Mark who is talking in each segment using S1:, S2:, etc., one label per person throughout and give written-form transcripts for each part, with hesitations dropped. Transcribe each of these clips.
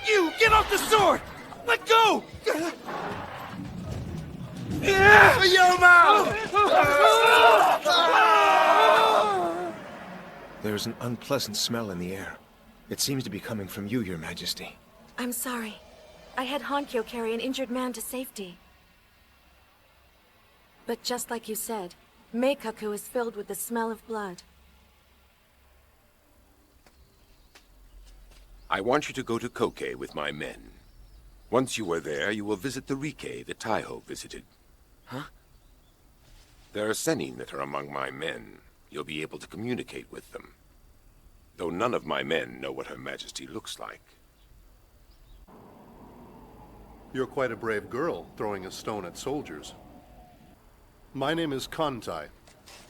S1: You! Get off the sword! Let go! There's an unpleasant smell in the air. It seems to be coming from you, Your Majesty.
S2: I'm sorry. I had Hankyo carry an injured man to safety. But just like you said, Meikaku is filled with the smell of blood.
S3: I want you to go to Koke with my men. Once you are there, you will visit the Rike that Taiho visited.
S1: Huh?
S3: There are Sennin that are among my men. You'll be able to communicate with them. Though none of my men know what Her Majesty looks like.
S4: You're quite a brave girl, throwing a stone at soldiers. My name is Kantai.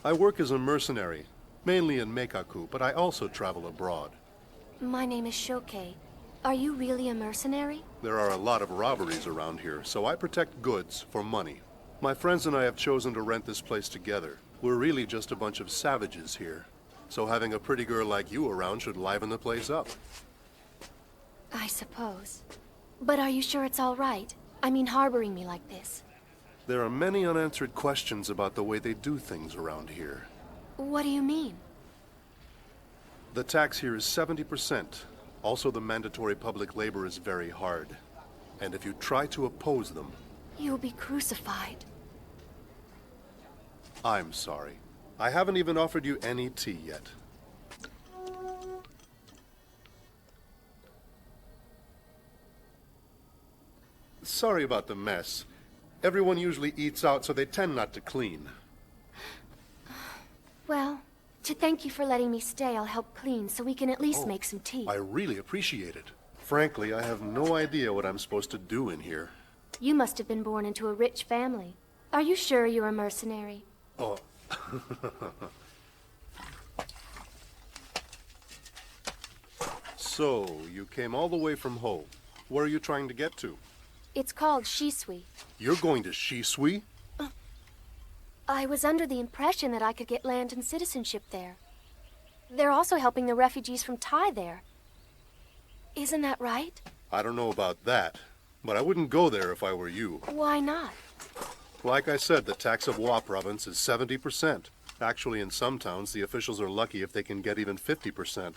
S4: I work as a mercenary, mainly in Meikaku, but I also travel abroad.
S5: My name is Shoke. Are you really a mercenary?
S4: There are a lot of robberies around here, so I protect goods for money. My friends and I have chosen to rent this place together. We're really just a bunch of savages here. So having a pretty girl like you around should liven the place up.
S5: I suppose. But are you sure it's all right? I mean, harboring me like this.
S4: There are many unanswered questions about the way they do things around here.
S5: What do you mean?
S4: The tax here is 70%. Also, the mandatory public labor is very hard. And if you try to oppose them...
S5: You'll be crucified.
S4: I'm sorry. I haven't even offered you any tea yet. Sorry about the mess. Everyone usually eats out, so they tend not to clean.
S5: Well, to thank you for letting me stay, I'll help clean so we can at least make some tea.
S4: I really appreciate it. Frankly, I have no idea what I'm supposed to do in here.
S5: You must have been born into a rich family. Are you sure you're a mercenary?
S4: Oh. So, you came all the way from Ho. Where are you trying to get to?
S5: It's called Shisui.
S4: You're going to Shisui?
S5: I was under the impression that I could get land and citizenship there. They're also helping the refugees from Tai there. Isn't that right?
S4: I don't know about that, but I wouldn't go there if I were you.
S5: Why not?
S4: Like I said, the tax of Wa province is 70%. Actually, in some towns, the officials are lucky if they can get even 50%.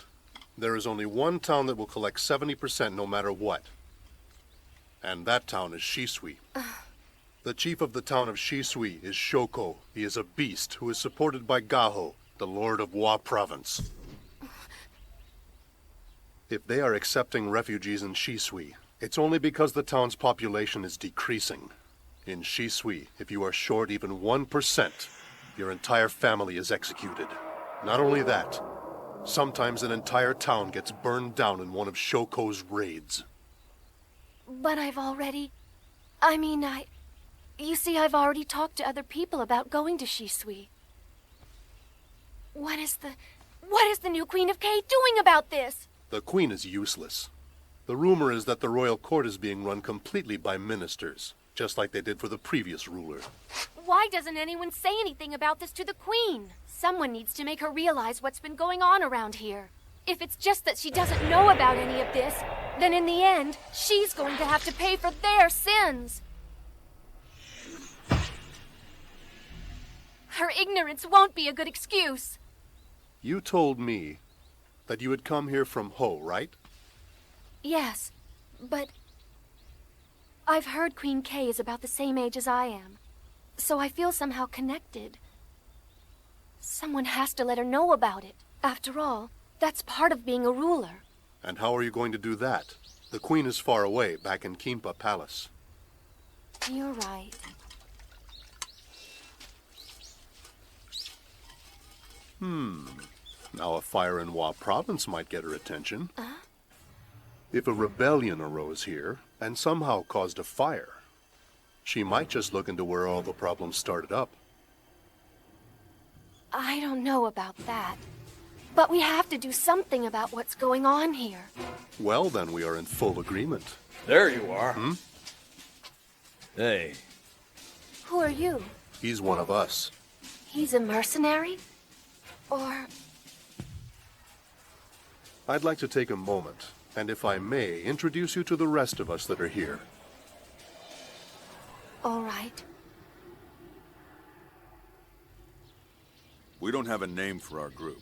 S4: There is only one town that will collect 70% no matter what. And that town is Shisui. The chief of the town of Shisui is Shoko. He is a beast who is supported by Gaho, the lord of Wa province. If they are accepting refugees in Shisui, it's only because the town's population is decreasing. In Shisui, if you are short even 1%, your entire family is executed. Not only that, sometimes an entire town gets burned down in one of Shoko's raids.
S5: But I've already... You see, I've already talked to other people about going to Shisui. What is the new Queen of K doing about this?
S4: The Queen is useless. The rumor is that the royal court is being run completely by ministers, just like they did for the previous ruler.
S5: Why doesn't anyone say anything about this to the Queen? Someone needs to make her realize what's been going on around here. If it's just that she doesn't know about any of this, then in the end, she's going to have to pay for their sins. Her ignorance won't be a good excuse.
S4: You told me that you had come here from Ho, right?
S5: Yes, but I've heard Queen K is about the same age as I am, so I feel somehow connected. Someone has to let her know about it. After all, that's part of being a ruler.
S4: And how are you going to do that? The Queen is far away, back in Kimpa Palace.
S5: You're right.
S4: Now a fire in Wa province might get her attention. If a rebellion arose here, and somehow caused a fire, she might just look into where all the problems started up.
S5: I don't know about that. But we have to do something about what's going on here.
S4: Well, then we are in full agreement.
S1: There you are. Hey.
S5: Who are you?
S4: He's one of us.
S5: He's a mercenary? Or...
S4: I'd like to take a moment and if I may, introduce you to the rest of us that are here.
S5: All right.
S6: We don't have a name for our group,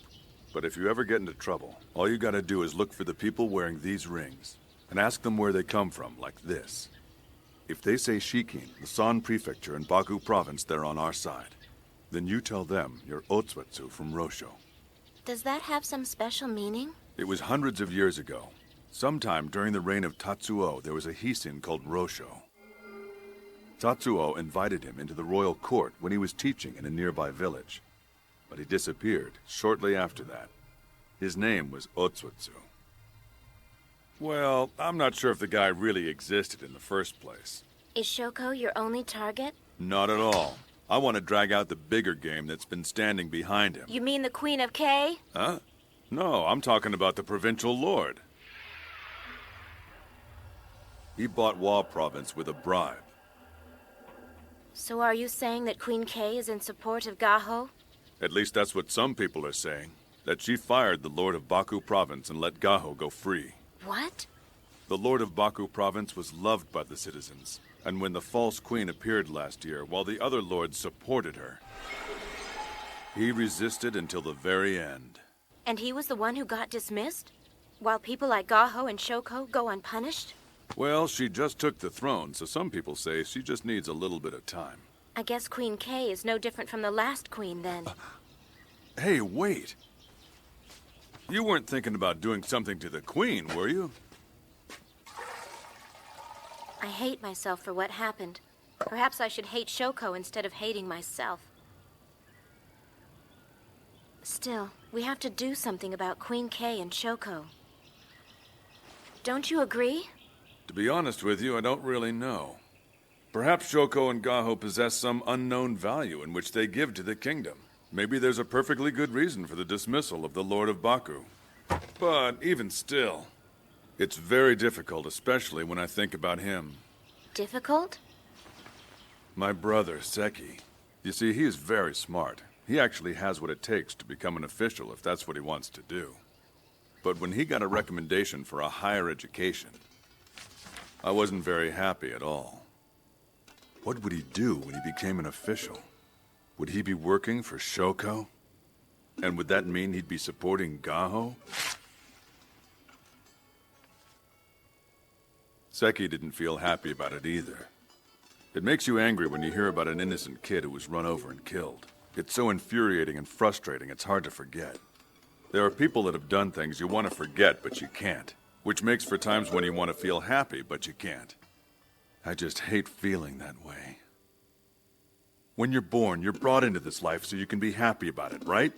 S6: but if you ever get into trouble, all you gotta do is look for the people wearing these rings, and ask them where they come from, like this. If they say Shikin, the San Prefecture in Baku Province, they're on our side. Then you tell them you're Otsuetsu from Rosho.
S7: Does that have some special meaning?
S6: It was hundreds of years ago. Sometime during the reign of Tatsuo, there was a Hisin called Rosho. Tatsuo invited him into the royal court when he was teaching in a nearby village. But he disappeared shortly after that. His name was Otsuetsu. Well, I'm not sure if the guy really existed in the first place.
S7: Is Shoko your only target?
S6: Not at all. I want to drag out the bigger game that's been standing behind him.
S7: You mean the Queen of K?
S6: Huh? No, I'm talking about the provincial lord. He bought Wa Province with a bribe.
S7: So are you saying that Queen K is in support of Gaho?
S6: At least that's what some people are saying. That she fired the lord of Baku Province and let Gaho go free.
S7: What?
S6: The lord of Baku Province was loved by the citizens. And when the false queen appeared last year, while the other lords supported her, he resisted until the very end.
S7: And he was the one who got dismissed? While people like Gaho and Shoko go unpunished?
S6: Well, she just took the throne, so some people say she just needs a little bit of time.
S7: I guess Queen K is no different from the last queen, then.
S6: Hey, wait! You weren't thinking about doing something to the queen, were you?
S7: I hate myself for what happened. Perhaps I should hate Shoko instead of hating myself. Still, we have to do something about Queen K and Shoko. Don't you agree?
S6: To be honest with you, I don't really know. Perhaps Shoko and Gaho possess some unknown value in which they give to the kingdom. Maybe there's a perfectly good reason for the dismissal of the Lord of Baku. But even still, it's very difficult, especially when I think about him.
S7: Difficult?
S6: My brother, Seki. You see, he is very smart. He actually has what it takes to become an official if that's what he wants to do. But when he got a recommendation for a higher education, I wasn't very happy at all. What would he do when he became an official? Would he be working for Shoko? And would that mean he'd be supporting Gaho? Seki didn't feel happy about it either. It makes you angry when you hear about an innocent kid who was run over and killed. It's so infuriating and frustrating, it's hard to forget. There are people that have done things you want to forget, but you can't. Which makes for times when you want to feel happy, but you can't. I just hate feeling that way. When you're born, you're brought into this life so you can be happy about it, right?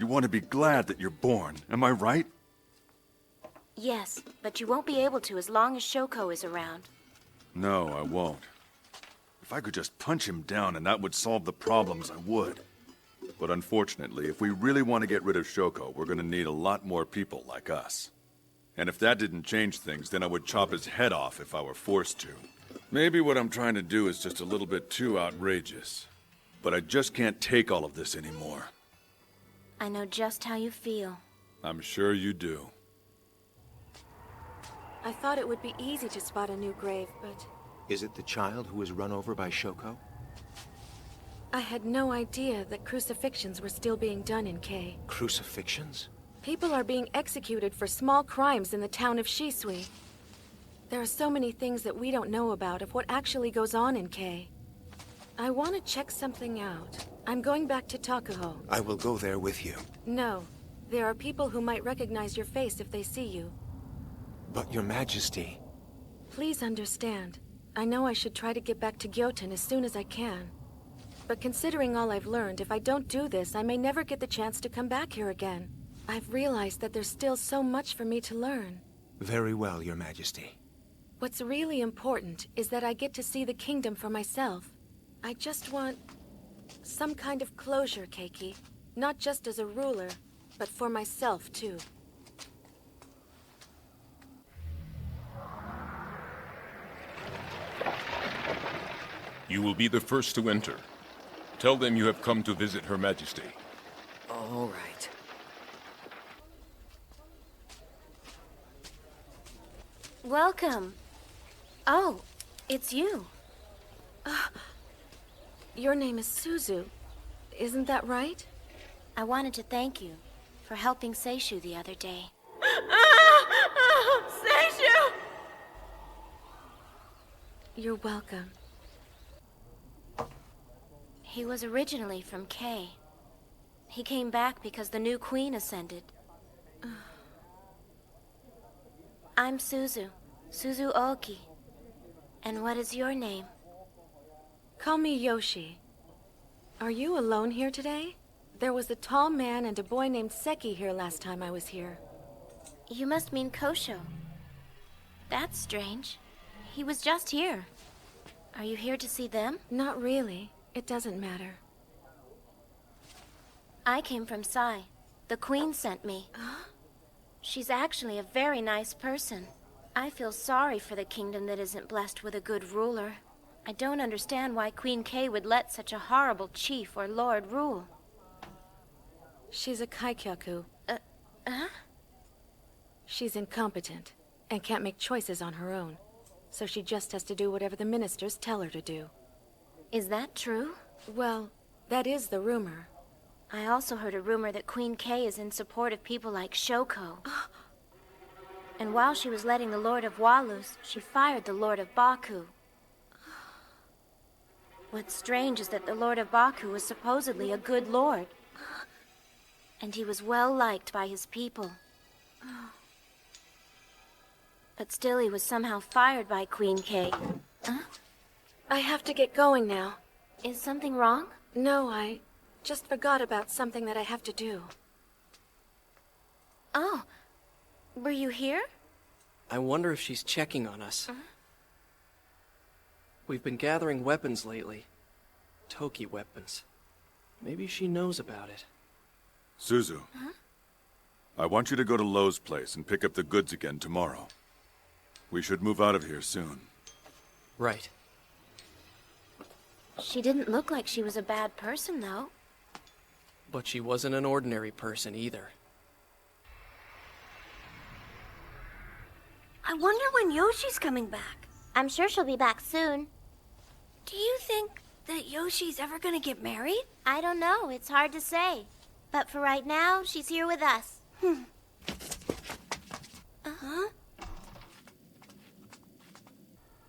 S6: You want to be glad that you're born, am I right?
S7: Yes, but you won't be able to as long as Shoko is around.
S6: No, I won't. If I could just punch him down and that would solve the problems, I would. But unfortunately, if we really want to get rid of Shoko, we're going to need a lot more people like us. And if that didn't change things, then I would chop his head off if I were forced to. Maybe what I'm trying to do is just a little bit too outrageous. But I just can't take all of this anymore.
S7: I know just how you feel.
S6: I'm sure you do.
S2: I thought it would be easy to spot a new grave, but
S1: Is it the child who was run over by Shoko?
S2: I had no idea that crucifixions were still being done in K.
S1: Crucifixions?
S2: People are being executed for small crimes in the town of Shisui. There are so many things that we don't know about of what actually goes on in K. I want to check something out. I'm going back to Takuho.
S1: I will go there with you.
S2: No, there are people who might recognize your face if they see you.
S1: But Your Majesty...
S2: Please understand. I know I should try to get back to Gyoten as soon as I can. But considering all I've learned, if I don't do this, I may never get the chance to come back here again. I've realized that there's still so much for me to learn.
S1: Very well, Your Majesty.
S2: What's really important is that I get to see the kingdom for myself. I just want some kind of closure, Keiki. Not just as a ruler, but for myself, too.
S8: You will be the first to enter. Tell them you have come to visit Her Majesty.
S9: All right.
S7: Welcome. Oh, it's you.
S2: Your name is Suzu. Isn't that right?
S7: I wanted to thank you for helping Seishu the other day.
S2: Seishu! You're welcome.
S7: He was originally from K. He came back because the new queen ascended. I'm Suzu. Suzu Oki. And what is your name?
S2: Call me Yoshi. Are you alone here today? There was a tall man and a boy named Seki here last time I was here.
S7: You must mean Kosho. That's strange. He was just here. Are you here to see them?
S2: Not really. It doesn't matter.
S7: I came from Sai. The queen sent me. She's actually a very nice person. I feel sorry for the kingdom that isn't blessed with a good ruler. I don't understand why Queen K would let such a horrible chief or lord rule.
S2: She's a kaikyaku.
S7: Huh?
S2: She's incompetent and can't make choices on her own. So she just has to do whatever the ministers tell her to do.
S7: Is that true?
S2: Well, that is the rumor.
S7: I also heard a rumor that Queen K is in support of people like Shoko. And while she was letting the Lord of Walus, she fired the Lord of Baku. What's strange is that the Lord of Baku was supposedly a good lord. And he was well liked by his people. But still he was somehow fired by Queen K.
S2: I have to get going now.
S7: Is something wrong?
S2: No, I just forgot about something that I have to do.
S7: Oh, were you here?
S9: I wonder if she's checking on us. We've been gathering weapons lately. Toki weapons. Maybe she knows about it.
S6: Suzu. I want you to go to Lowe's place and pick up the goods again tomorrow. We should move out of here soon.
S9: Right.
S7: She didn't look like she was a bad person, though.
S9: But she wasn't an ordinary person either.
S10: I wonder when Yoshi's coming back.
S7: I'm sure she'll be back soon.
S10: Do you think that Yoshi's ever gonna get married?
S7: I don't know. It's hard to say. But for right now, she's here with us.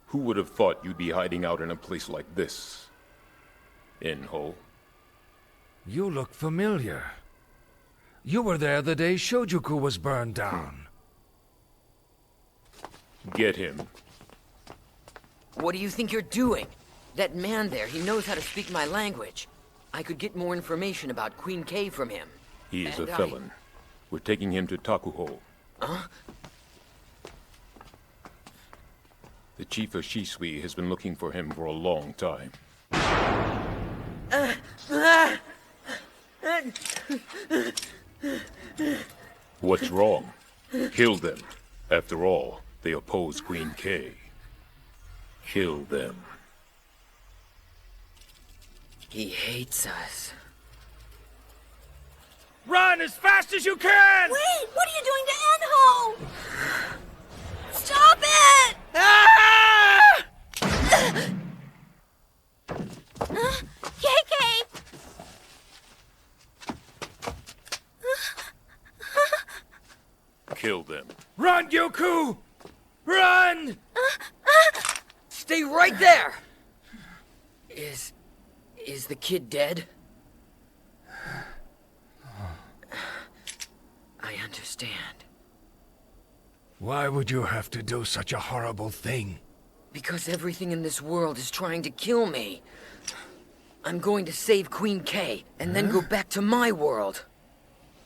S8: Who would have thought you'd be hiding out in a place like this? In-Ho.
S11: You look familiar. You were there the day Shojuku was burned down.
S8: Get him.
S12: What do you think you're doing? That man there, he knows how to speak my language. I could get more information about Queen K from him.
S8: He is a felon. We're taking him to Takuho.
S12: Huh?
S8: The chief of Shisui has been looking for him for a long time. What's wrong? Kill them. After all, they oppose Queen K. Kill them.
S12: He hates us.
S11: Run as fast as you can!
S10: Wait! What are you doing to Enho? Stop it!
S7: KK!
S8: Kill them.
S11: Run, Yoku! Run!
S12: Stay right there! Is the kid dead? I understand.
S11: Why would you have to do such a horrible thing?
S12: Because everything in this world is trying to kill me. I'm going to save Queen K, and then go back to my world.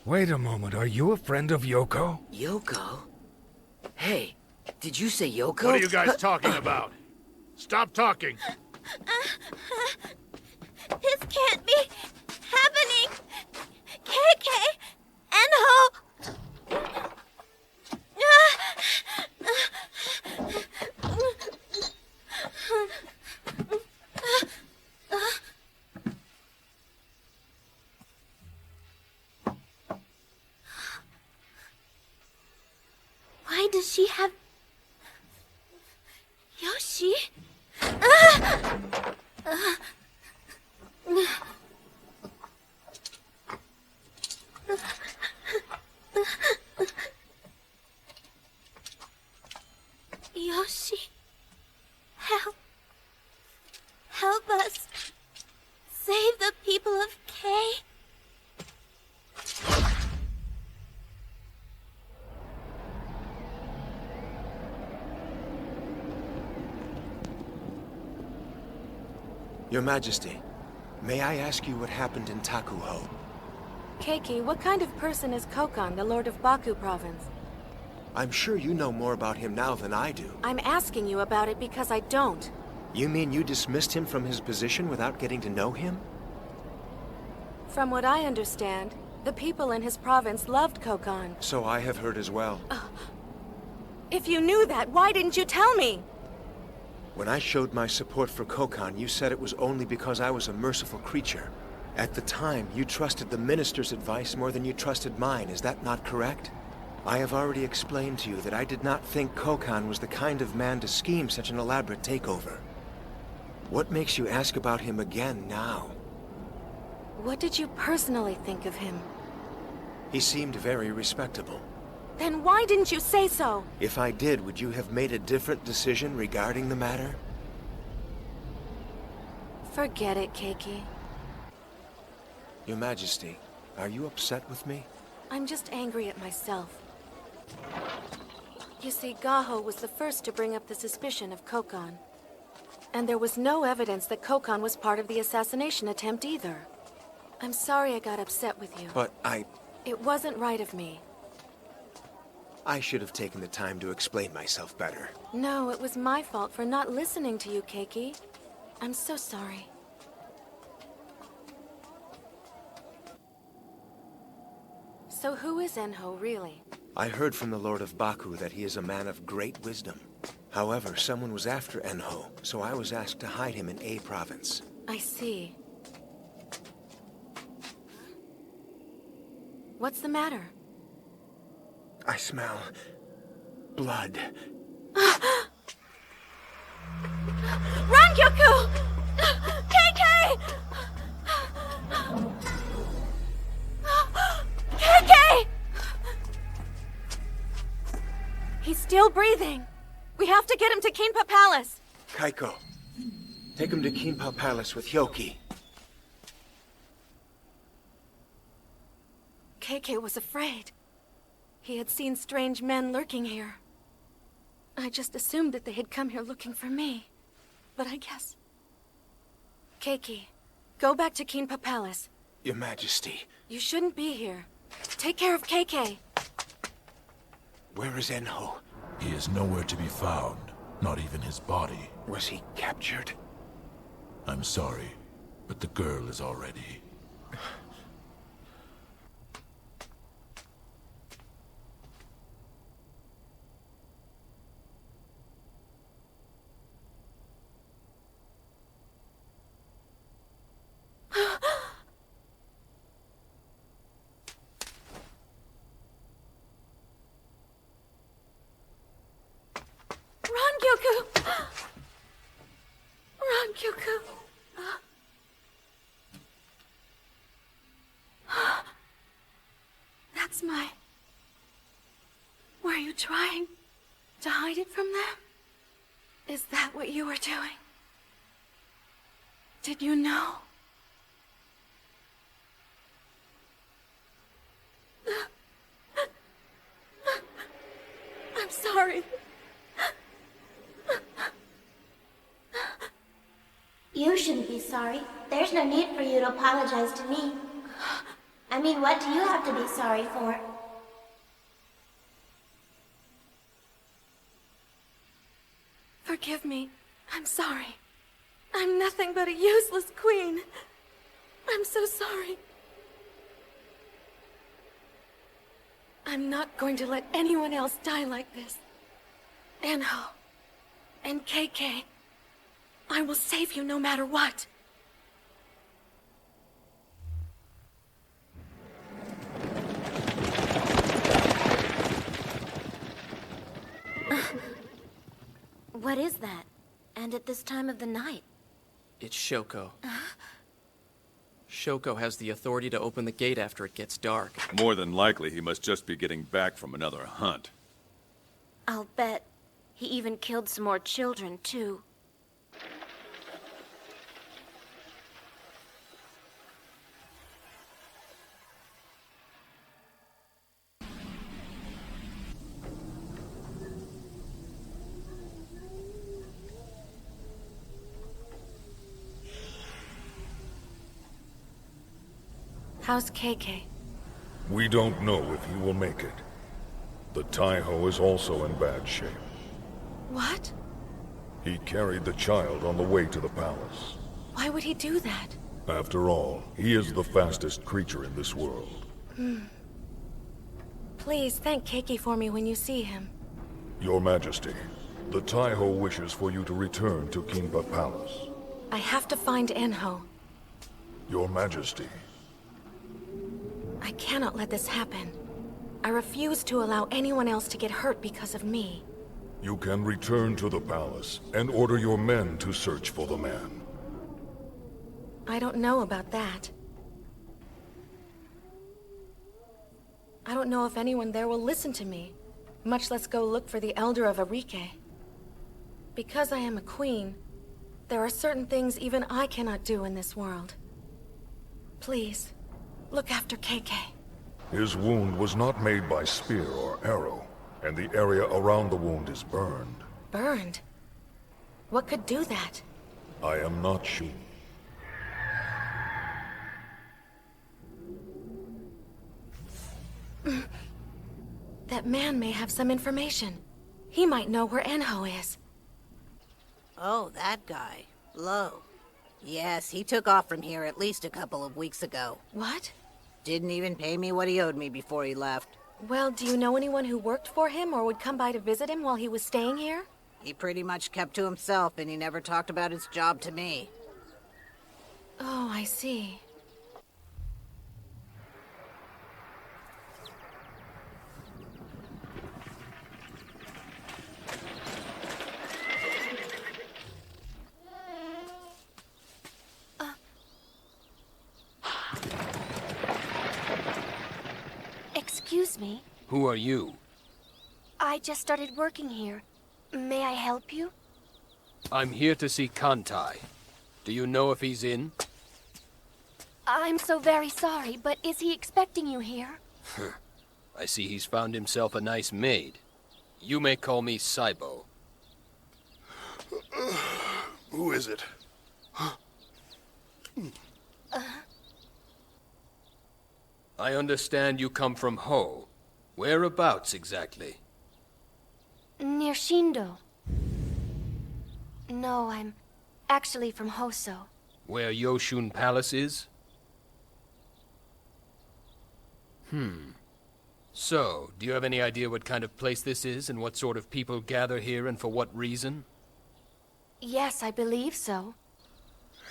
S11: Wait a moment, are you a friend of Yoko?
S12: Yoko? Hey, did you say Yoko?
S13: What are you guys talking about? Stop talking.
S10: This can't be happening! KK! Enho!
S5: Why does she have
S10: Yoshi? Yoshi, help us. Save the people of K.
S1: Your Majesty, may I ask you what happened in Takuho?
S2: Keiki, what kind of person is Kokon, the Lord of Baku Province?
S1: I'm sure you know more about him now than I do.
S2: I'm asking you about it because I don't.
S1: You mean you dismissed him from his position without getting to know him?
S2: From what I understand, the people in his province loved Kokon.
S1: So I have heard as well.
S2: If you knew that, why didn't you tell me?
S1: When I showed my support for Kokon, you said it was only because I was a merciful creature. At the time, you trusted the minister's advice more than you trusted mine. Is that not correct? I have already explained to you that I did not think Kokon was the kind of man to scheme such an elaborate takeover. What makes you ask about him again now?
S2: What did you personally think of him?
S1: He seemed very respectable.
S2: Then why didn't you say so?
S1: If I did, would you have made a different decision regarding the matter?
S2: Forget it, Keiki.
S1: Your Majesty, are you upset with me?
S2: I'm just angry at myself. You see, Gaho was the first to bring up the suspicion of Kokon. And there was no evidence that Kokon was part of the assassination attempt either. I'm sorry I got upset with you.
S1: But
S2: It wasn't right of me.
S1: I should have taken the time to explain myself better.
S2: No, it was my fault for not listening to you, Keiki. I'm so sorry. So who is Enho, really?
S1: I heard from the Lord of Baku that he is a man of great wisdom. However, someone was after Enho, so I was asked to hide him in A province.
S2: I see. What's the matter?
S1: I smell blood.
S10: Run, Kyoku! KK! KK!
S2: He's still breathing. We have to get him to Kinpa Palace.
S1: Kaiko, take him to Kinpa Palace with Hyoki.
S2: KK was afraid. He had seen strange men lurking here. I just assumed that they had come here looking for me. But I guess... Keiki, go back to Kinpa Palace.
S1: Your Majesty.
S2: You shouldn't be here. Take care of KK.
S1: Where is Enho?
S14: He is nowhere to be found. Not even his body.
S1: Was he captured?
S14: I'm sorry, but the girl is already...
S2: Run, Kyoku! That's my... Were you trying to hide it from them? Is that what you were doing? Did you know? I'm sorry.
S7: You shouldn't be sorry. There's no need for you to apologize to me. I mean, what do you have to be sorry for?
S2: Forgive me. I'm sorry. I'm nothing but a useless queen. I'm so sorry. I'm not going to let anyone else die like this. Enho and KK. I will save you no matter what.
S7: What is that? And at this time of the night?
S9: It's Shoko. Shoko has the authority to open the gate after it gets dark.
S6: More than likely, he must just be getting back from another hunt.
S7: I'll bet he even killed some more children, too.
S2: How's KK?
S15: We don't know if he will make it. The Taiho is also in bad shape.
S2: What?
S15: He carried the child on the way to the palace.
S2: Why would he do that?
S15: After all, he is the fastest creature in this world.
S2: Please thank KK for me when you see him.
S15: Your Majesty, the Taiho wishes for you to return to Kinba Palace.
S2: I have to find Enho.
S15: Your Majesty.
S2: I cannot let this happen. I refuse to allow anyone else to get hurt because of me.
S15: You can return to the palace and order your men to search for the man.
S2: I don't know about that. I don't know if anyone there will listen to me, much less go look for the Elder of Arike. Because I am a queen, there are certain things even I cannot do in this world. Please, look after KK.
S15: His wound was not made by spear or arrow, and the area around the wound is burned.
S2: Burned? What could do that?
S15: I am not sure.
S2: That man may have some information. He might know where Enho is.
S16: Oh, that guy. Low. Yes, he took off from here at least a couple of weeks ago.
S2: What?
S16: Didn't even pay me what he owed me before he left.
S2: Well, do you know anyone who worked for him or would come by to visit him while he was staying here?
S16: He pretty much kept to himself, and he never talked about his job to me.
S2: Oh, I see.
S5: Excuse me.
S13: Who are you?
S5: I just started working here. May I help you?
S13: I'm here to see Kantai. Do you know if he's in?
S5: I'm so very sorry, but is he expecting you here?
S13: I see he's found himself a nice maid. You may call me Saibo.
S4: Who is it?
S13: I understand you come from Ho. Whereabouts exactly?
S5: Near Shindo. No, I'm actually from Hoso.
S13: Where Yoshun Palace is? So, do you have any idea what kind of place this is and what sort of people gather here and for what reason?
S5: Yes, I believe so.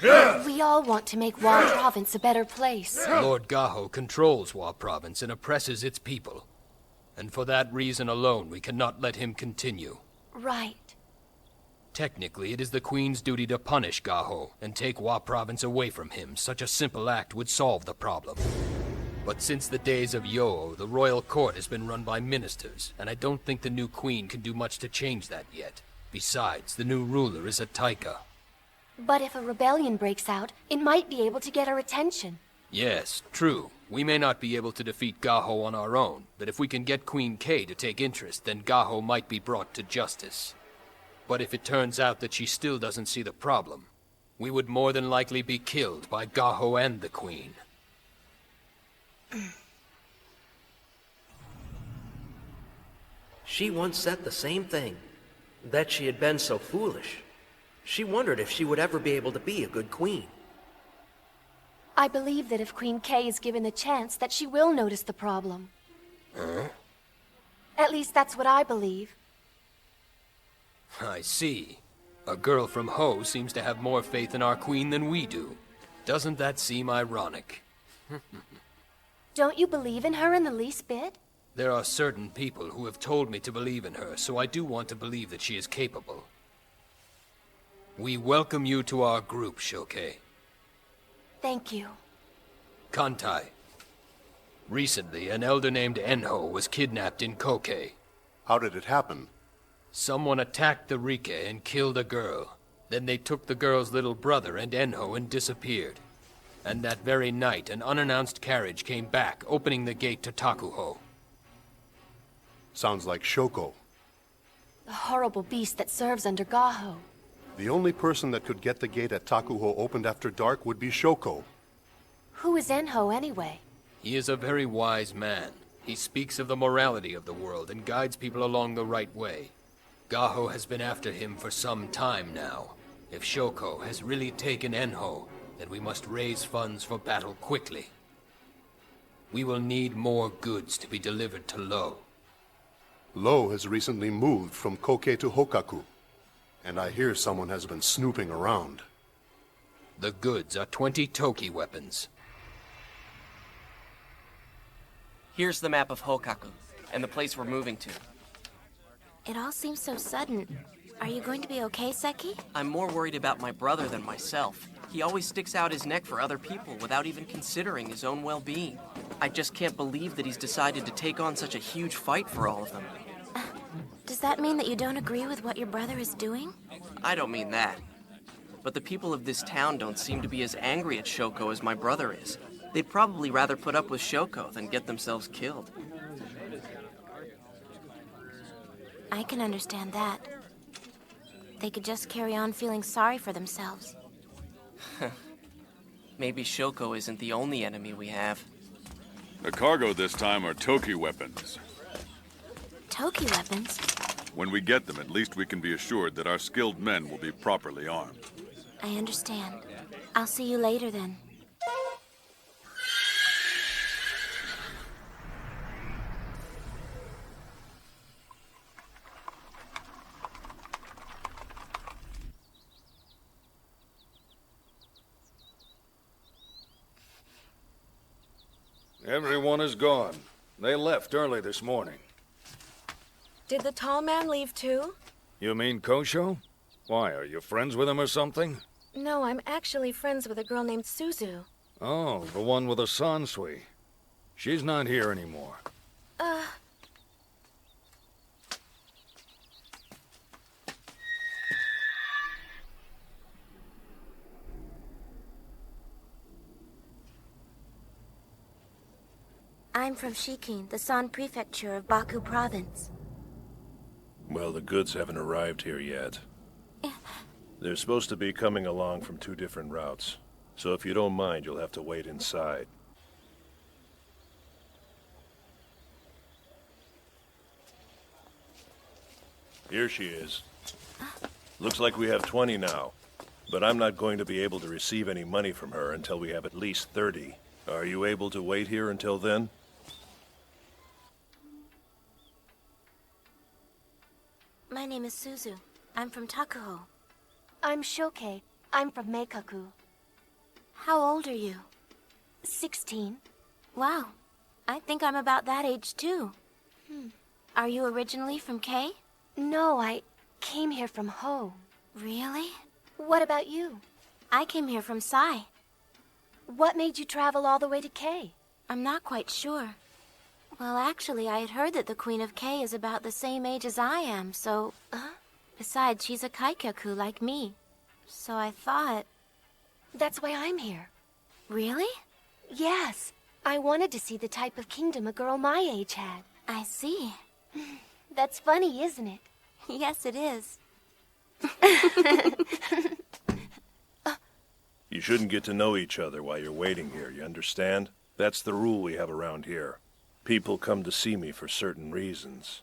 S5: We all want to make Wa Province a better place.
S13: Lord Gaho controls Wa Province and oppresses its people. And for that reason alone, we cannot let him continue.
S5: Right.
S13: Technically, it is the Queen's duty to punish Gaho and take Wa Province away from him. Such a simple act would solve the problem. But since the days of Yo, the royal court has been run by ministers, and I don't think the new Queen can do much to change that yet. Besides, the new ruler is a Taika.
S5: But if a rebellion breaks out, it might be able to get our attention.
S13: Yes, true. We may not be able to defeat Gaho on our own, but if we can get Queen Kay to take interest, then Gaho might be brought to justice. But if it turns out that she still doesn't see the problem, we would more than likely be killed by Gaho and the Queen.
S9: She once said the same thing. That she had been so foolish. She wondered if she would ever be able to be a good queen.
S5: I believe that if Queen Kay is given the chance, that she will notice the problem.
S13: Huh?
S5: At least that's what I believe.
S13: I see. A girl from Ho seems to have more faith in our queen than we do. Doesn't that seem ironic?
S5: Don't you believe in her in the least bit?
S13: There are certain people who have told me to believe in her, so I do want to believe that she is capable. We welcome you to our group, Shoke.
S5: Thank you.
S13: Kantai. Recently, an elder named Enho was kidnapped in Koke.
S4: How did it happen?
S13: Someone attacked the Rike and killed a girl. Then they took the girl's little brother and Enho and disappeared. And that very night, an unannounced carriage came back, opening the gate to Takuho.
S4: Sounds like Shoko.
S5: The horrible beast that serves under Gaho.
S4: The only person that could get the gate at Takuho opened after dark would be Shoko.
S5: Who is Enho anyway?
S13: He is a very wise man. He speaks of the morality of the world and guides people along the right way. Gaho has been after him for some time now. If Shoko has really taken Enho, then we must raise funds for battle quickly. We will need more goods to be delivered to Lo.
S4: Lo has recently moved from Koke to Hokaku, and I hear someone has been snooping around.
S13: The goods are 20 Toki weapons.
S17: Here's the map of Hokaku, and the place we're moving to.
S7: It all seems so sudden. Are you going to be okay, Seki?
S17: I'm more worried about my brother than myself. He always sticks out his neck for other people without even considering his own well-being. I just can't believe that he's decided to take on such a huge fight for all of them.
S7: Does that mean that you don't agree with what your brother is doing?
S17: I don't mean that. But the people of this town don't seem to be as angry at Shoko as my brother is. They'd probably rather put up with Shoko than get themselves killed.
S7: I can understand that. They could just carry on feeling sorry for themselves.
S17: Maybe Shoko isn't the only enemy we have.
S6: The cargo this time are Toki weapons.
S7: Toki weapons?
S6: When we get them, at least we can be assured that our skilled men will be properly armed.
S7: I understand. I'll see you later then.
S11: Everyone is gone. They left early this morning.
S2: Did the tall man leave too?
S11: You mean Kosho? Why, are you friends with him or something?
S2: No, I'm actually friends with a girl named Suzu.
S11: Oh, the one with the sansui. She's not here anymore.
S7: I'm from Shikin, the San Prefecture of Baku Province.
S8: Well, the goods haven't arrived here yet. They're supposed to be coming along from 2 different routes. So if you don't mind, you'll have to wait inside. Here she is. Looks like we have 20 now. But I'm not going to be able to receive any money from her until we have at least 30. Are you able to wait here until then?
S7: My name is Suzu. I'm from Takuho.
S5: I'm Shoke. I'm from Meikaku.
S7: How old are you?
S5: 16.
S7: Wow. I think I'm about that age too. Are you originally from K?
S5: No, I came here from Ho.
S7: Really?
S5: What about you?
S7: I came here from Sai.
S5: What made you travel all the way to K?
S7: I'm not quite sure. Well, actually, I had heard that the Queen of K is about the same age as I am, so... Besides, she's a Kaikyaku like me. So I thought...
S5: That's why I'm here.
S7: Really?
S5: Yes. I wanted to see the type of kingdom a girl my age had.
S7: I see.
S5: That's funny, isn't it?
S7: Yes, it is.
S8: You shouldn't get to know each other while you're waiting here, you understand? That's the rule we have around here. People come to see me for certain reasons.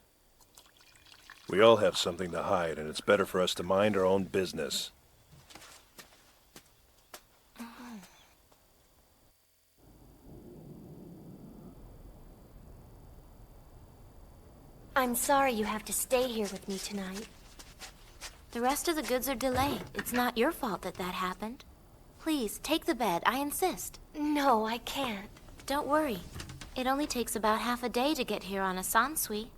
S8: We all have something to hide, and it's better for us to mind our own business.
S5: I'm sorry you have to stay here with me tonight.
S7: The rest of the goods are delayed. It's not your fault that that happened. Please, take the bed. I insist.
S5: No, I can't.
S7: Don't worry. It only takes about half a day to get here on a sansui.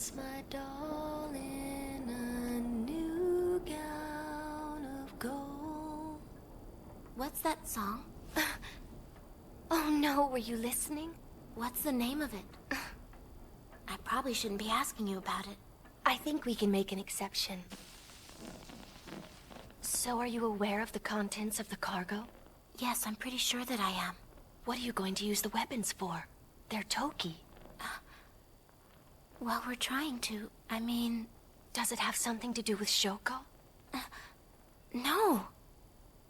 S5: Dress my doll in a new gown of gold.
S7: What's that song?
S5: Oh no, were you listening?
S7: What's the name of it? I probably shouldn't be asking you about it.
S5: I think we can make an exception. So are you aware of the contents of the cargo?
S7: Yes, I'm pretty sure that I am.
S5: What are you going to use the weapons for? They're Toki.
S7: Well, we're trying to. I mean...
S5: Does it have something to do with Shoko?
S7: No.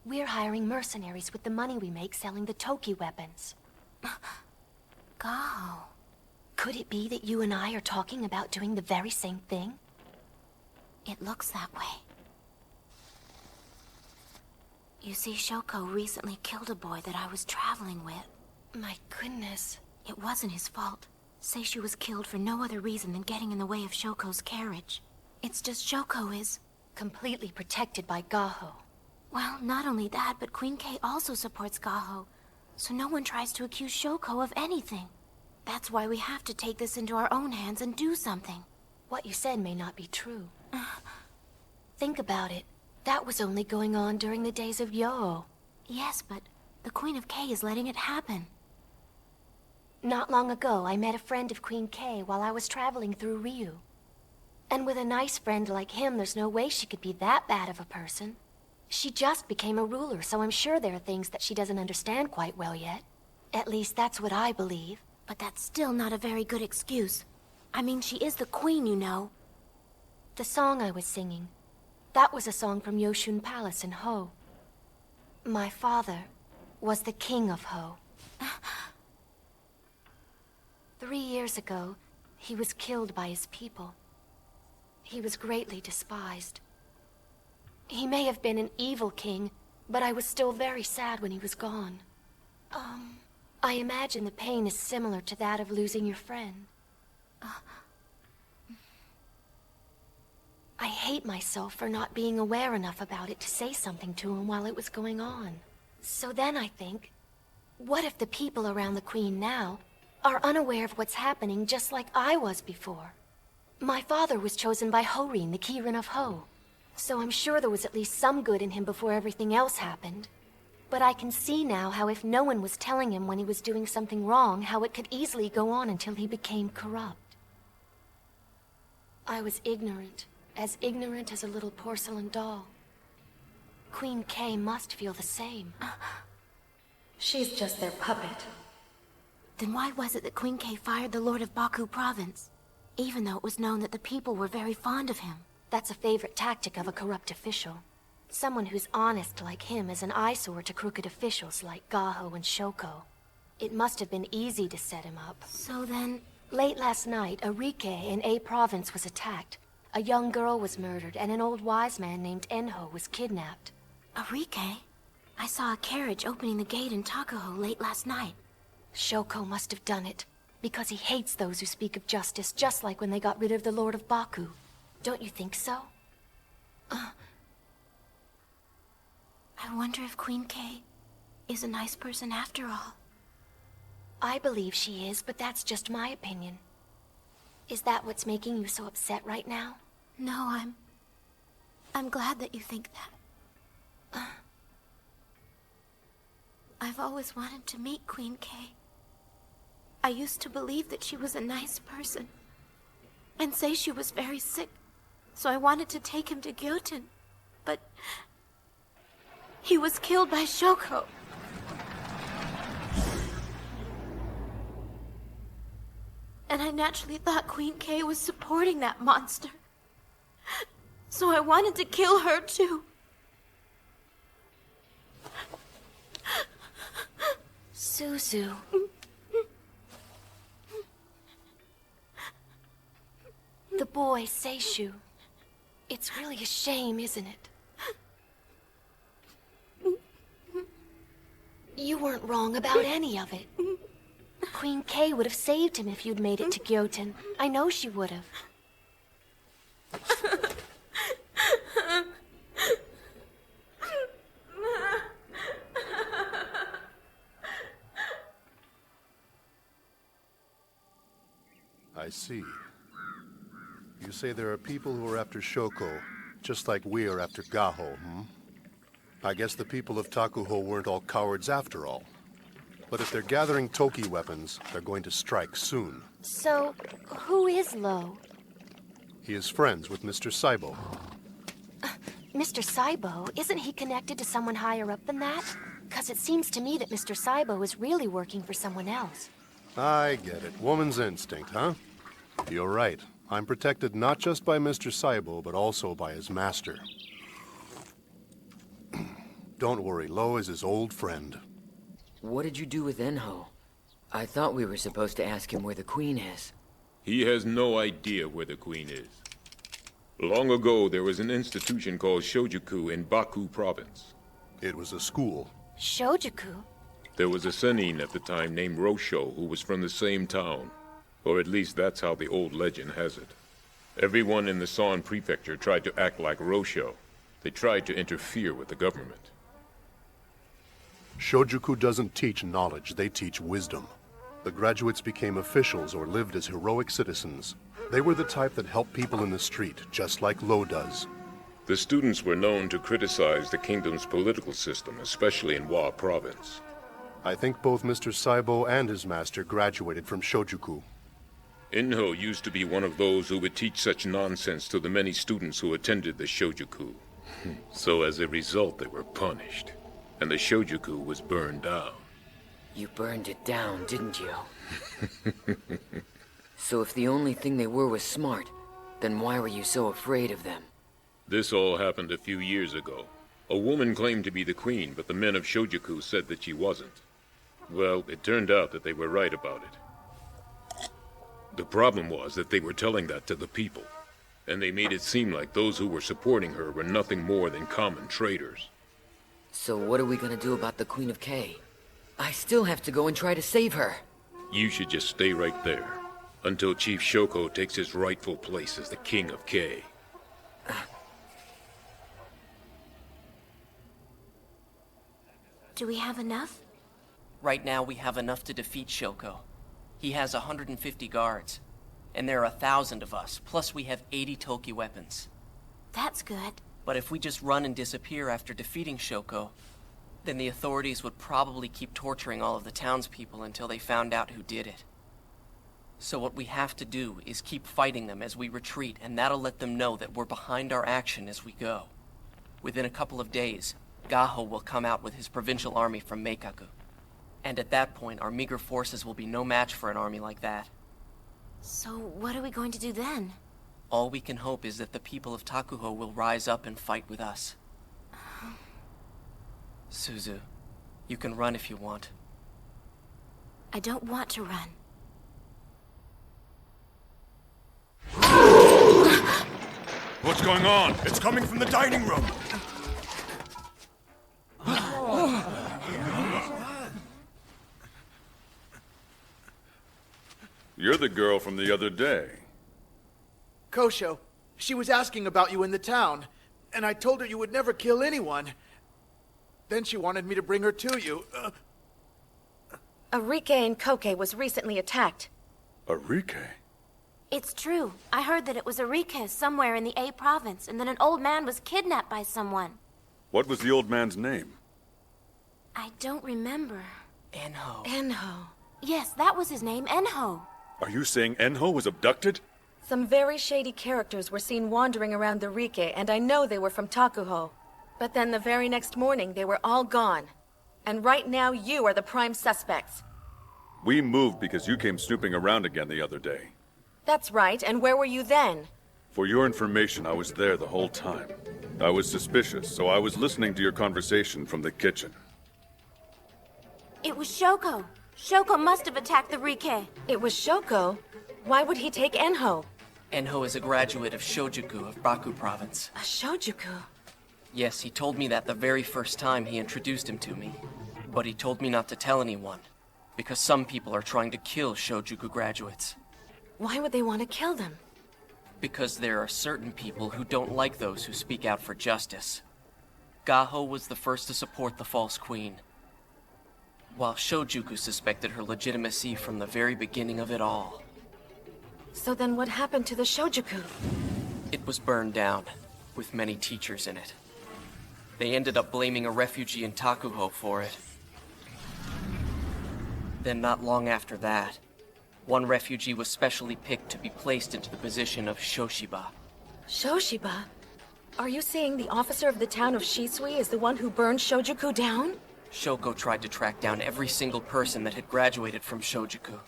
S5: We're hiring mercenaries with the money we make selling the Toki weapons.
S7: Go.
S5: Could it be that you and I are talking about doing the very same thing?
S7: It looks that way. You see, Shoko recently killed a boy that I was traveling with.
S5: My goodness.
S7: It wasn't his fault. Seishu was killed for no other reason than getting in the way of Shoko's carriage. It's just Shoko is...
S5: completely protected by Gaho.
S7: Well, not only that, but Queen Kay also supports Gaho. So no one tries to accuse Shoko of anything. That's why we have to take this into our own hands and do something.
S5: What you said may not be true. Think about it. That was only going on during the days of Yo.
S7: Yes, but the Queen of Kay is letting it happen.
S5: Not long ago, I met a friend of Queen Kay while I was traveling through Ryu. And with a nice friend like him, there's no way she could be that bad of a person. She just became a ruler, so I'm sure there are things that she doesn't understand quite well yet. At least that's what I believe.
S7: But that's still not a very good excuse. I mean, she is the queen, you know.
S5: The song I was singing, that was a song from Yoshun Palace in Ho. My father was the king of Ho. 3 years ago, he was killed by his people. He was greatly despised. He may have been an evil king, but I was still very sad when he was gone. I imagine the pain is similar to that of losing your friend. I hate myself for not being aware enough about it to say something to him while it was going on. So then I think, what if the people around the Queen now are unaware of what's happening just like I was before? My father was chosen by Horin, the Kirin of Ho. So I'm sure there was at least some good in him before everything else happened. But I can see now how if no one was telling him when he was doing something wrong, how it could easily go on until he became corrupt. I was ignorant as a little porcelain doll. Queen Kay must feel the same. She's just their puppet.
S7: Then why was it that Queen Kay fired the Lord of Baku Province? Even though it was known that the people were very fond of him.
S5: That's a favorite tactic of a corrupt official. Someone who's honest like him is an eyesore to crooked officials like Gaho and Shoko. It must have been easy to set him up.
S7: So then...
S5: Late last night, Arike in A province was attacked. A young girl was murdered, and an old wise man named Enho was kidnapped.
S7: Arike? I saw a carriage opening the gate in Takaho late last night.
S5: Shoko must have done it, because he hates those who speak of justice, just like when they got rid of the Lord of Baku. Don't you think so?
S7: I wonder if Queen Kay is a nice person after all.
S5: I believe she is, but that's just my opinion. Is that what's making you so upset right now?
S7: No, I'm glad that you think that. I've always wanted to meet Queen Kay. I used to believe that she was a nice person. And say she was very sick, so I wanted to take him to Gyoten. But... he was killed by Shoko. And I naturally thought Queen Kay was supporting that monster. So I wanted to kill her too.
S5: Suzu. The boy, Seishu. It's really a shame, isn't it? You weren't wrong about any of it. Queen Kay would have saved him if you'd made it to Gyoten. I know she would have.
S4: I see. You say there are people who are after Shoko, just like we are after Gaho, hmm? I guess the people of Takuho weren't all cowards after all. But if they're gathering Toki weapons, they're going to strike soon.
S5: So, who is Lo?
S4: He is friends with Mr. Saibo.
S5: Mr. Saibo? Isn't he connected to someone higher up than that? Because it seems to me that Mr. Saibo is really working for someone else.
S4: I get it. Woman's instinct, huh? You're right. I'm protected not just by Mr. Saibo, but also by his master. Don't worry, Lo is his old friend.
S12: What did you do with Enho? I thought we were supposed to ask him where the Queen is.
S3: He has no idea where the Queen is. Long ago, there was an institution called Shojuku in Baku province.
S4: It was a school.
S5: Shojuku?
S3: There was a Sennin at the time named Rosho who was from the same town. Or at least that's how the old legend has it. Everyone in the San prefecture tried to act like Rosho. They tried to interfere with the government.
S4: Shojuku doesn't teach knowledge, they teach wisdom. The graduates became officials or lived as heroic citizens. They were the type that helped people in the street, just like Lo does.
S3: The students were known to criticize the kingdom's political system, especially in Wa province.
S4: I think both Mr. Saibo and his master graduated from Shojuku.
S3: Inho used to be one of those who would teach such nonsense to the many students who attended the Shojuku. So as a result, they were punished, and the Shojuku was burned down.
S12: You burned it down, didn't you? So if the only thing they were was smart, then why were you so afraid of them?
S3: This all happened a few years ago. A woman claimed to be the queen, but the men of Shojuku said that she wasn't. Well, it turned out that they were right about it. The problem was that they were telling that to the people, and they made it seem like those who were supporting her were nothing more than common traitors.
S12: So what are we gonna do about the Queen of K? I still have to go and try to save her.
S3: You should just stay right there, until Chief Shoko takes his rightful place as the King of K.
S7: Do we have enough?
S17: Right now, we have enough to defeat Shoko. He has 150 guards, and there are 1,000 of us, plus we have 80 Toki weapons.
S7: That's good.
S17: But if we just run and disappear after defeating Shoko, then the authorities would probably keep torturing all of the townspeople until they found out who did it. So what we have to do is keep fighting them as we retreat, and that'll let them know that we're behind our action as we go. Within a couple of days, Gaho will come out with his provincial army from Meikaku. And at that point, our meager forces will be no match for an army like that.
S7: So what are we going to do then?
S17: All we can hope is that the people of Takuho will rise up and fight with us. Suzu, you can run if you want.
S7: I don't want to run.
S15: What's going on? It's coming from the dining room.
S6: You're the girl from the other day.
S18: Kosho, she was asking about you in the town, and I told her you would never kill anyone. Then she wanted me to bring her to you.
S2: Arike and Koke was recently attacked.
S6: Arike?
S7: It's true. I heard that it was Arike somewhere in the A province, and that an old man was kidnapped by someone.
S6: What was the old man's name?
S7: I don't remember.
S17: Enho.
S2: Enho.
S7: Yes, that was his name, Enho.
S6: Are you saying Enho was abducted?
S2: Some very shady characters were seen wandering around the Rike, and I know they were from Takuho. But then the very next morning, they were all gone. And right now, you are the prime suspects.
S6: We moved because you came snooping around again the other day.
S2: That's right, and where were you then?
S6: For your information, I was there the whole time. I was suspicious, so I was listening to your conversation from the kitchen.
S7: It was Shoko. Shoko must have attacked the Rike.
S2: It was Shoko? Why would he take Enho?
S17: Enho is a graduate of Shojuku of Baku province.
S2: A Shojuku?
S17: Yes, he told me that the very first time he introduced him to me. But he told me not to tell anyone, because some people are trying to kill Shojuku graduates.
S2: Why would they want to kill them?
S17: Because there are certain people who don't like those who speak out for justice. Gaho was the first to support the false queen, while Shojuku suspected her legitimacy from the very beginning of it all.
S2: So then what happened to the Shojuku?
S17: It was burned down, with many teachers in it. They ended up blaming a refugee in Takuho for it. Then not long after that, one refugee was specially picked to be placed into the position of Shoshiba.
S2: Shoshiba? Are you saying the officer of the town of Shisui is the one who burned Shojuku down?
S17: Shoko tried to track down every single person that had graduated from Shojuku.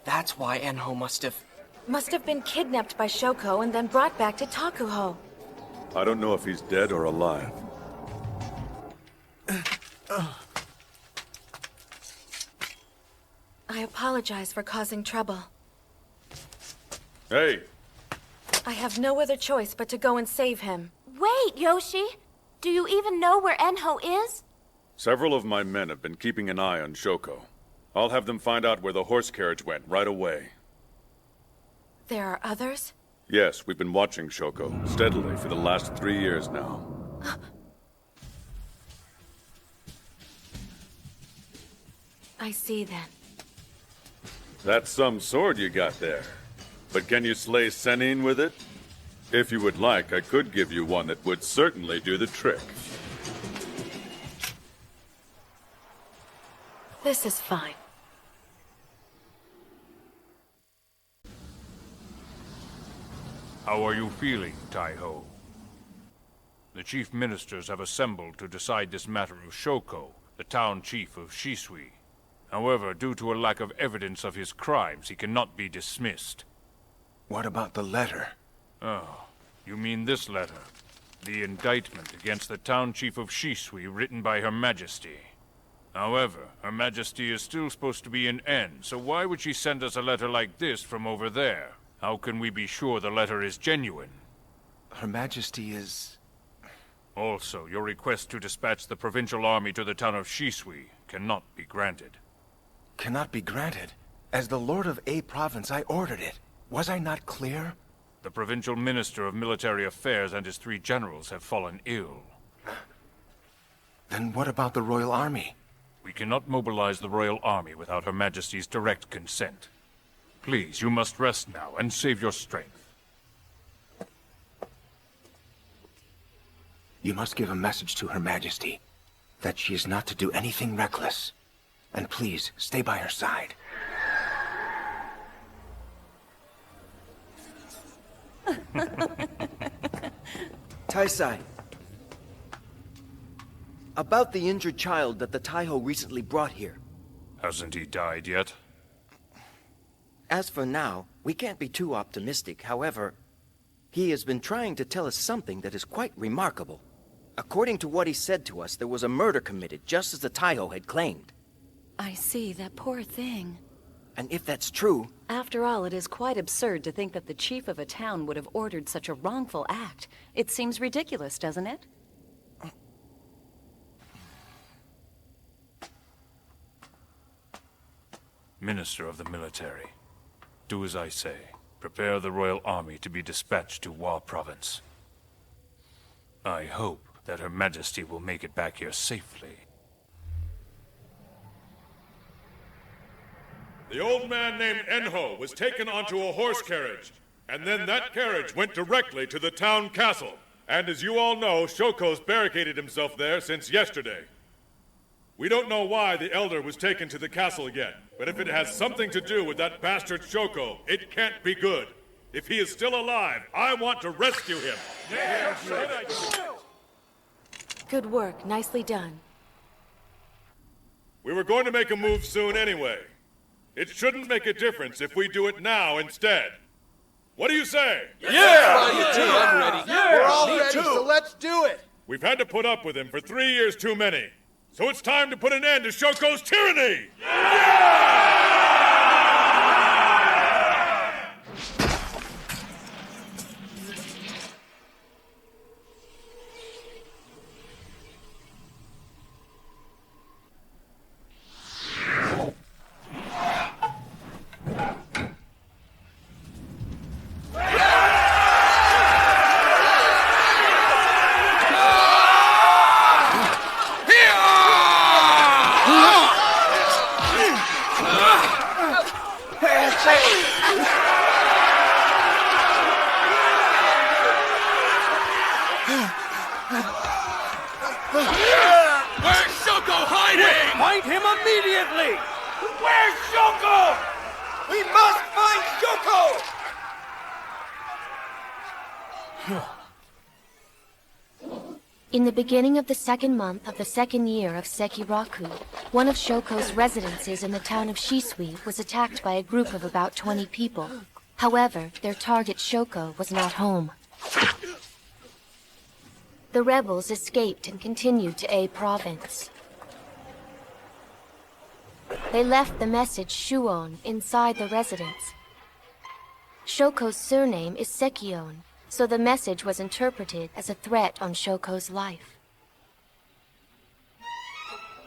S17: That's why Enho must have
S2: been kidnapped by Shoko and then brought back to Takuho.
S6: I don't know if he's dead or alive.
S2: I apologize for causing trouble.
S6: Hey!
S2: I have no other choice but to go and save him.
S7: Wait, Yoshi! Do you even know where Enho is?
S6: Several of my men have been keeping an eye on Shoko. I'll have them find out where the horse carriage went right away.
S2: There are others?
S6: Yes, we've been watching Shoko steadily for the last 3 years now.
S2: I see then.
S6: That's some sword you got there. But can you slay Sennin with it? If you would like, I could give you one that would certainly do the trick.
S2: This is fine.
S11: How are you feeling, Taiho? The chief ministers have assembled to decide this matter of Shoko, the town chief of Shisui. However, due to a lack of evidence of his crimes, he cannot be dismissed.
S1: What about the letter?
S11: Oh, you mean this letter? The indictment against the town chief of Shisui written by Her Majesty. However, Her Majesty is still supposed to be in N, so why would she send us a letter like this from over there? How can we be sure the letter is genuine?
S1: Her Majesty is...
S11: Also, your request to dispatch the provincial army to the town of Shisui cannot be granted.
S1: Cannot be granted? As the Lord of A Province, I ordered it. Was I not clear?
S11: The provincial minister of military affairs and his 3 generals have fallen ill.
S1: Then what about the royal army?
S11: We cannot mobilize the royal army without Her Majesty's direct consent. Please, you must rest now and save your strength.
S1: You must give a message to Her Majesty that she is not to do anything reckless. And please, stay by her side.
S19: Taisai. About the injured child that the Taiho recently brought here.
S11: Hasn't he died yet?
S19: As for now, we can't be too optimistic. However, he has been trying to tell us something that is quite remarkable. According to what he said to us, there was a murder committed, just as the Taiho had claimed.
S20: I see, that poor thing.
S19: And if that's true...
S20: After all, it is quite absurd to think that the chief of a town would have ordered such a wrongful act. It seems ridiculous, doesn't it?
S11: Minister of the military, do as I say. Prepare the royal army to be dispatched to Wa Province. I hope that Her Majesty will make it back here safely.
S21: The old man named Enho was taken onto a horse carriage, and then that carriage went directly to the town castle. And as you all know, Shoko's barricaded himself there since yesterday. We don't know why the elder was taken to the castle yet, but if it has something to do with that bastard Shoko, it can't be good. If he is still alive, I want to rescue him.
S2: Good work. Nicely done.
S21: We were going to make a move soon anyway. It shouldn't make a difference if we do it now instead. What do you say?
S18: Yeah! I'm ready. Yeah! We're all ready, so let's do it!
S21: We've had to put up with him for 3 years too many. So it's time to put an end to Shoko's tyranny!
S11: Here!
S10: Where's Shoko hiding?
S22: Find him immediately!
S10: Where's Shoko? We must find Shoko!
S5: In the beginning of the second month of the second year of Sekiraku, one of Shoko's residences in the town of Shisui was attacked by a group of about 20 people. However, their target Shoko was not home. The rebels escaped and continued to A province. They left the message Shuon inside the residence. Shoko's surname is Sekion, so the message was interpreted as a threat on Shoko's life.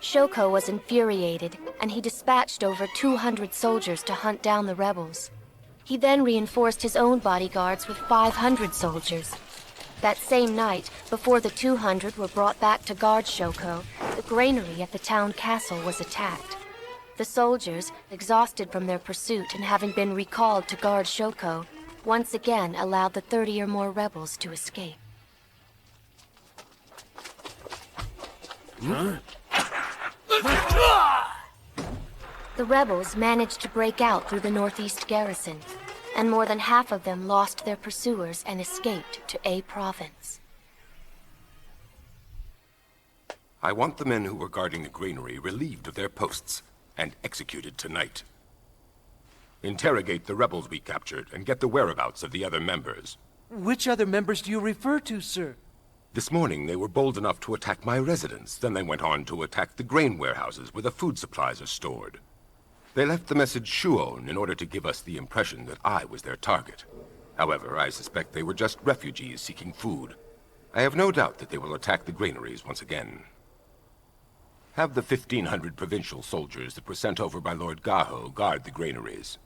S5: Shoko was infuriated, and he dispatched over 200 soldiers to hunt down the rebels. He then reinforced his own bodyguards with 500 soldiers. That same night, before the 200 were brought back to guard Shoko, the granary at the town castle was attacked. The soldiers, exhausted from their pursuit and having been recalled to guard Shoko, once again allowed the 30 or more rebels to escape.
S10: Huh?
S5: The rebels managed to break out through the northeast garrison, and more than half of them lost their pursuers and escaped to A province.
S23: I want the men who were guarding the granary relieved of their posts and executed tonight. Interrogate the rebels we captured and get the whereabouts of the other members.
S22: Which other members do you refer to, sir?
S23: This morning they were bold enough to attack my residence. Then they went on to attack the grain warehouses where the food supplies are stored. They left the message Shuon in order to give us the impression that I was their target. However, I suspect they were just refugees seeking food. I have no doubt that they will attack the granaries once again. Have the 1,500 provincial soldiers that were sent over by Lord Gaho guard the granaries.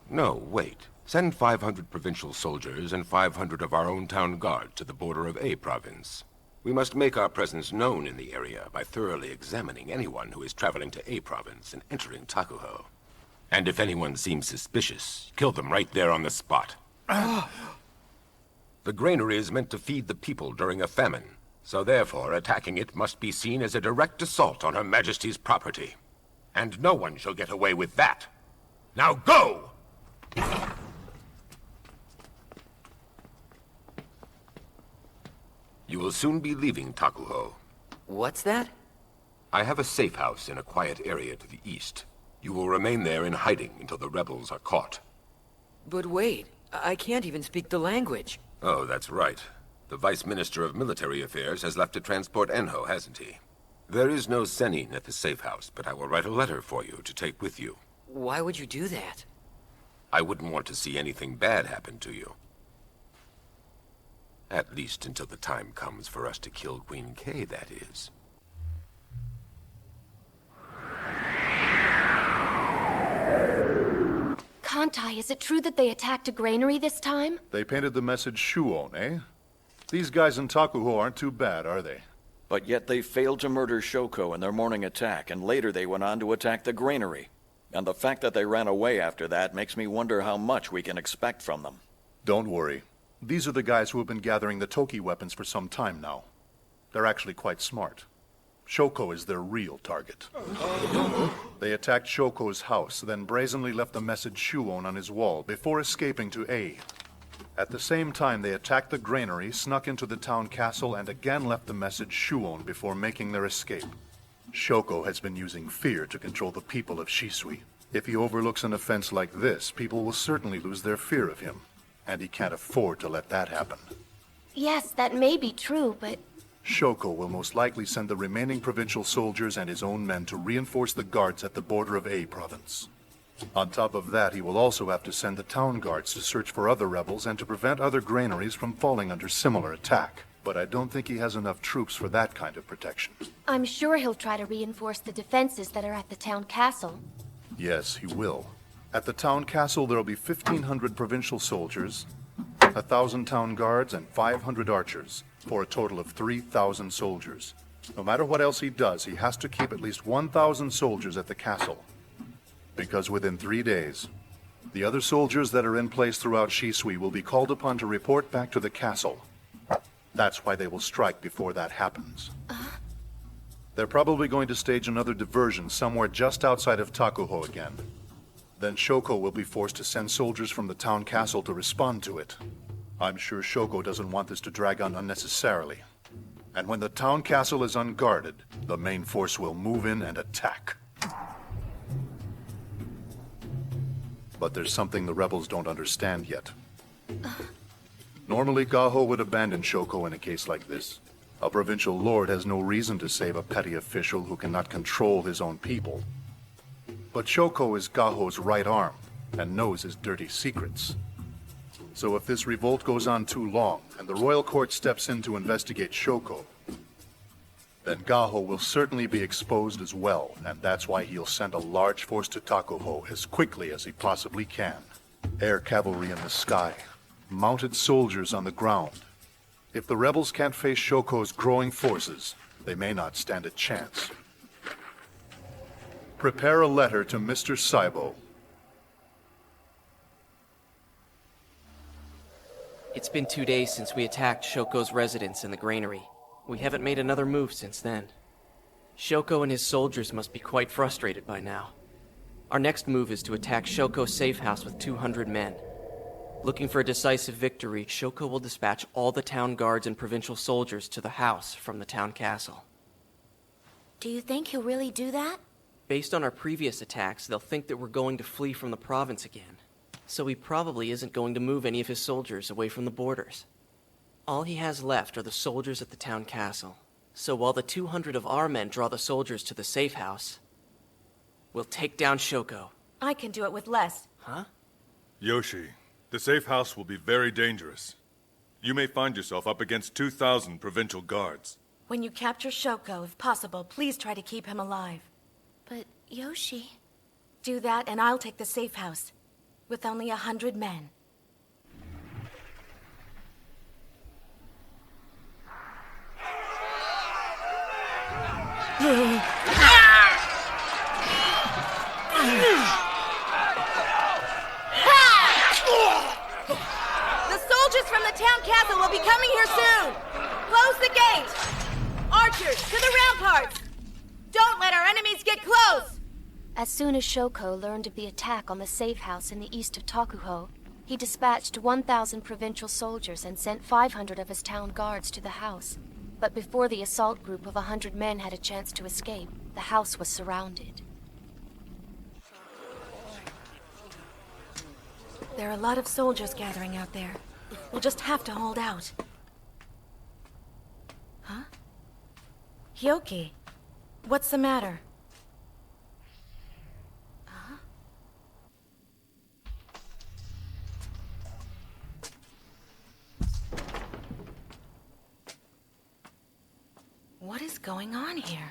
S23: No, wait. Send 500 provincial soldiers and 500 of our own town guard to the border of A province. We must make our presence known in the area by thoroughly examining anyone who is traveling to A province and entering Takuho. And if anyone seems suspicious, kill them right there on the spot. The granary is meant to feed the people during a famine, so therefore attacking it must be seen as a direct assault on Her Majesty's property. And no one shall get away with that. Now go! You will soon be leaving Takuho.
S12: What's that?
S23: I have a safe house in a quiet area to the east. You will remain there in hiding until the rebels are caught.
S12: But wait, I can't even speak the language.
S23: Oh, that's right. The Vice Minister of Military Affairs has left to transport Enho, hasn't he? There is no Senin at the safe house, but I will write a letter for you to take with you.
S12: Why would you do that?
S23: I wouldn't want to see anything bad happen to you. At least until the time comes for us to kill Queen Kay, that is.
S5: Kantai, is it true that they attacked a granary this time?
S4: They painted the message Shuon, eh? These guys in Takuho aren't too bad, are they?
S24: But yet they failed to murder Shoko in their morning attack, and later they went on to attack the granary. And the fact that they ran away after that makes me wonder how much we can expect from them.
S4: Don't worry. These are the guys who have been gathering the Toki weapons for some time now. They're actually quite smart. Shoko is their real target. They attacked Shoko's house, then brazenly left the message Shuon on his wall before escaping to A. At the same time, they attacked the granary, snuck into the town castle, and again left the message Shuon before making their escape. Shoko has been using fear to control the people of Shisui. If he overlooks an offense like this, people will certainly lose their fear of him. And he can't afford to let that happen.
S5: Yes, that may be true, but...
S4: Shoko will most likely send the remaining provincial soldiers and his own men to reinforce the guards at the border of A province. On top of that, he will also have to send the town guards to search for other rebels and to prevent other granaries from falling under similar attack. But I don't think he has enough troops for that kind of protection.
S5: I'm sure he'll try to reinforce the defenses that are at the town castle.
S4: Yes, he will. At the town castle, there will be 1,500 provincial soldiers, 1,000 town guards, and 500 archers, for a total of 3,000 soldiers. No matter what else he does, he has to keep at least 1,000 soldiers at the castle. Because within 3 days, the other soldiers that are in place throughout Shisui will be called upon to report back to the castle. That's why they will strike before that happens. They're probably going to stage another diversion somewhere just outside of Takuho again. Then Shoko will be forced to send soldiers from the town castle to respond to it. I'm sure Shoko doesn't want this to drag on unnecessarily. And when the town castle is unguarded, the main force will move in and attack. But there's something the rebels don't understand yet. Normally, Gaho would abandon Shoko in a case like this. A provincial lord has no reason to save a petty official who cannot control his own people. But Shoko is Gaho's right arm, and knows his dirty secrets. So if this revolt goes on too long, and the royal court steps in to investigate Shoko, then Gaho will certainly be exposed as well, and that's why he'll send a large force to Takuho as quickly as he possibly can. Air cavalry in the sky, mounted soldiers on the ground. If the rebels can't face Shoko's growing forces, they may not stand a chance. Prepare a letter to Mr. Saibo.
S17: It's been 2 days since we attacked Shoko's residence in the granary. We haven't made another move since then. Shoko and his soldiers must be quite frustrated by now. Our next move is to attack Shoko's safe house with 200 men. Looking for a decisive victory, Shoko will dispatch all the town guards and provincial soldiers to the house from the town castle.
S7: Do you think he'll really do that?
S17: Based on our previous attacks, they'll think that we're going to flee from the province again. So he probably isn't going to move any of his soldiers away from the borders. All he has left are the soldiers at the town castle. So while the 200 of our men draw the soldiers to the safe house, we'll take down Shoko.
S2: I can do it with less.
S17: Huh?
S21: Yoshi, the safe house will be very dangerous. You may find yourself up against 2,000 provincial guards.
S2: When you capture Shoko, if possible, please try to keep him alive.
S7: But Yoshi...
S2: Do that and I'll take the safe house. With only 100 men.
S9: The soldiers from the town castle will be coming here soon! Close the gate! Archers, to the ramparts! Don't let our enemies get close!
S5: As soon as Shoko learned of the attack on the safe house in the east of Takuho, he dispatched 1,000 provincial soldiers and sent 500 of his town guards to the house. But before the assault group of 100 men had a chance to escape, the house was surrounded.
S2: There are a lot of soldiers gathering out there. We'll just have to hold out. Huh? Hyoki, what's the matter? Huh? What is going on here?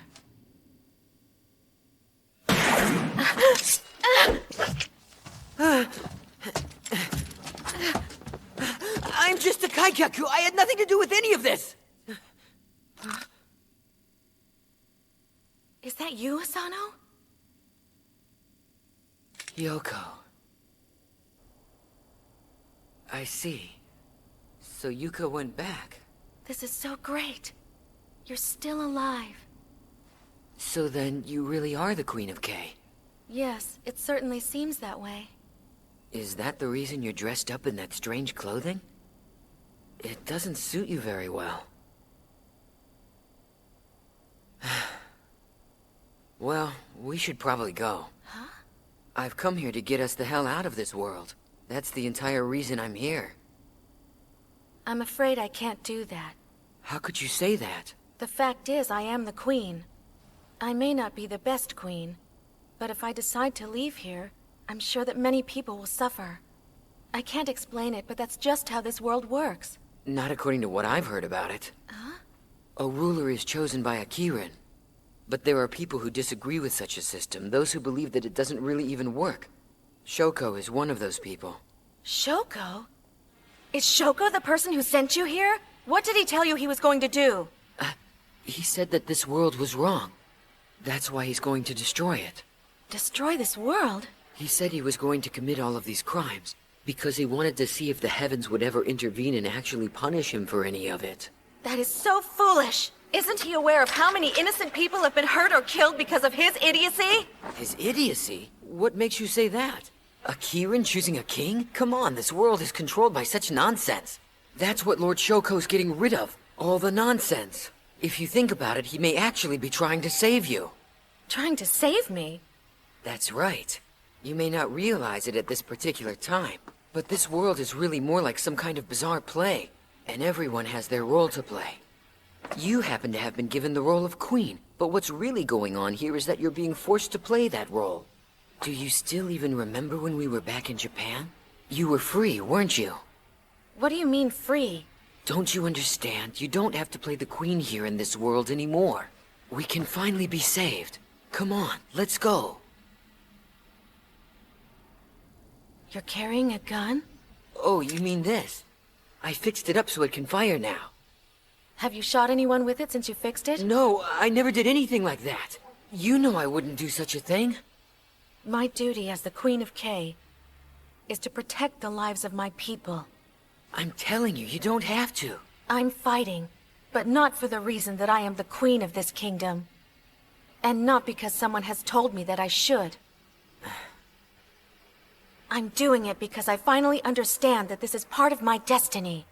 S12: I'm just a Kaikaku. I had nothing to do with any of this.
S2: Is that you, Asano?
S12: Yoko. I see. So Yuka went back.
S2: This is so great. You're still alive.
S12: So then you really are the Queen of K.
S2: Yes, it certainly seems that way.
S12: Is that the reason you're dressed up in that strange clothing? It doesn't suit you very well. Well, we should probably go.
S2: Huh?
S12: I've come here to get us the hell out of this world. That's the entire reason I'm here.
S2: I'm afraid I can't do that.
S12: How could you say that?
S2: The fact is, I am the queen. I may not be the best queen, but if I decide to leave here, I'm sure that many people will suffer. I can't explain it, but that's just how this world works.
S12: Not according to what I've heard about it.
S2: Huh?
S12: A ruler is chosen by a Kirin. But there are people who disagree with such a system, those who believe that it doesn't really even work. Shoko is one of those people.
S2: Shoko? Is Shoko the person who sent you here? What did he tell you he was going to do?
S12: He said that this world was wrong. That's why he's going to destroy it.
S2: Destroy this world?
S12: He said he was going to commit all of these crimes because he wanted to see if the heavens would ever intervene and actually punish him for any of it.
S9: That is so foolish. Isn't he aware of how many innocent people have been hurt or killed because of his idiocy?
S12: His idiocy? What makes you say that? A Kirin choosing a king? Come on, this world is controlled by such nonsense. That's what Lord Shoko's getting rid of. All the nonsense. If you think about it, he may actually be trying to save you.
S2: Trying to save me?
S12: That's right. You may not realize it at this particular time, but this world is really more like some kind of bizarre play, and everyone has their role to play. You happen to have been given the role of queen, but what's really going on here is that you're being forced to play that role. Do you still even remember when we were back in Japan? You were free, weren't you?
S2: What do you mean, free?
S12: Don't you understand? You don't have to play the queen here in this world anymore. We can finally be saved. Come on, let's go.
S2: You're carrying a gun?
S12: Oh, you mean this? I fixed it up so it can fire now.
S2: Have you shot anyone with it since you fixed it?
S12: No, I never did anything like that. You know I wouldn't do such a thing.
S2: My duty as the Queen of K is to protect the lives of my people.
S12: I'm telling you, you don't have to.
S2: I'm fighting, but not for the reason that I am the queen of this kingdom. And not because someone has told me that I should. I'm doing it because I finally understand that this is part of my destiny.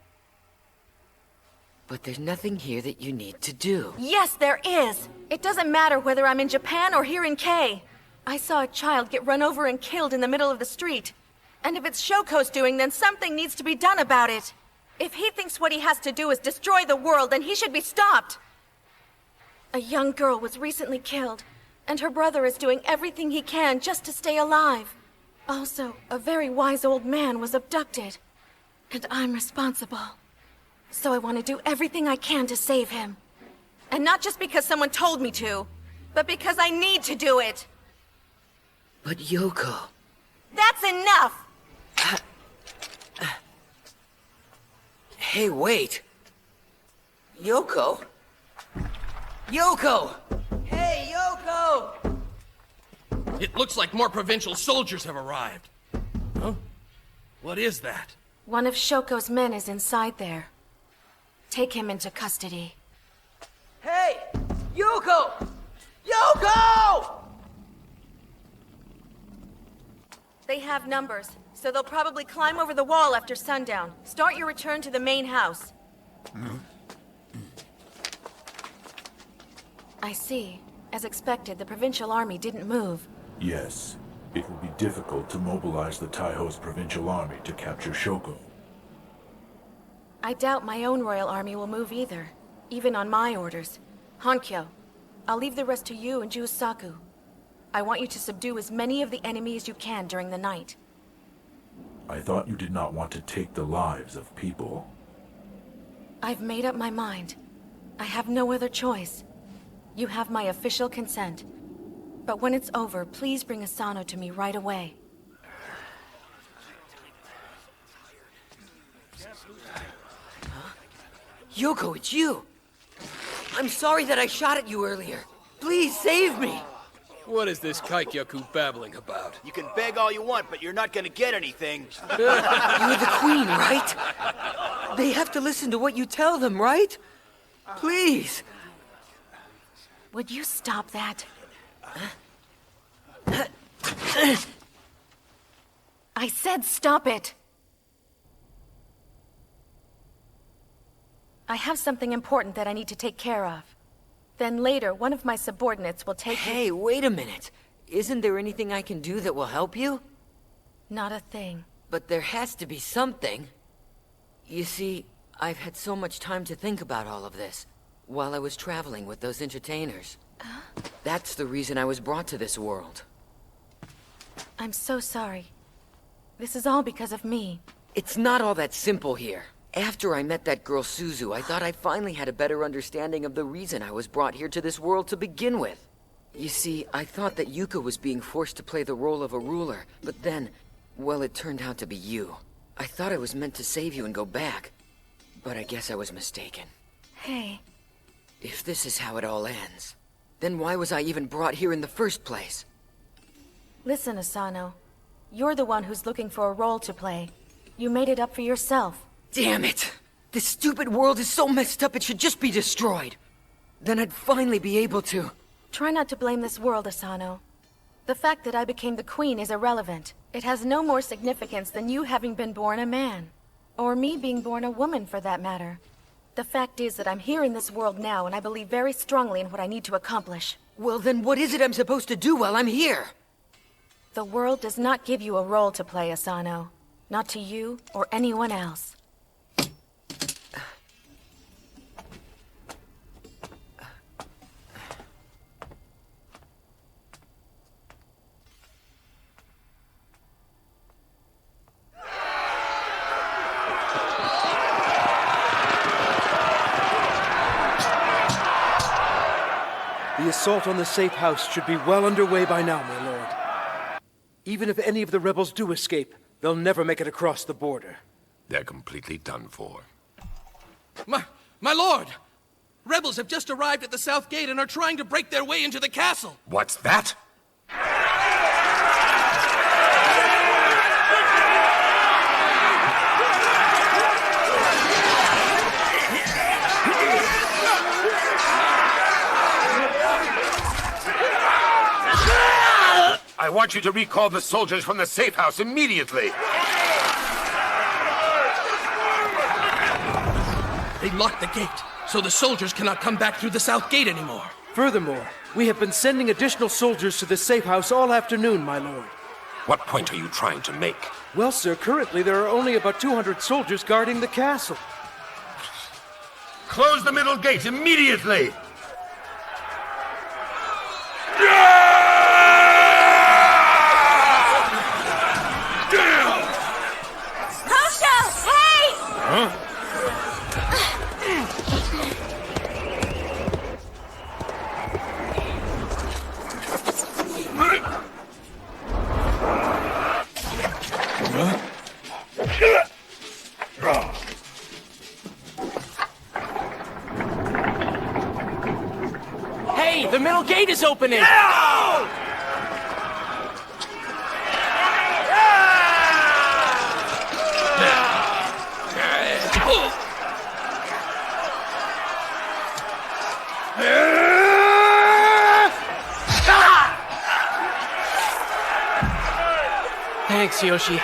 S12: But there's nothing here that you need to do.
S2: Yes, there is! It doesn't matter whether I'm in Japan or here in K. I saw a child get run over and killed in the middle of the street. And if it's Shoko's doing, then something needs to be done about it. If he thinks what he has to do is destroy the world, then he should be stopped. A young girl was recently killed, and her brother is doing everything he can just to stay alive. Also, a very wise old man was abducted, and I'm responsible. So I want to do everything I can to save him. And not just because someone told me to, but because I need to do it.
S12: But Yoko...
S9: That's enough!
S12: Hey, wait. Yoko? Yoko! Hey, Yoko!
S10: It looks like more provincial soldiers have arrived. Huh? What is that?
S2: One of Shoko's men is inside there. Take him into custody.
S12: Hey! Yoko! Yoko!
S9: They have numbers, so they'll probably climb over the wall after sundown. Start your return to the main house.
S2: I see. As expected, the provincial army didn't move.
S8: Yes. It will be difficult to mobilize the Taiho's provincial army to capture Shoko.
S2: I doubt my own royal army will move either, even on my orders. Hankyo, I'll leave the rest to you and Juusaku. I want you to subdue as many of the enemy as you can during the night.
S8: I thought you did not want to take the lives of people.
S2: I've made up my mind. I have no other choice. You have my official consent. But when it's over, please bring Asano to me right away.
S12: Yoko, it's you! I'm sorry that I shot at you earlier. Please save me!
S10: What is this Kaikyaku babbling about?
S13: You can beg all you want, but you're not gonna get anything.
S12: You're the queen, right? They have to listen to what you tell them, right? Please!
S2: Would you stop that? I said stop it! I have something important that I need to take care of. Then later, one of my subordinates will take you—
S12: Hey, wait a minute. Isn't there anything I can do that will help you?
S2: Not a thing.
S12: But there has to be something. You see, I've had so much time to think about all of this, while I was traveling with those entertainers. That's the reason I was brought to this world.
S2: I'm so sorry. This is all because of me.
S12: It's not all that simple here. After I met that girl Suzu, I thought I finally had a better understanding of the reason I was brought here to this world to begin with. You see, I thought that Yuka was being forced to play the role of a ruler, but then, well, it turned out to be you. I thought I was meant to save you and go back, but I guess I was mistaken.
S2: Hey.
S12: If this is how it all ends, then why was I even brought here in the first place?
S2: Listen, Asano. You're the one who's looking for a role to play. You made it up for yourself.
S12: Damn it! This stupid world is so messed up it should just be destroyed. Then I'd finally be able to...
S2: Try not to blame this world, Asano. The fact that I became the queen is irrelevant. It has no more significance than you having been born a man. Or me being born a woman, for that matter. The fact is that I'm here in this world now, and I believe very strongly in what I need to accomplish.
S12: Well, then what is it I'm supposed to do while I'm here?
S2: The world does not give you a role to play, Asano. Not to you or anyone else.
S22: The assault on the safe house should be well underway by now, my lord. Even if any of the rebels do escape, they'll never make it across the border.
S23: They're completely done for.
S10: My lord! Rebels have just arrived at the south gate and are trying to break their way into the castle.
S23: What's that? I want you to recall the soldiers from the safe house immediately.
S10: They locked the gate, so the soldiers cannot come back through the south gate anymore.
S22: Furthermore, we have been sending additional soldiers to the safe house all afternoon, my lord.
S23: What point are you trying to make?
S22: Well, sir, currently there are only about 200 soldiers guarding the castle.
S23: Close the middle gate immediately!
S17: Hey, the middle gate is opening! Thanks, Yoshi.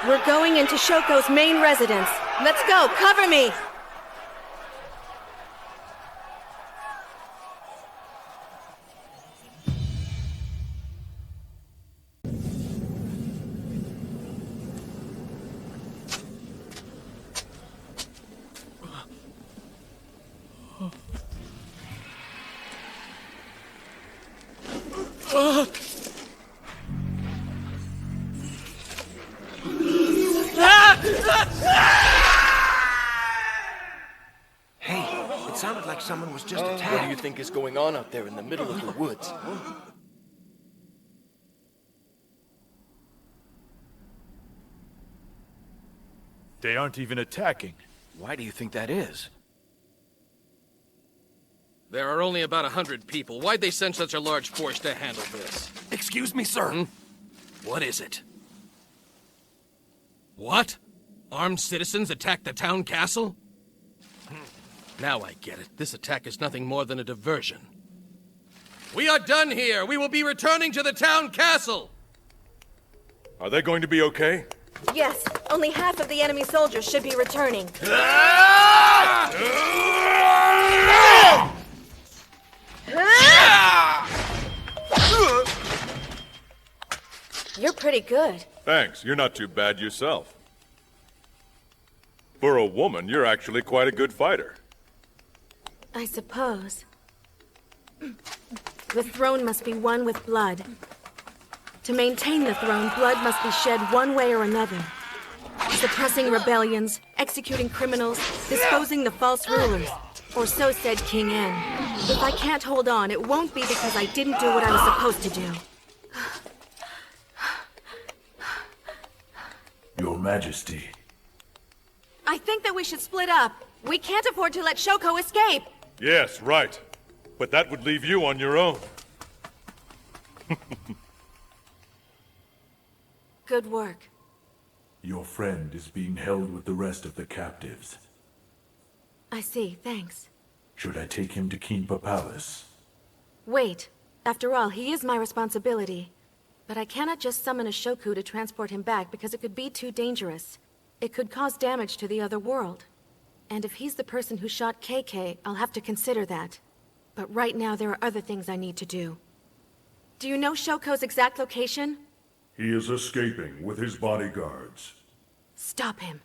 S9: We're going into Shoko's main residence. Let's go, cover me!
S1: Hey, it sounded like someone was just attacked.
S19: What do you think is going on out there in the middle of the woods?
S8: They aren't even attacking.
S19: Why do you think that is?
S10: There are only about 100 people. Why'd they send such a large force to handle this?
S19: Excuse me, sir.
S10: What is it? What? Armed citizens attacked the town castle? Now I get it. This attack is nothing more than a diversion. We are done here. We will be returning to the town castle.
S21: Are they going to be okay?
S9: Yes, only half of the enemy soldiers should be returning.
S2: You're pretty good.
S21: Thanks. You're not too bad yourself. For a woman, you're actually quite a good fighter.
S2: I suppose. The throne must be won with blood. To maintain the throne, blood must be shed one way or another. Suppressing rebellions, executing criminals, disposing the false rulers. Or so said King N. If I can't hold on, it won't be because I didn't do what I was supposed to do.
S8: Your Majesty.
S9: I think that we should split up. We can't afford to let Shoko escape.
S21: Yes, right. But that would leave you on your own.
S2: Good work.
S8: Your friend is being held with the rest of the captives.
S2: I see, thanks.
S8: Should I take him to Kinpa Palace?
S2: Wait. After all, he is my responsibility. But I cannot just summon a Shoku to transport him back because it could be too dangerous. It could cause damage to the other world. And if he's the person who shot KK, I'll have to consider that. But right now there are other things I need to do. Do you know Shoko's exact location?
S8: He is escaping with his bodyguards.
S2: Stop him.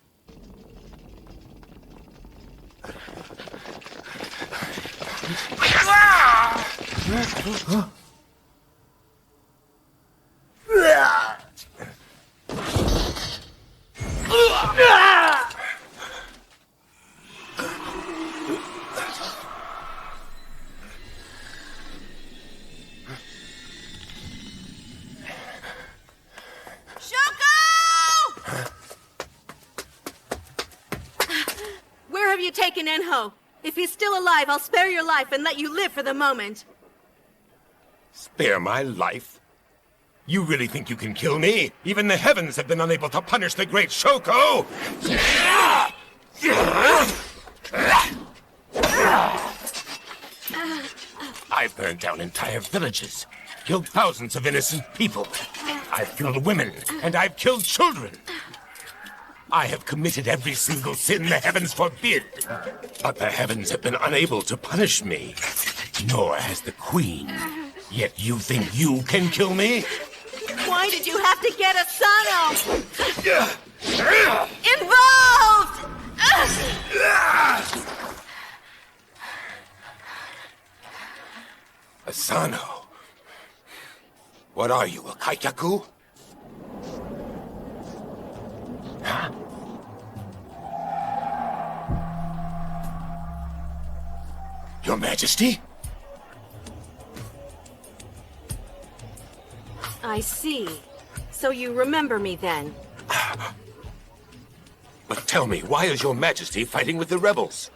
S9: Where have you taken Enho? If he's still alive, I'll spare your life and let you live for the moment.
S23: Spare my life? You really think you can kill me? Even the heavens have been unable to punish the great Shoko! I've burned down entire villages, killed thousands of innocent people. I've killed women, and I've killed children. I have committed every single sin the heavens forbid. But the heavens have been unable to punish me, nor has the Queen. Yet you think you can kill me?
S9: Why did you have to get Asano involved?
S23: Asano. What are you, a kaikaku? Huh? Your Majesty?
S2: I see. So you remember me then?
S23: But tell me, why is your Majesty fighting with the rebels?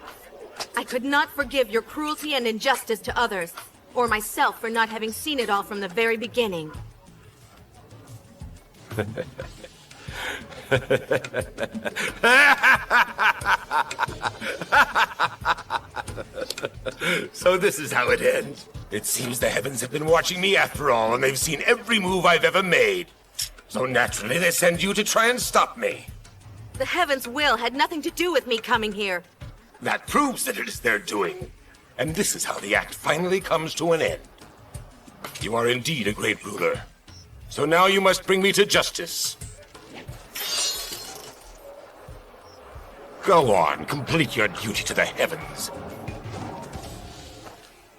S2: I could not forgive your cruelty and injustice to others, or myself for not having seen it all from the very beginning.
S23: So this is how it ends. It seems the heavens have been watching me after all, and they've seen every move I've ever made. So naturally, they send you to try and stop me.
S2: The heavens' will had nothing to do with me coming here.
S23: That proves that it is their doing. And this is how the act finally comes to an end. You are indeed a great ruler. So now you must bring me to justice. Go on, complete your duty to the heavens.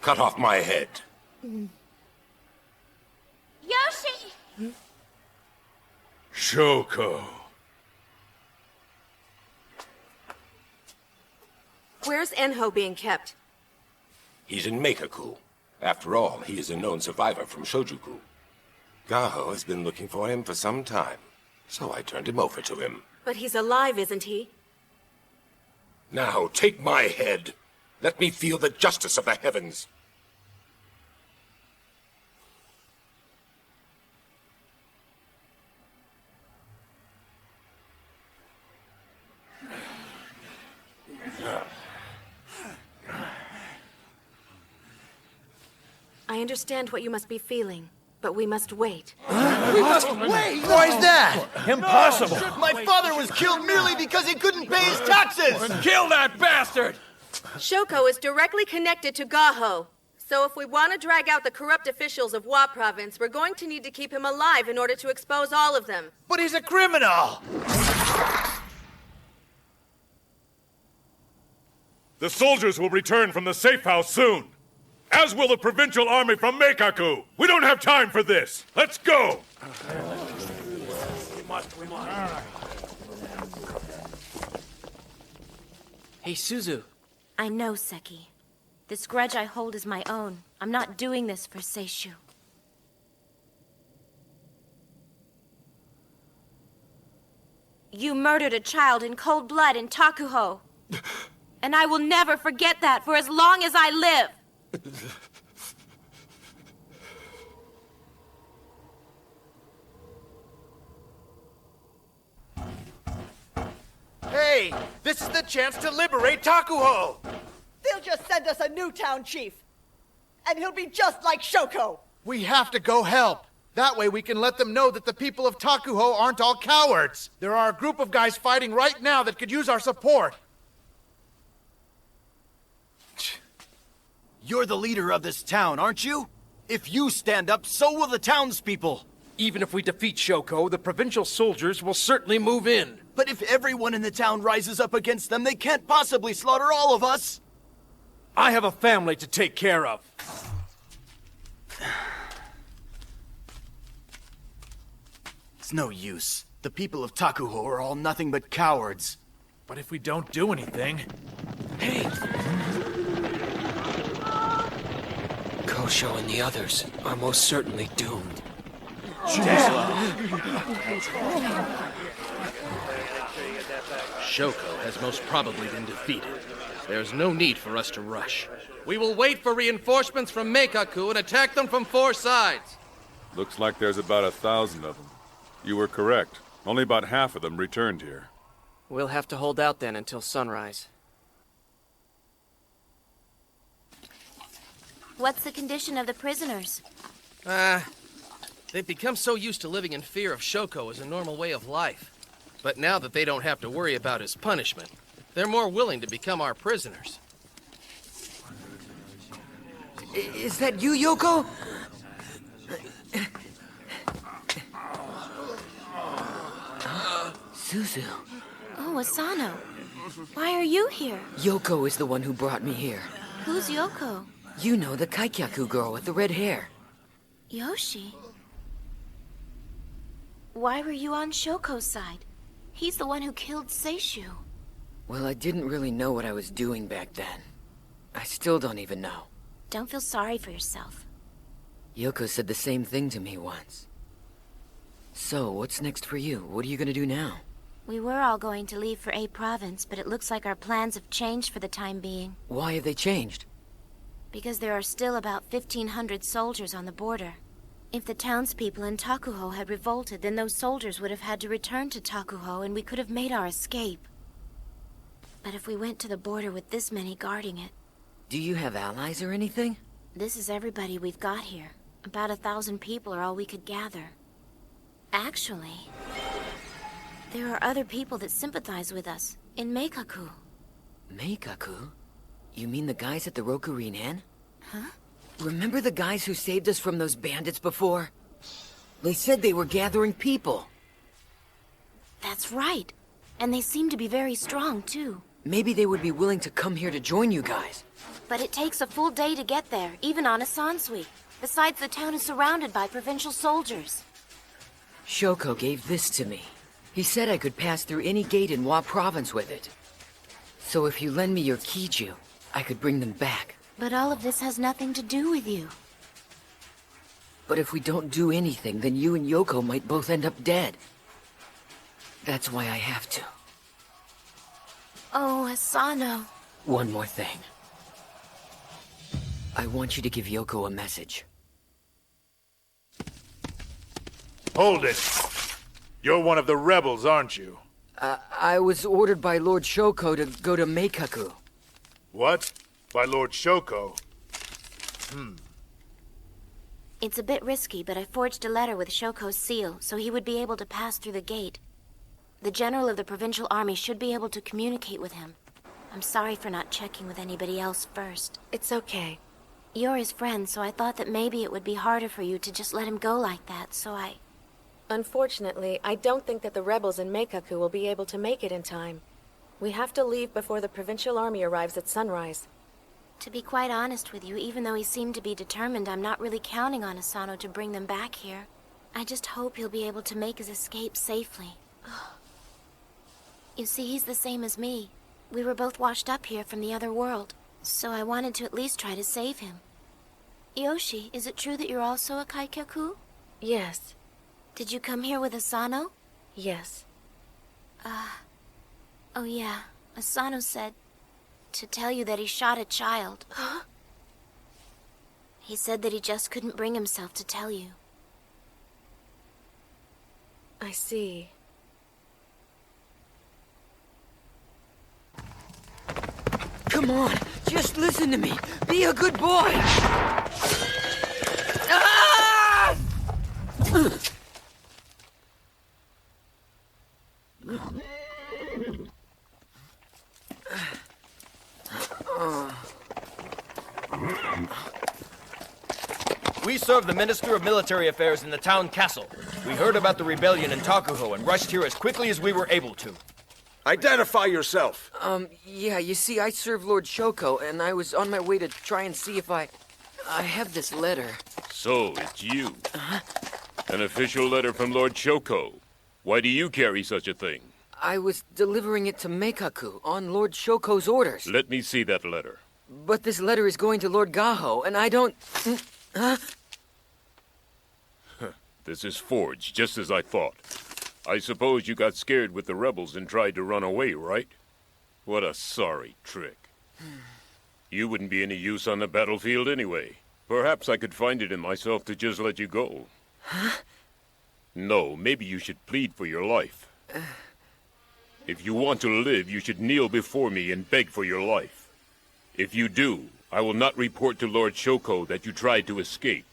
S23: Cut off my head.
S9: Yoshi!
S21: Shoko.
S2: Where's Enho being kept?
S23: He's in Meikaku. After all, he is a known survivor from Shojuku. Gaho has been looking for him for some time, so I turned him over to him.
S2: But he's alive, isn't he?
S23: Now, take my head. Let me feel the justice of the heavens.
S2: I understand what you must be feeling, but we must wait.
S13: We must wait! Why's that?
S10: Impossible!
S13: My father was killed merely because he couldn't pay his taxes!
S10: Kill that bastard!
S2: Shoko is directly connected to Gaho. So if we want to drag out the corrupt officials of Wa Province, we're going to need to keep him alive in order to expose all of them.
S13: But he's a criminal!
S21: The soldiers will return from the safe house soon. As will the provincial army from Meikaku. We don't have time for this. Let's go!
S17: Hey, Suzu.
S7: I know, Seki. This grudge I hold is my own. I'm not doing this for Seishu. You murdered a child in cold blood in Takuho. And I will never forget that for as long as I live.
S13: Hey,
S18: Hey! This is the chance to liberate Takuho!
S3: They'll just send us a new town chief. And he'll be just like Shoko.
S18: We have to go help. That way we can let them know that the people of Takuho aren't all cowards. There are a group of guys fighting right now that could use our support.
S13: You're the leader of this town, aren't you? If you stand up, so will the townspeople.
S22: Even if we defeat Shoko, the provincial soldiers will certainly move in.
S13: But if everyone in the town rises up against them, they can't possibly slaughter all of us.
S22: I have a family to take care of.
S13: It's no use. The people of Takuho are all nothing but cowards.
S18: But if we don't do anything...
S12: Hey! Kosho and the others are most certainly doomed.
S10: Shoko has most probably been defeated. There's no need for us to rush. We will wait for reinforcements from Meikaku and attack them from 4 sides.
S6: Looks like there's about 1,000 of them. You were correct. Only about half of them returned here.
S17: We'll have to hold out then until sunrise.
S7: What's the condition of the prisoners?
S10: They've become so used to living in fear of Shoko as a normal way of life. But now that they don't have to worry about his punishment, they're more willing to become our prisoners.
S12: Is that you, Yoko? Suzu.
S7: Oh, Asano. Why are you here?
S12: Yoko is the one who brought me here.
S7: Who's Yoko?
S12: You know, the Kaikyaku girl with the red hair.
S7: Yoshi? Why were you on Shoko's side? He's the one who killed Seishu.
S12: Well, I didn't really know what I was doing back then. I still don't even know.
S7: Don't feel sorry for yourself.
S12: Yoko said the same thing to me once. So, what's next for you? What are you gonna do now?
S7: We were all going to leave for A Province, but it looks like our plans have changed for the time being.
S12: Why have they changed?
S7: Because there are still about 1,500 soldiers on the border. If the townspeople in Takuho had revolted, then those soldiers would have had to return to Takuho and we could have made our escape. But if we went to the border with this many guarding it...
S12: Do you have allies or anything?
S7: This is everybody we've got here. About 1,000 people are all we could gather. Actually, there are other people that sympathize with us in Meikaku.
S12: Meikaku? You mean the guys at the Rokurine Inn?
S7: Huh?
S12: Remember the guys who saved us from those bandits before? They said they were gathering people.
S7: That's right. And they seem to be very strong, too.
S12: Maybe they would be willing to come here to join you guys.
S7: But it takes a full day to get there, even on a Sansui. Besides, the town is surrounded by provincial soldiers.
S12: Shoko gave this to me. He said I could pass through any gate in Wa Province with it. So if you lend me your Kiju, I could bring them back.
S7: But all of this has nothing to do with you.
S12: But if we don't do anything, then you and Yoko might both end up dead. That's why I have to.
S7: Oh, Asano.
S12: One more thing. I want you to give Yoko a message.
S14: Hold it. You're one of the rebels, aren't you?
S12: I was ordered by Lord Shoko to go to Meikaku.
S14: What? By Lord Shoko?
S7: It's a bit risky, but I forged a letter with Shoko's seal, so he would be able to pass through the gate. The general of the provincial army should be able to communicate with him. I'm sorry for not checking with anybody else first.
S2: It's okay.
S7: You're his friend, so I thought that maybe it would be harder for you to just let him go like that, so I...
S2: Unfortunately, I don't think that the rebels in Meikaku will be able to make it in time. We have to leave before the provincial army arrives at sunrise.
S7: To be quite honest with you, even though he seemed to be determined, I'm not really counting on Asano to bring them back here. I just hope he'll be able to make his escape safely. You see, he's the same as me. We were both washed up here from the other world, so I wanted to at least try to save him. Yoshi, is it true that you're also a Kaikyaku?
S2: Yes.
S7: Did you come here with Asano?
S2: Yes.
S7: Oh yeah. Asano said to tell you that he shot a child.
S2: Huh?
S7: He said that he just couldn't bring himself to tell you.
S2: I see.
S12: Come on, just listen to me. Be a good boy. Ah!
S19: We serve the Minister of Military Affairs in the town castle. We heard about the rebellion in Takuho and rushed here as quickly as we were able to.
S11: Identify yourself.
S12: Yeah, you see, I serve Lord Shoko, and I was on my way to try and see if I have this letter.
S15: So, it's you. An official letter from Lord Shoko. Why do you carry such a thing?
S12: I was delivering it to Meikaku on Lord Shoko's orders.
S15: Let me see that letter.
S12: But this letter is going to Lord Gaho, and I don't... Huh?
S15: This is forged, just as I thought. I suppose you got scared with the rebels and tried to run away, right? What a sorry trick. You wouldn't be any use on the battlefield anyway. Perhaps I could find it in myself to just let you go.
S12: Huh?
S15: No, maybe you should plead for your life. If you want to live, you should kneel before me and beg for your life. If you do, I will not report to Lord Shoko that you tried to escape.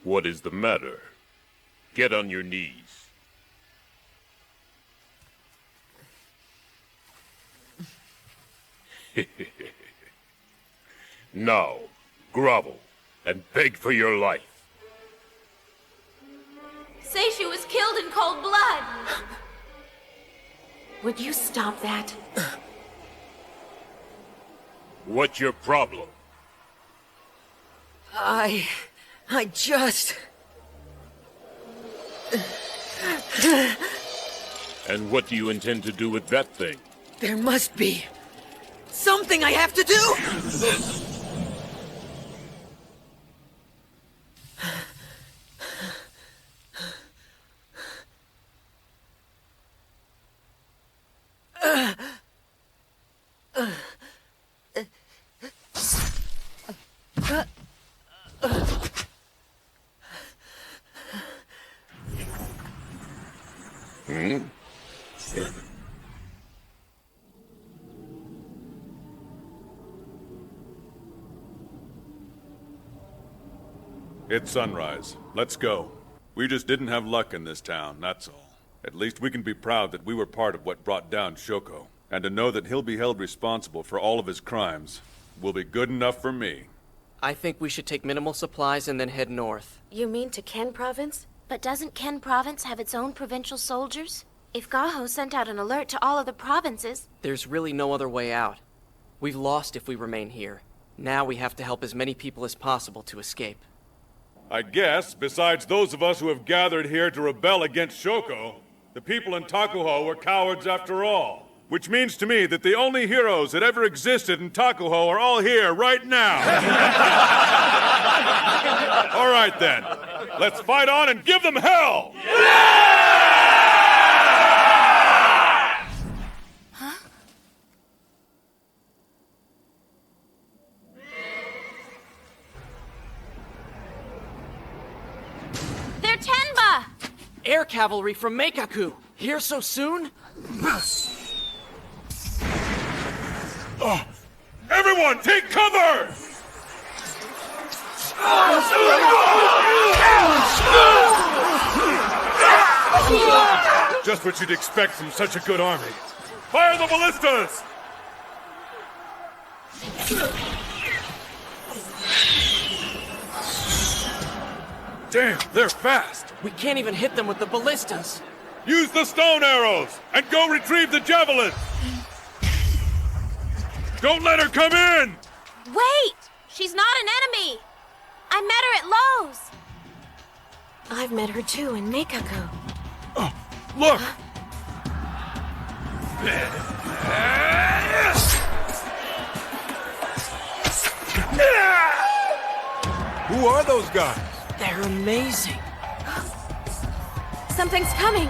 S15: What is the matter? Get on your knees. Now, grovel and beg for your life.
S9: Say she was killed in cold blood.
S2: Would you stop that?
S15: What's your problem?
S12: I just...
S15: And what do you intend to do with that thing?
S12: There must be something I have to do!
S6: It's sunrise. Let's go. We just didn't have luck in this town, that's all. At least we can be proud that we were part of what brought down Shoko. And to know that he'll be held responsible for all of his crimes will be good enough for me.
S17: I think we should take minimal supplies and then head north.
S2: You mean to Ken Province?
S7: But doesn't Ken Province have its own provincial soldiers? If Gaho sent out an alert to all of the provinces...
S17: There's really no other way out. We've lost if we remain here. Now we have to help as many people as possible to escape.
S21: I guess, besides those of us who have gathered here to rebel against Shoko, the people in Takuho were cowards after all. Which means to me that the only heroes that ever existed in Takuho are all here right now. All right then, let's fight on and give them hell!
S9: They're Tenba!
S17: Air cavalry from Meikaku! Here so soon?
S21: Oh, everyone, take cover! Just what you'd expect from such a good army. Fire the ballistas! Damn, they're fast.
S17: We can't even hit them with the ballistas.
S21: Use the stone arrows and go retrieve the javelin. Don't let her come in!
S9: Wait! She's not an enemy! I met her at Lowe's!
S2: I've met her too in Meikaku.
S21: Oh, look! Who are those guys?
S17: They're amazing.
S2: Something's coming!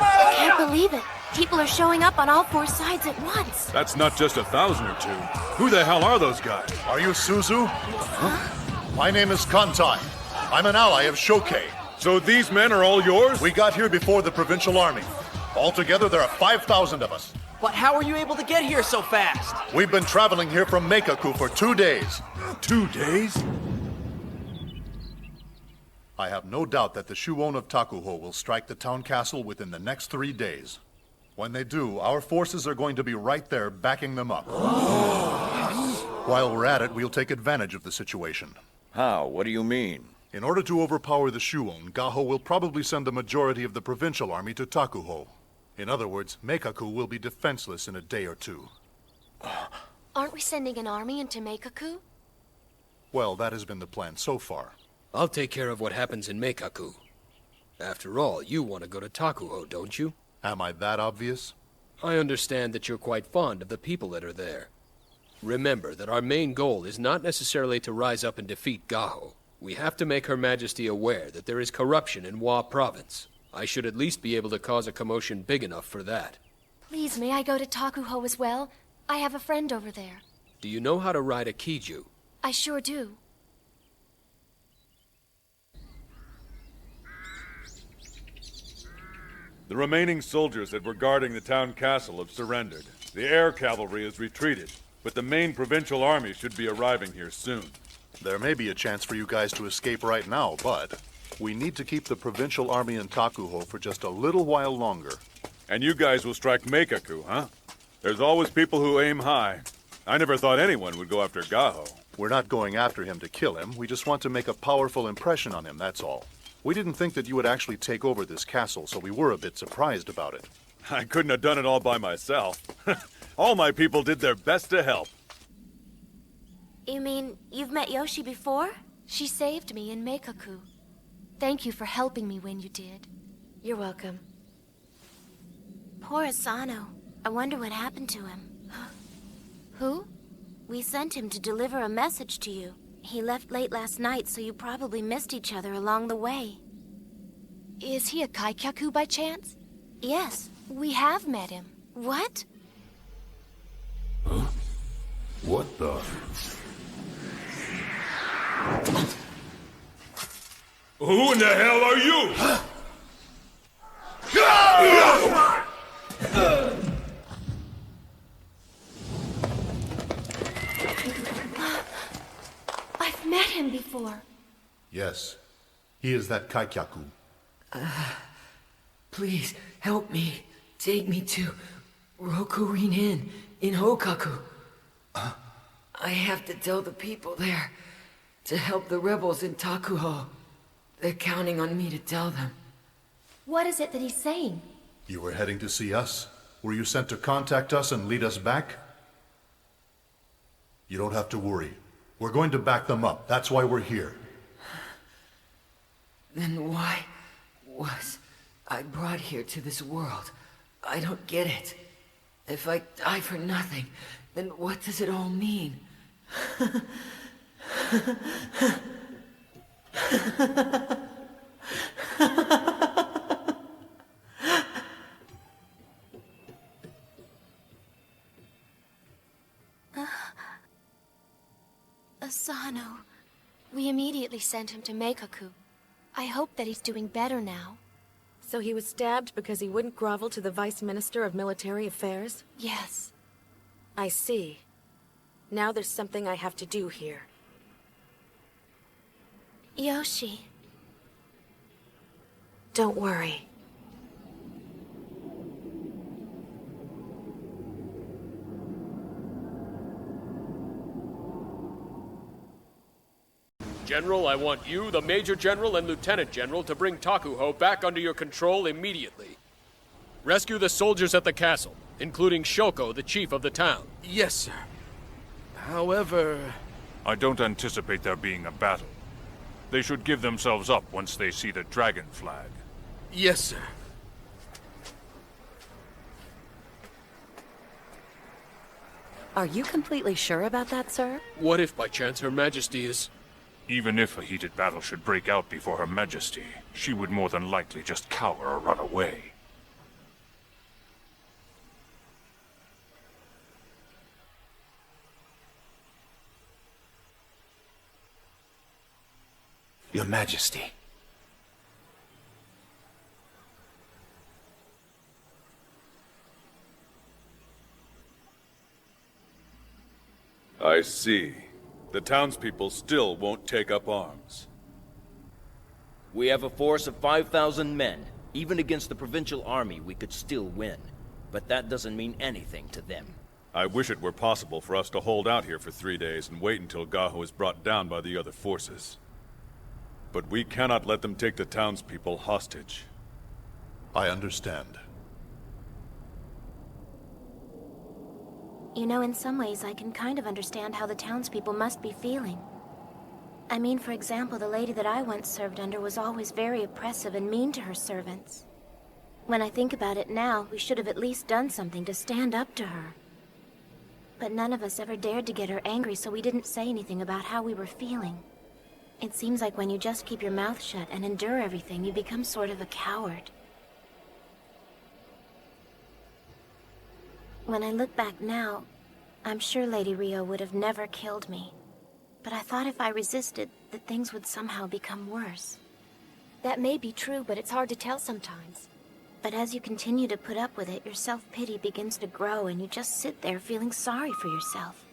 S7: I can't believe it. People are showing up on all four sides at once.
S21: That's not just 1,000 or 2. Who the hell are those guys?
S4: Are you Suzu? Huh? My name is Kantai. I'm an ally of Shokei.
S21: So these men are all yours?
S4: We got here before the provincial army. Altogether, there are 5,000 of us.
S17: But how are you able to get here so fast?
S4: We've been traveling here from Meikaku for 2 days.
S21: 2 days?
S4: I have no doubt that the Shuon of Takuho will strike the town castle within the next 3 days. When they do, our forces are going to be right there backing them up. While we're at it, we'll take advantage of the situation.
S11: How? What do you mean?
S4: In order to overpower the Shuon, Gaho will probably send the majority of the provincial army to Takuho. In other words, Meikaku will be defenseless in a day or 2.
S5: Aren't we sending an army into Meikaku?
S4: Well, that has been the plan so far.
S10: I'll take care of what happens in Meikaku. After all, you want to go to Takuho, don't you?
S4: Am I that obvious?
S10: I understand that you're quite fond of the people that are there. Remember that our main goal is not necessarily to rise up and defeat Gaho. We have to make Her Majesty aware that there is corruption in Wa Province. I should at least be able to cause a commotion big enough for that.
S5: Please, may I go to Takuho as well? I have a friend over there.
S10: Do you know how to ride a Kiju?
S5: I sure do.
S21: The remaining soldiers that were guarding the town castle have surrendered. The air cavalry has retreated, but the main provincial army should be arriving here soon.
S4: There may be a chance for you guys to escape right now, but we need to keep the provincial army in Takuho for just a little while longer.
S21: And you guys will strike Meikaku, huh? There's always people who aim high. I never thought anyone would go after Gaho.
S4: We're not going after him to kill him. We just want to make a powerful impression on him, that's all. We didn't think that you would actually take over this castle, so we were a bit surprised about it.
S21: I couldn't have done it all by myself. All my people did their best to help.
S7: You mean you've met Yoshi before?
S5: She saved me in Meikaku. Thank you for helping me when you did.
S2: You're welcome.
S7: Poor Asano. I wonder what happened to him.
S5: Who?
S7: We sent him to deliver a message to you. He left late last night, so you probably missed each other along the way.
S5: Is he a Kaikyaku by chance?
S7: Yes.
S5: We have met him.
S7: What?
S8: Huh? What the?
S21: Who in the hell are you?
S5: I've met him before.
S4: Yes. He is that Kaikyaku.
S12: Please, help me. Take me to Rokurin Inn in Hokaku. I have to tell the people there to help the rebels in Takuho. They're counting on me to tell them.
S5: What is it that he's saying?
S4: You were heading to see us? Were you sent to contact us and lead us back? You don't have to worry. We're going to back them up. That's why we're here.
S12: Then why was I brought here to this world? I don't get it. If I die for nothing, then what does it all mean?
S7: Asano.
S5: We immediately sent him to Meikaku. I hope that he's doing better now.
S2: So he was stabbed because he wouldn't grovel to the Vice Minister of Military Affairs?
S5: Yes.
S2: I see. Now there's something I have to do here.
S7: Yoshi.
S2: Don't worry.
S16: General, I want you, the Major General, and Lieutenant General to bring Takuho back under your control immediately. Rescue the soldiers at the castle, including Shoko, the chief of the town.
S10: Yes, sir. However...
S21: I don't anticipate there being a battle. They should give themselves up once they see the dragon flag.
S10: Yes, sir.
S20: Are you completely sure about that, sir?
S16: What if, by chance, Her Majesty is...
S21: Even if a heated battle should break out before Her Majesty, she would more than likely just cower or run away.
S13: Your Majesty.
S6: I see. The townspeople still won't take up arms.
S19: We have a force of 5,000 men. Even against the provincial army, we could still win. But that doesn't mean anything to them.
S6: I wish it were possible for us to hold out here for 3 days and wait until Gaho is brought down by the other forces. But we cannot let them take the townspeople hostage.
S4: I understand.
S7: You know, in some ways, I can kind of understand how the townspeople must be feeling. I mean, for example, the lady that I once served under was always very oppressive and mean to her servants. When I think about it now, we should have at least done something to stand up to her. But none of us ever dared to get her angry, so we didn't say anything about how we were feeling. It seems like when you just keep your mouth shut and endure everything, you become sort of a coward. When I look back now, I'm sure Lady Rio would have never killed me. But I thought if I resisted, that things would somehow become worse.
S5: That may be true, but it's hard to tell sometimes.
S7: But as you continue to put up with it, your self-pity begins to grow and you just sit there feeling sorry for yourself.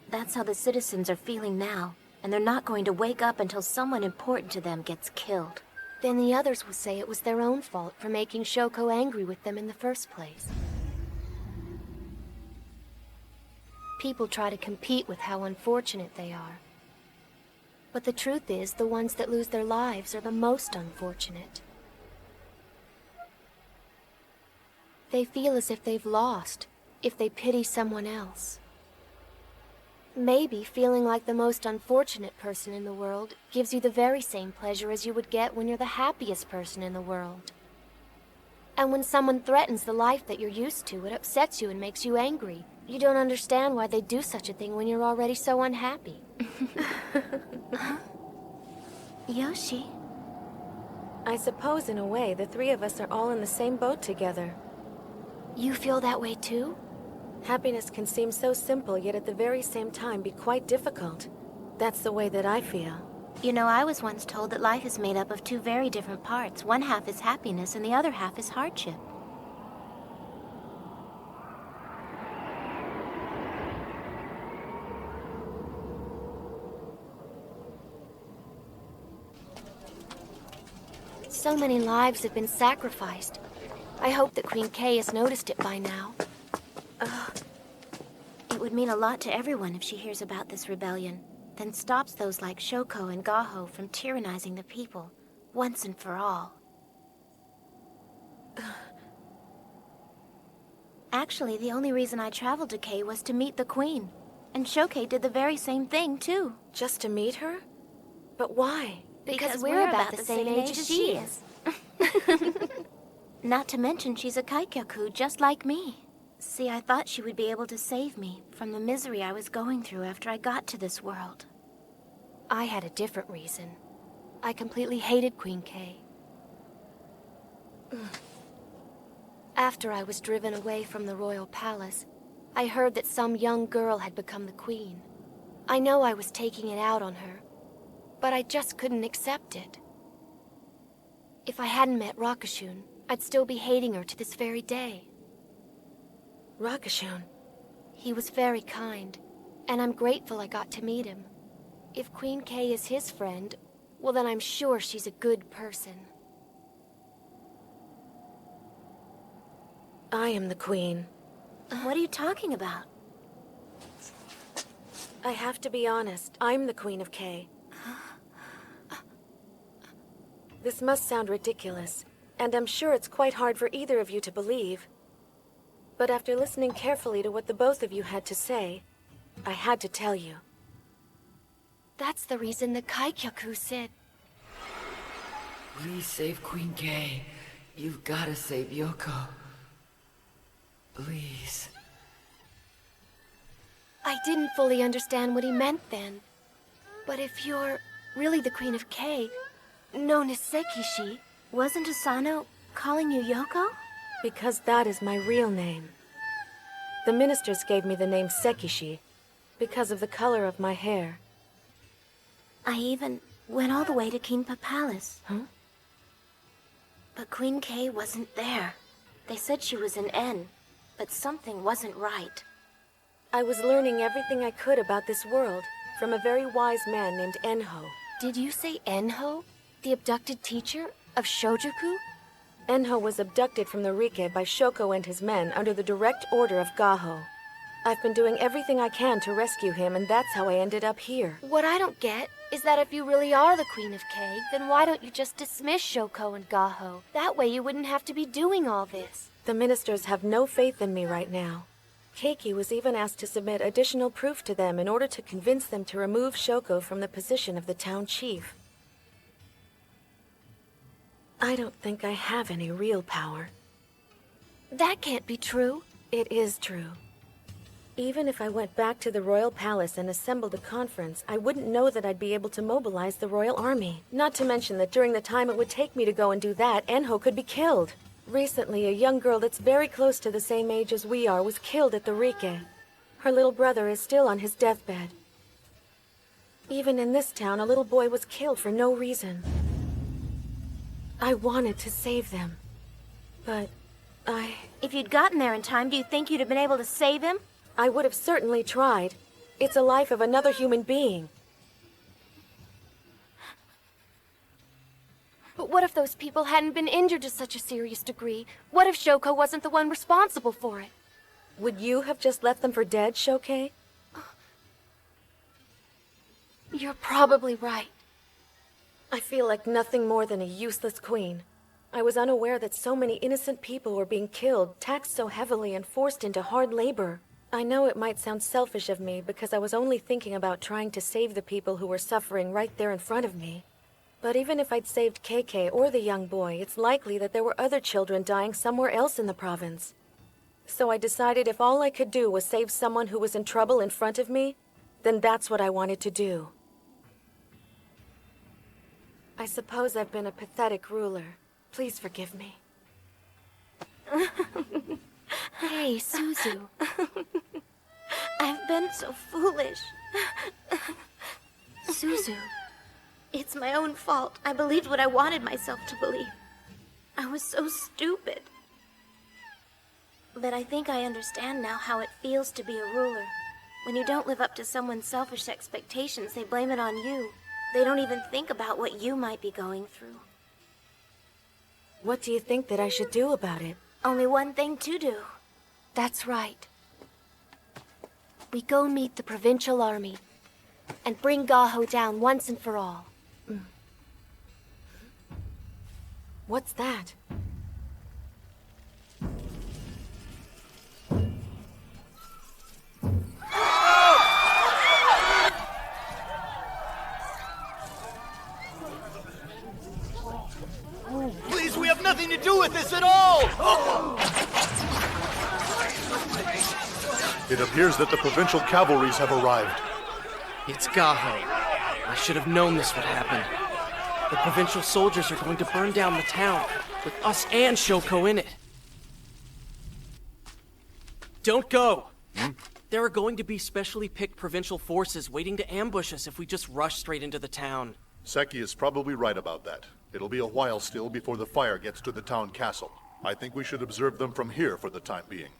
S7: That's how the citizens are feeling now, and they're not going to wake up until someone important to them gets killed.
S5: Then the others will say it was their own fault for making Shoko angry with them in the first place. People try to compete with how unfortunate they are. But the truth is, the ones that lose their lives are the most unfortunate. They feel as if they've lost, if they pity someone else. Maybe feeling like the most unfortunate person in the world gives you the very same pleasure as you would get when you're the happiest person in the world. And when someone threatens the life that you're used to, it upsets you and makes you angry. You don't understand why they do such a thing when you're already so unhappy.
S7: Yoshi?
S2: I suppose, in a way, the three of us are all in the same boat together.
S5: You feel that way too?
S2: Happiness can seem so simple, yet at the very same time be quite difficult. That's the way that I feel.
S7: You know, I was once told that life is made up of two very different parts. One half is happiness and the other half is hardship.
S5: So many lives have been sacrificed. I hope that Queen Kay has noticed it by now.
S7: It would mean a lot to everyone if she hears about this rebellion, then stops those like Shoko and Gaho from tyrannizing the people, once and for all. Actually, the only reason I traveled to Kay was to meet the Queen. And Shoke did the very same thing, too.
S2: Just to meet her? But why?
S7: Because we're about the same age as she is. Not to mention she's a Kaikyaku just like me. See, I thought she would be able to save me from the misery I was going through after I got to this world.
S5: I had a different reason. I completely hated Queen Kay. After I was driven away from the royal palace, I heard that some young girl had become the queen. I know I was taking it out on her, but I just couldn't accept it. If I hadn't met Rakashun, I'd still be hating her to this very day.
S2: Rakashun?
S5: He was very kind, and I'm grateful I got to meet him. If Queen Kay is his friend, well then I'm sure she's a good person.
S2: I am the queen.
S7: What are you talking about?
S2: I have to be honest. I'm the Queen of Kay. This must sound ridiculous, and I'm sure it's quite hard for either of you to believe. But after listening carefully to what the both of you had to say, I had to tell you.
S5: That's the reason the Kaikyaku said...
S12: Please save Queen Kay. You've gotta save Yoko. Please.
S5: I didn't fully understand what he meant then. But if you're really the Queen of Kay, known as Sekishi...
S7: Wasn't Asano calling you Yoko?
S2: Because that is my real name. The ministers gave me the name Sekishi because of the color of my hair.
S7: I even went all the way to Kingpa Palace.
S2: Huh?
S7: But Queen Kay wasn't there. They said she was in N, but something wasn't right.
S2: I was learning everything I could about this world from a very wise man named Enho.
S5: Did you say Enho? The abducted teacher of Shojuku?
S2: Enho was abducted from the Rike by Shoko and his men under the direct order of Gaho. I've been doing everything I can to rescue him, and that's how I ended up here.
S5: What I don't get is that if you really are the Queen of Kay, then why don't you just dismiss Shoko and Gaho? That way you wouldn't have to be doing all this.
S2: The ministers have no faith in me right now. Keiki was even asked to submit additional proof to them in order to convince them to remove Shoko from the position of the town chief. I don't think I have any real power.
S5: That can't be true.
S2: It is true. Even if I went back to the royal palace and assembled a conference, I wouldn't know that I'd be able to mobilize the royal army. Not to mention that during the time it would take me to go and do that, Enho could be killed. Recently, a young girl that's very close to the same age as we are was killed at the Rike. Her little brother is still on his deathbed. Even in this town, a little boy was killed for no reason. I wanted to save them, but
S7: If you'd gotten there in time, do you think you'd have been able to save him?
S2: I would have certainly tried. It's a life of another human being.
S5: But what if those people hadn't been injured to such a serious degree? What if Shoko wasn't the one responsible for it?
S2: Would you have just left them for dead, Shoke?
S5: You're probably right.
S2: I feel like nothing more than a useless queen. I was unaware that so many innocent people were being killed, taxed so heavily, and forced into hard labor. I know it might sound selfish of me because I was only thinking about trying to save the people who were suffering right there in front of me. But even if I'd saved KK or the young boy, it's likely that there were other children dying somewhere else in the province. So I decided if all I could do was save someone who was in trouble in front of me, then that's what I wanted to do. I suppose I've been a pathetic ruler. Please forgive me.
S5: Hey, Suzu.
S7: I've been so foolish.
S5: Suzu.
S7: It's my own fault. I believed what I wanted myself to believe. I was so stupid. But I think I understand now how it feels to be a ruler. When you don't live up to someone's selfish expectations, they blame it on you. They don't even think about what you might be going through.
S2: What do you think that I should do about it?
S7: Only one thing to do.
S5: That's right. We go meet the provincial army and bring Gaho down once and for all.
S2: What's that?
S13: Please, we have nothing to do with this at all!
S4: It appears that the provincial cavalries have arrived.
S17: It's Gaho. I should have known this would happen. The provincial soldiers are going to burn down the town, with us and Shoko in it. Don't go! There are going to be specially picked provincial forces waiting to ambush us if we just rush straight into the town.
S4: Seki is probably right about that. It'll be a while still before the fire gets to the town castle. I think we should observe them from here for the time being.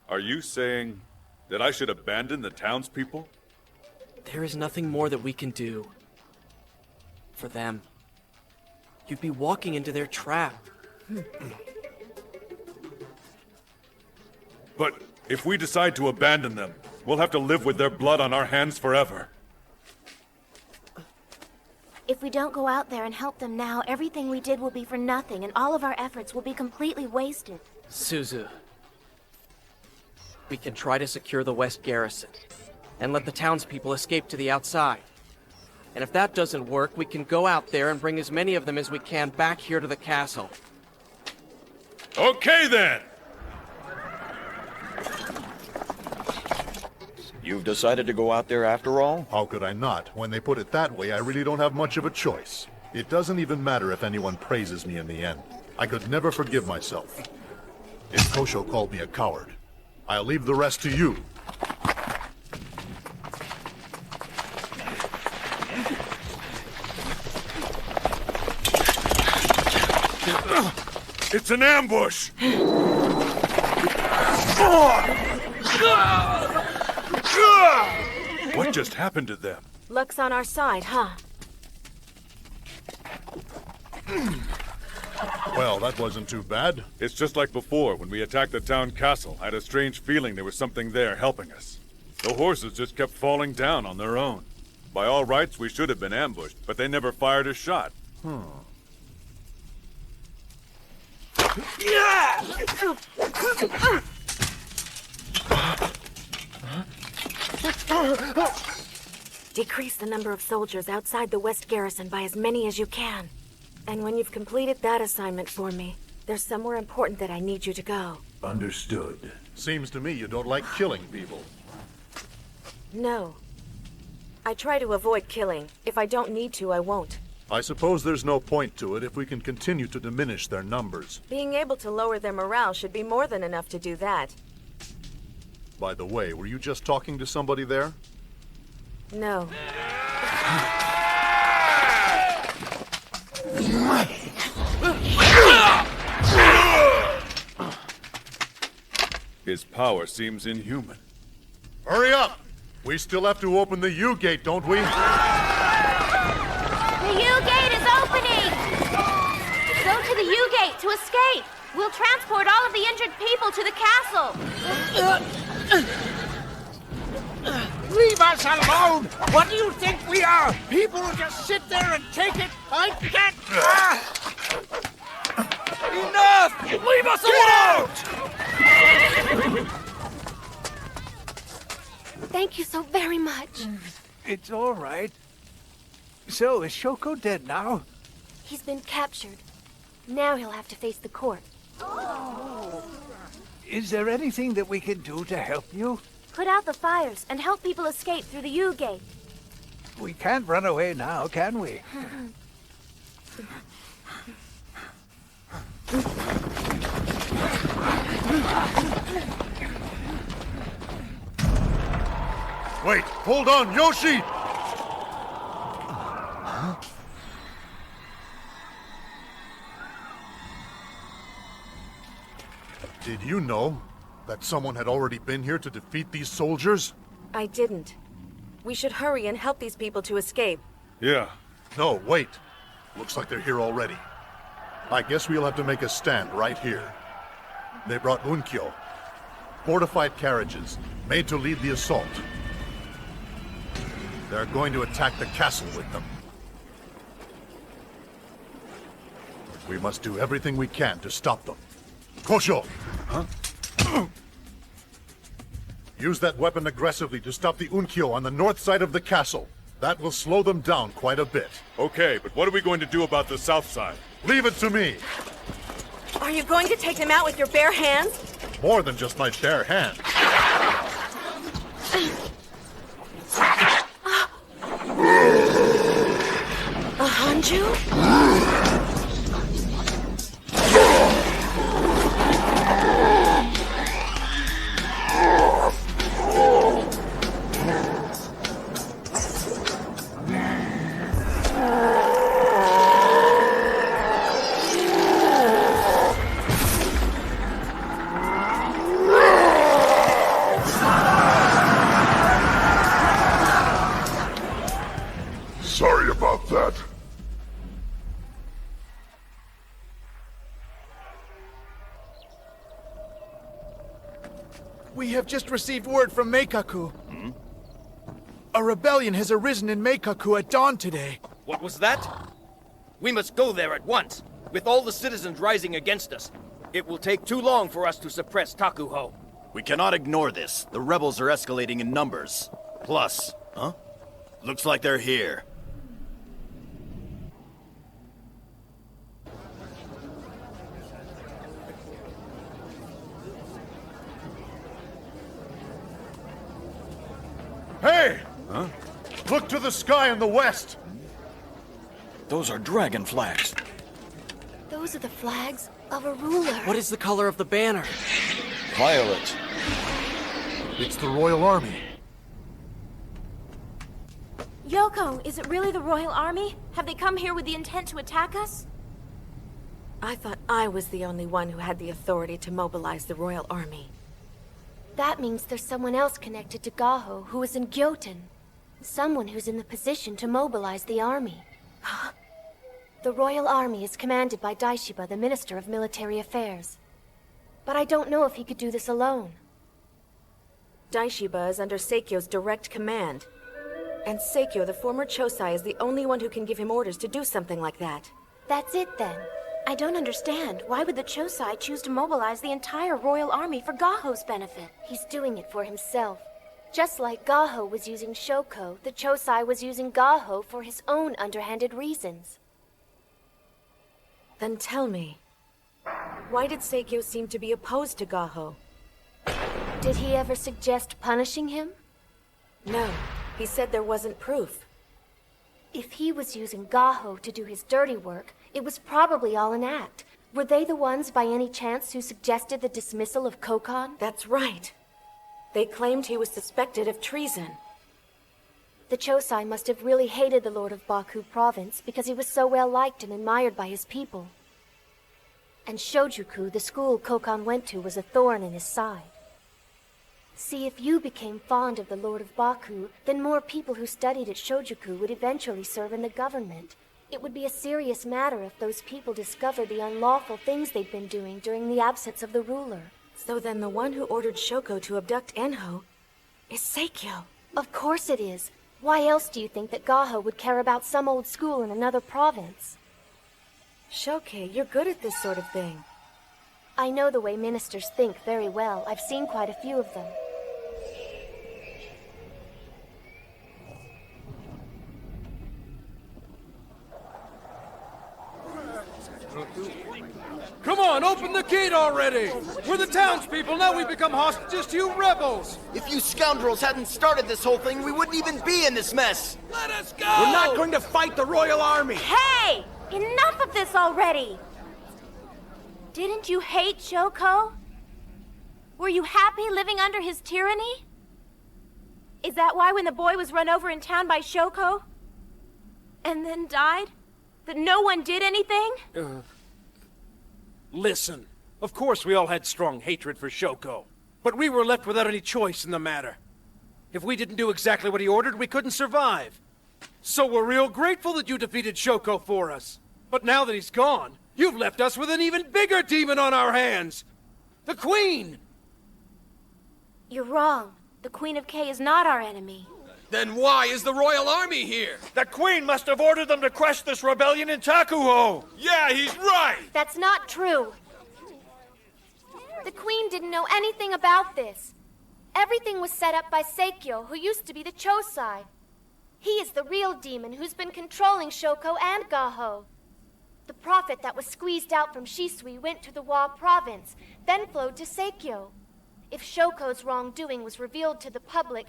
S6: Are you saying that I should abandon the townspeople?
S17: There is nothing more that we can do. For them. You'd be walking into their trap.
S6: But if we decide to abandon them, we'll have to live with their blood on our hands forever.
S7: If we don't go out there and help them now, everything we did will be for nothing, and all of our efforts will be completely wasted.
S17: Suzu. We can try to secure the West Garrison, and let the townspeople escape to the outside. And if that doesn't work, we can go out there and bring as many of them as we can back here to the castle.
S21: Okay, then!
S11: You've decided to go out there after all?
S4: How could I not? When they put it that way, I really don't have much of a choice. It doesn't even matter if anyone praises me in the end. I could never forgive myself. If Kosho called me a coward, I'll leave the rest to you.
S21: It's an ambush! What just happened to them?
S2: Luck's on our side, huh?
S4: Well, that wasn't too bad.
S21: It's just like before, when we attacked the town castle. I had a strange feeling there was something there helping us. The horses just kept falling down on their own. By all rights, we should have been ambushed, but they never fired a shot.
S2: Decrease the number of soldiers outside the West Garrison by as many as you can. And when you've completed that assignment for me, there's somewhere important that I need you to go.
S8: Understood.
S4: Seems to me you don't like killing people.
S2: No. I try to avoid killing. If I don't need to, I won't.
S4: I suppose there's no point to it if we can continue to diminish their numbers.
S2: Being able to lower their morale should be more than enough to do that.
S4: By the way, were you just talking to somebody there?
S2: No.
S21: His power seems inhuman.
S4: Hurry up! We still have to open the U-gate, don't we?
S7: The U-gate is opening! Go to the U-gate to escape! We'll transport all of the injured people to the castle!
S1: Leave us alone! What do you think we are? People who just sit there and take it? I can't... Enough! Leave us alone!
S5: Thank you so very much.
S1: It's all right. So, is Shoko dead now?
S5: He's been captured. Now he'll have to face the court.
S1: Is there anything that we can do to help you?
S7: Put out the fires and help people escape through the U-gate.
S1: We can't run away now, can we?
S4: Wait, hold on, Yoshi! Did you know that someone had already been here to defeat these soldiers?
S2: I didn't. We should hurry and help these people to escape.
S4: Yeah. No, wait. Looks like they're here already. I guess we'll have to make a stand right here. They brought unkyo, fortified carriages, made to lead the assault. They're going to attack the castle with them. We must do everything we can to stop them. Kosho! Huh? Use that weapon aggressively to stop the unkyo on the north side of the castle. That will slow them down quite a bit.
S21: Okay, but what are we going to do about the south side?
S4: Leave it to me!
S9: Are you going to take them out with your bare hands?
S4: More than just my bare hand.
S2: A Hanju?
S3: Sorry about that.
S18: We have just received word from Meikaku. A rebellion has arisen in Meikaku at dawn today.
S19: What was that? We must go there at once, with all the citizens rising against us. It will take too long for us to suppress Takuho.
S13: We cannot ignore this. The rebels are escalating in numbers. Plus, looks like they're here.
S4: Hey! Huh? Look to the sky in the west!
S11: Those are dragon flags.
S5: Those are the flags of a ruler.
S17: What is the color of the banner?
S11: Violet.
S4: It's the Royal Army.
S7: Yoko, is it really the Royal Army? Have they come here with the intent to attack us?
S2: I thought I was the only one who had the authority to mobilize the royal army.
S5: That means there's someone else connected to Gaho who is in Gyoten. Someone who's in the position to mobilize the army. The royal army is commanded by Daishiba, the Minister of Military Affairs. But I don't know if he could do this alone.
S2: Daishiba is under Seikyo's direct command. And Seikyo, the former Chosai, is the only one who can give him orders to do something like that.
S5: That's it then.
S7: I don't understand. Why would the Chosai choose to mobilize the entire royal army for Gaho's benefit?
S5: He's doing it for himself. Just like Gaho was using Shoko, the Chosai was using Gaho for his own underhanded reasons.
S2: Then tell me, why did Seikyo seem to be opposed to Gaho?
S5: Did he ever suggest punishing him?
S2: No, he said there wasn't proof.
S5: If he was using Gaho to do his dirty work, it was probably all an act. Were they the ones by any chance who suggested the dismissal of Kokon?
S2: That's right. They claimed he was suspected of treason.
S5: The Chosai must have really hated the Lord of Baku province because he was so well liked and admired by his people. And Shojuku, the school Kokon went to, was a thorn in his side. See, if you became fond of the Lord of Baku, then more people who studied at Shojuku would eventually serve in the government. It would be a serious matter if those people discovered the unlawful things they'd been doing during the absence of the ruler.
S2: So then the one who ordered Shoko to abduct Enho is Seikyo.
S5: Of course it is. Why else do you think that Gaho would care about some old school in another province?
S2: Shoke, you're good at this sort of thing.
S5: I know the way ministers think very well. I've seen quite a few of them.
S3: Come on, open the gate already! We're the townspeople, now we've become hostages to you rebels!
S13: If you scoundrels hadn't started this whole thing, we wouldn't even be in this mess!
S10: Let us go!
S3: We're not going to fight the royal army!
S7: Hey! Enough of this already! Didn't you hate Shoko? Were you happy living under his tyranny? Is that why when the boy was run over in town by Shoko and then died, that no one did anything?
S3: Listen, of course we all had strong hatred for Shoko, but we were left without any choice in the matter. If we didn't do exactly what he ordered, we couldn't survive. So we're real grateful that you defeated Shoko for us. But now that he's gone, you've left us with an even bigger demon on our hands! The Queen!
S7: You're wrong. The Queen of K is not our enemy.
S10: Then why is the royal army here?
S3: The Queen must have ordered them to crush this rebellion in Takuho!
S10: Yeah, he's right!
S5: That's not true. The Queen didn't know anything about this. Everything was set up by Seikyo, who used to be the Chosai. He is the real demon who's been controlling Shoko and Gaho. The prophet that was squeezed out from Shisui went to the Wa province, then flowed to Seikyo. If Shoko's wrongdoing was revealed to the public,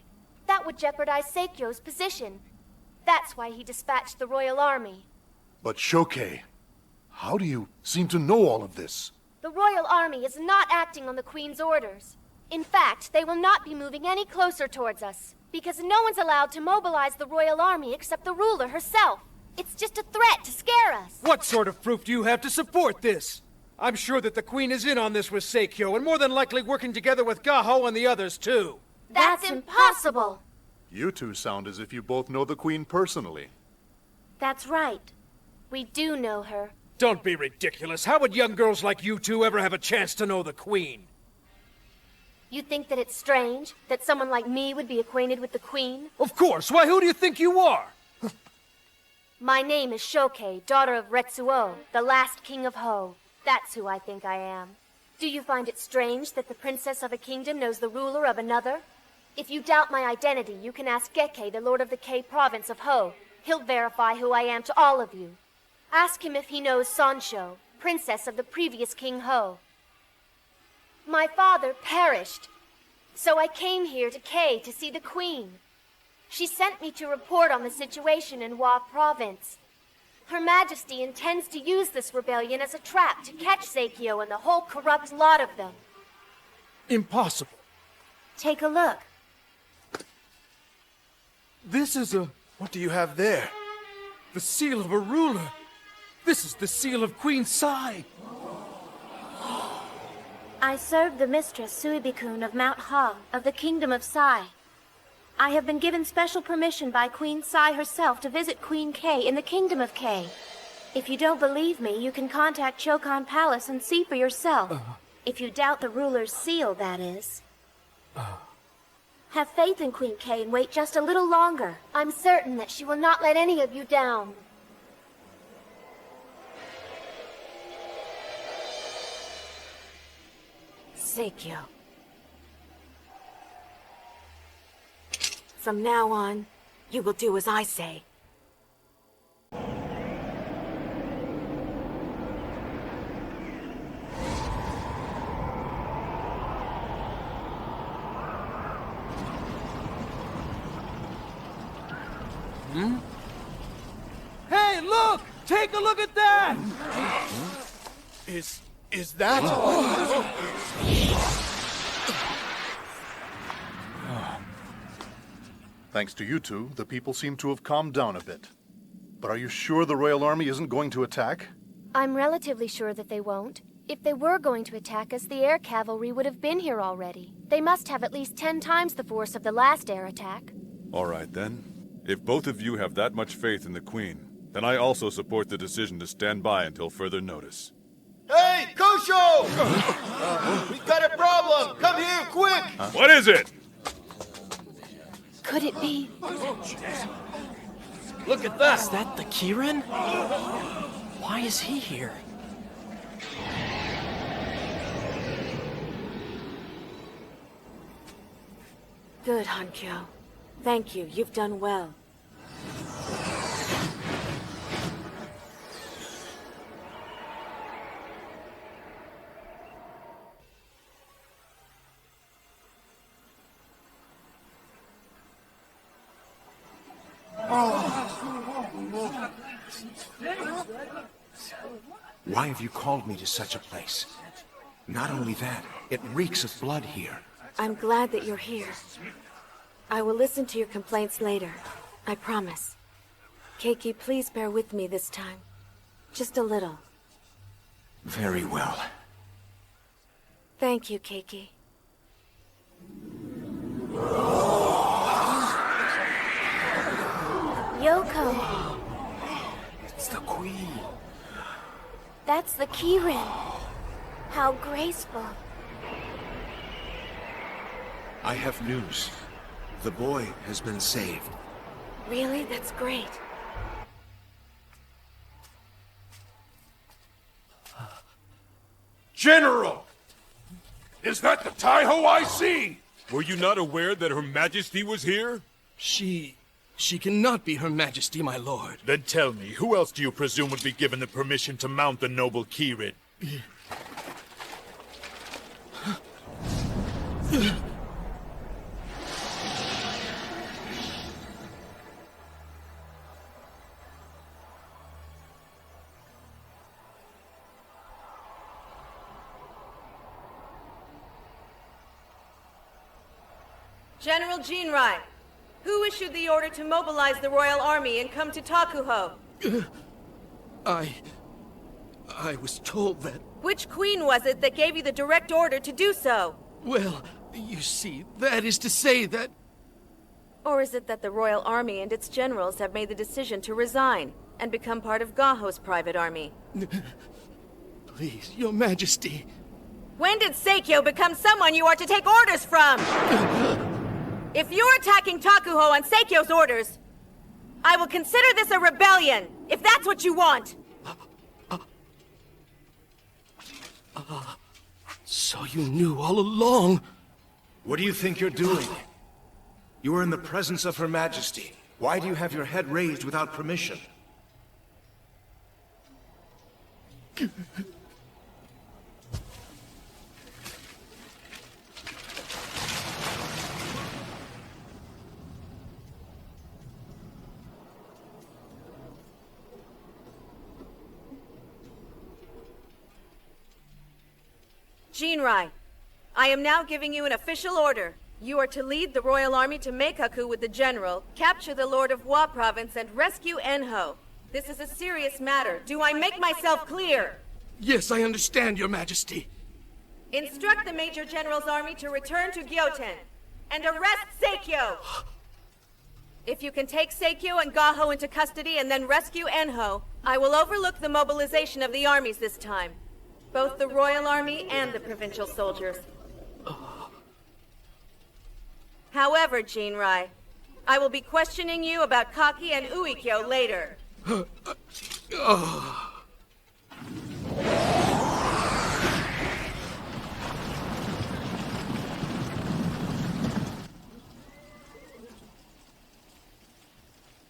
S5: that would jeopardize Seikyo's position. That's why he dispatched the royal army.
S4: But Shoke, how do you seem to know all of this?
S5: The royal army is not acting on the Queen's orders. In fact, they will not be moving any closer towards us, because no one's allowed to mobilize the royal army except the ruler herself. It's just a threat to scare us.
S3: What sort of proof do you have to support this? I'm sure that the Queen is in on this with Seikyo, and more than likely working together with Gaho and the others, too.
S5: That's impossible!
S4: You two sound as if you both know the Queen personally.
S5: That's right. We do know her.
S3: Don't be ridiculous. How would young girls like you two ever have a chance to know the Queen?
S5: You think that it's strange that someone like me would be acquainted with the Queen?
S3: Of course! Why, who do you think you are?
S5: My name is Shoke, daughter of Retsuo, the last king of Ho. That's who I think I am. Do you find it strange that the princess of a kingdom knows the ruler of another? If you doubt my identity, you can ask Geke, the lord of the K province of Ho. He'll verify who I am to all of you. Ask him if he knows Sansho, princess of the previous King Ho. My father perished, so I came here to K to see the Queen. She sent me to report on the situation in Wa province. Her Majesty intends to use this rebellion as a trap to catch Seikyo and the whole corrupt lot of them.
S3: Impossible.
S5: Take a look.
S3: This is a...
S18: What do you have there?
S3: The seal of a ruler. This is the seal of Queen Sai.
S7: I serve the mistress Suibikun of Mount Ha of the Kingdom of Sai. I have been given special permission by Queen Sai herself to visit Queen Kay in the Kingdom of Kay. If you don't believe me, you can contact Chokan Palace and see for yourself. If you doubt the ruler's seal, that is. Have faith in Queen Kay and wait just a little longer. I'm certain that she will not let any of you down.
S2: Seikyo. From now on, you will do as I say.
S1: Hey, look! Take a look at that!
S18: Is that?
S4: Thanks to you two, the people seem to have calmed down a bit. But are you sure the Royal Army isn't going to attack?
S5: I'm relatively sure that they won't. If they were going to attack us, the air cavalry would have been here already. They must have at least 10 times the force of the last air attack.
S6: All right, then. If both of you have that much faith in the Queen, then I also support the decision to stand by until further notice.
S13: Hey, Kosho! We've got a problem! Come here, quick!
S21: What is it?
S5: Could it be?
S17: Look at that! Is that the Kirin? Why is he here?
S2: Good, Hankyo. Thank you. You've done well.
S14: Why have you called me to such a place? Not only that, it reeks of blood here.
S2: I'm glad that you're here. I will listen to your complaints later. I promise. Keiki, please bear with me this time. Just a little.
S14: Very well.
S2: Thank you, Keiki.
S5: Yoko.
S14: It's the Queen.
S5: That's the Kirin. How graceful.
S14: I have news. The boy has been saved.
S2: Really? That's great.
S21: General! Is that the Taiho I see? Were you not aware that Her Majesty was here?
S10: She cannot be Her Majesty, my lord.
S21: Then tell me, who else do you presume would be given the permission to mount the noble Kirin?
S9: General Jinrai, who issued the order to mobilize the Royal Army and come to Takuho?
S10: I was told that...
S9: Which queen was it that gave you the direct order to do so?
S10: Well, you see, that is to say that...
S9: Or is it that the Royal Army and its generals have made the decision to resign and become part of Gaho's private army?
S10: Please, Your Majesty...
S9: When did Seikyo become someone you are to take orders from? If you're attacking Takuho on Seikyo's orders, I will consider this a rebellion, if that's what you want.
S10: So you knew all along?
S14: What do you think you're doing? You are in the presence of Her Majesty. Why do you have your head raised without permission?
S9: Jinrai, I am now giving you an official order. You are to lead the Royal Army to Meikaku with the General, capture the Lord of Wa Province, and rescue Enho. This is a serious matter. Do I make myself clear?
S10: Yes, I understand, Your Majesty.
S9: Instruct the Major General's army to return to Gyoten and arrest Seikyo! If you can take Seikyo and Gaho into custody and then rescue Enho, I will overlook the mobilization of the armies this time. Both the Royal Army and the provincial soldiers. However, Jinrai, I will be questioning you about Kaki and Uikyo later.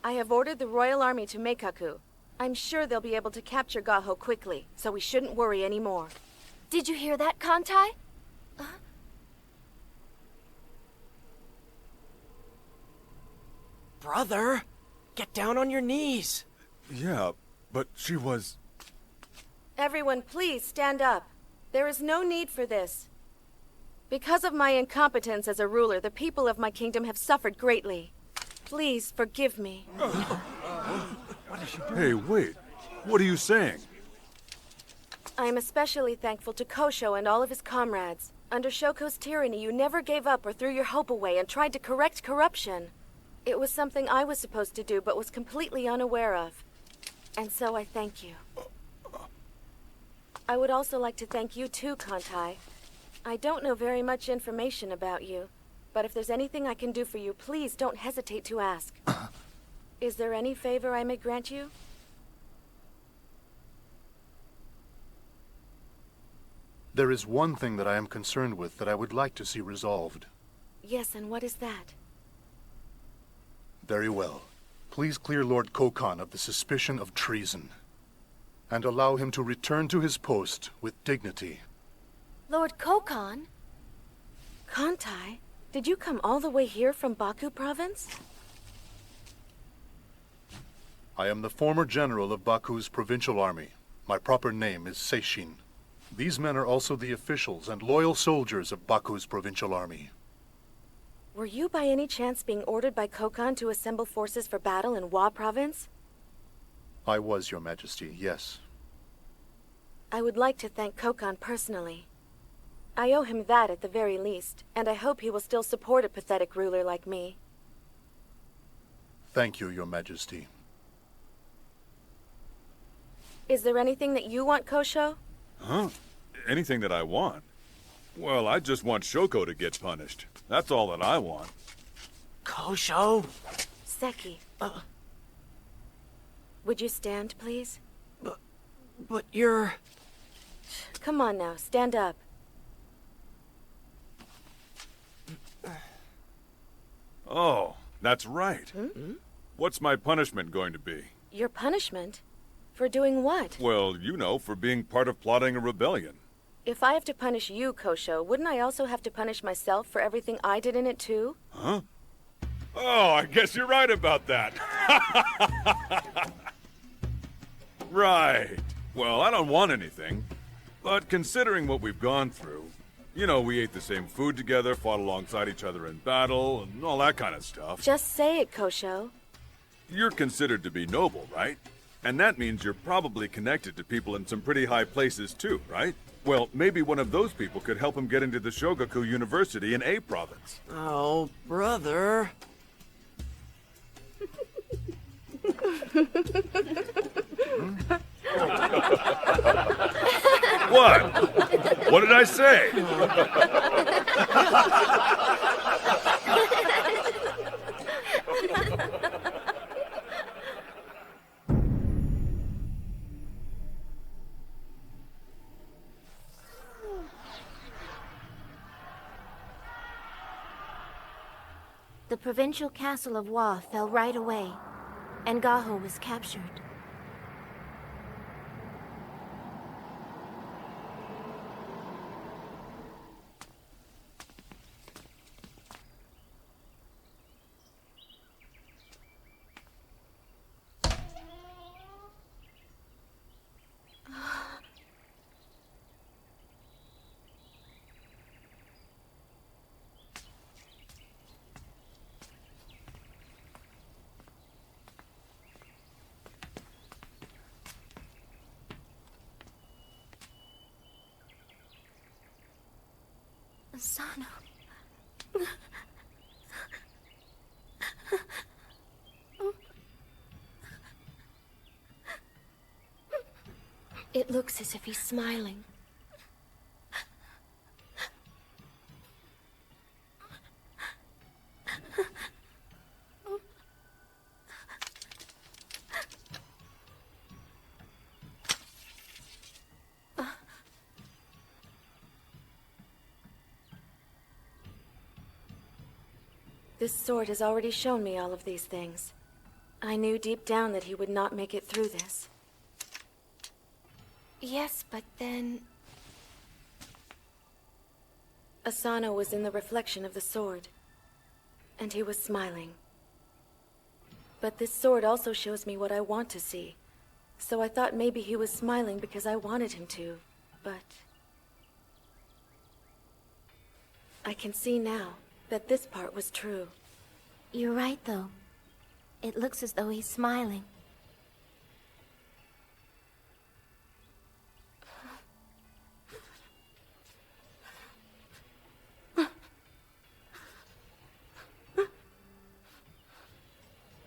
S9: I have ordered the Royal Army to Meikaku. I'm sure they'll be able to capture Gaho quickly, so we shouldn't worry anymore.
S5: Did you hear that, Kantai?
S15: Brother, get down on your knees.
S6: Yeah, but she was...
S9: Everyone, please stand up. There is no need for this. Because of my incompetence as a ruler, the people of my kingdom have suffered greatly. Please forgive me.
S6: Hey, wait. What are you saying?
S9: I am especially thankful to Kosho and all of his comrades. Under Shoko's tyranny, you never gave up or threw your hope away and tried to correct corruption. It was something I was supposed to do but was completely unaware of. And so I thank you. I would also like to thank you too, Kantai. I don't know very much information about you, but if there's anything I can do for you, please don't hesitate to ask. Is there any favor I may grant you?
S4: There is one thing that I am concerned with that I would like to see resolved.
S9: Yes, and what is that?
S4: Very well. Please clear Lord Kokon of the suspicion of treason, and allow him to return to his post with dignity.
S5: Lord Kokon?
S9: Kantai, did you come all the way here from Baku province?
S4: I am the former general of Baku's provincial army. My proper name is Seishin. These men are also the officials and loyal soldiers of Baku's provincial army.
S9: Were you by any chance being ordered by Kokon to assemble forces for battle in Wa province?
S4: I was, Your Majesty, yes.
S9: I would like to thank Kokon personally. I owe him that at the very least, and I hope he will still support a pathetic ruler like me.
S4: Thank you, Your Majesty.
S9: Is there anything that you want, Kosho?
S6: Huh? Anything that I want? Well, I just want Shoko to get punished. That's all that I want.
S15: Kosho?
S9: Seki. Would you stand, please?
S15: But you're...
S9: Come on now, stand up.
S6: Oh, that's right. What's my punishment going to be?
S9: Your punishment? For doing what?
S6: Well, you know, for being part of plotting a rebellion.
S9: If I have to punish you, Kosho, wouldn't I also have to punish myself for everything I did in it too?
S6: Huh? Oh, I guess you're right about that. Right. Well, I don't want anything. But considering what we've gone through, you know, we ate the same food together, fought alongside each other in battle, and all that kind of stuff.
S9: Just say it, Kosho.
S6: You're considered to be noble, right? And that means you're probably connected to people in some pretty high places too, right? Well, maybe one of those people could help him get into the Shogaku University in A province.
S15: Oh, brother.
S6: What? What did I say?
S7: The provincial castle of Wa fell right away, and Gaho was captured. Asano.
S5: It looks as if he's smiling.
S2: This sword has already shown me all of these things. I knew deep down that he would not make it through this.
S5: Yes, but then...
S2: Asano was in the reflection of the sword, and he was smiling. But this sword also shows me what I want to see, so I thought maybe he was smiling because I wanted him to, but... I can see now that this part was true.
S7: You're right, though. It looks as though he's smiling.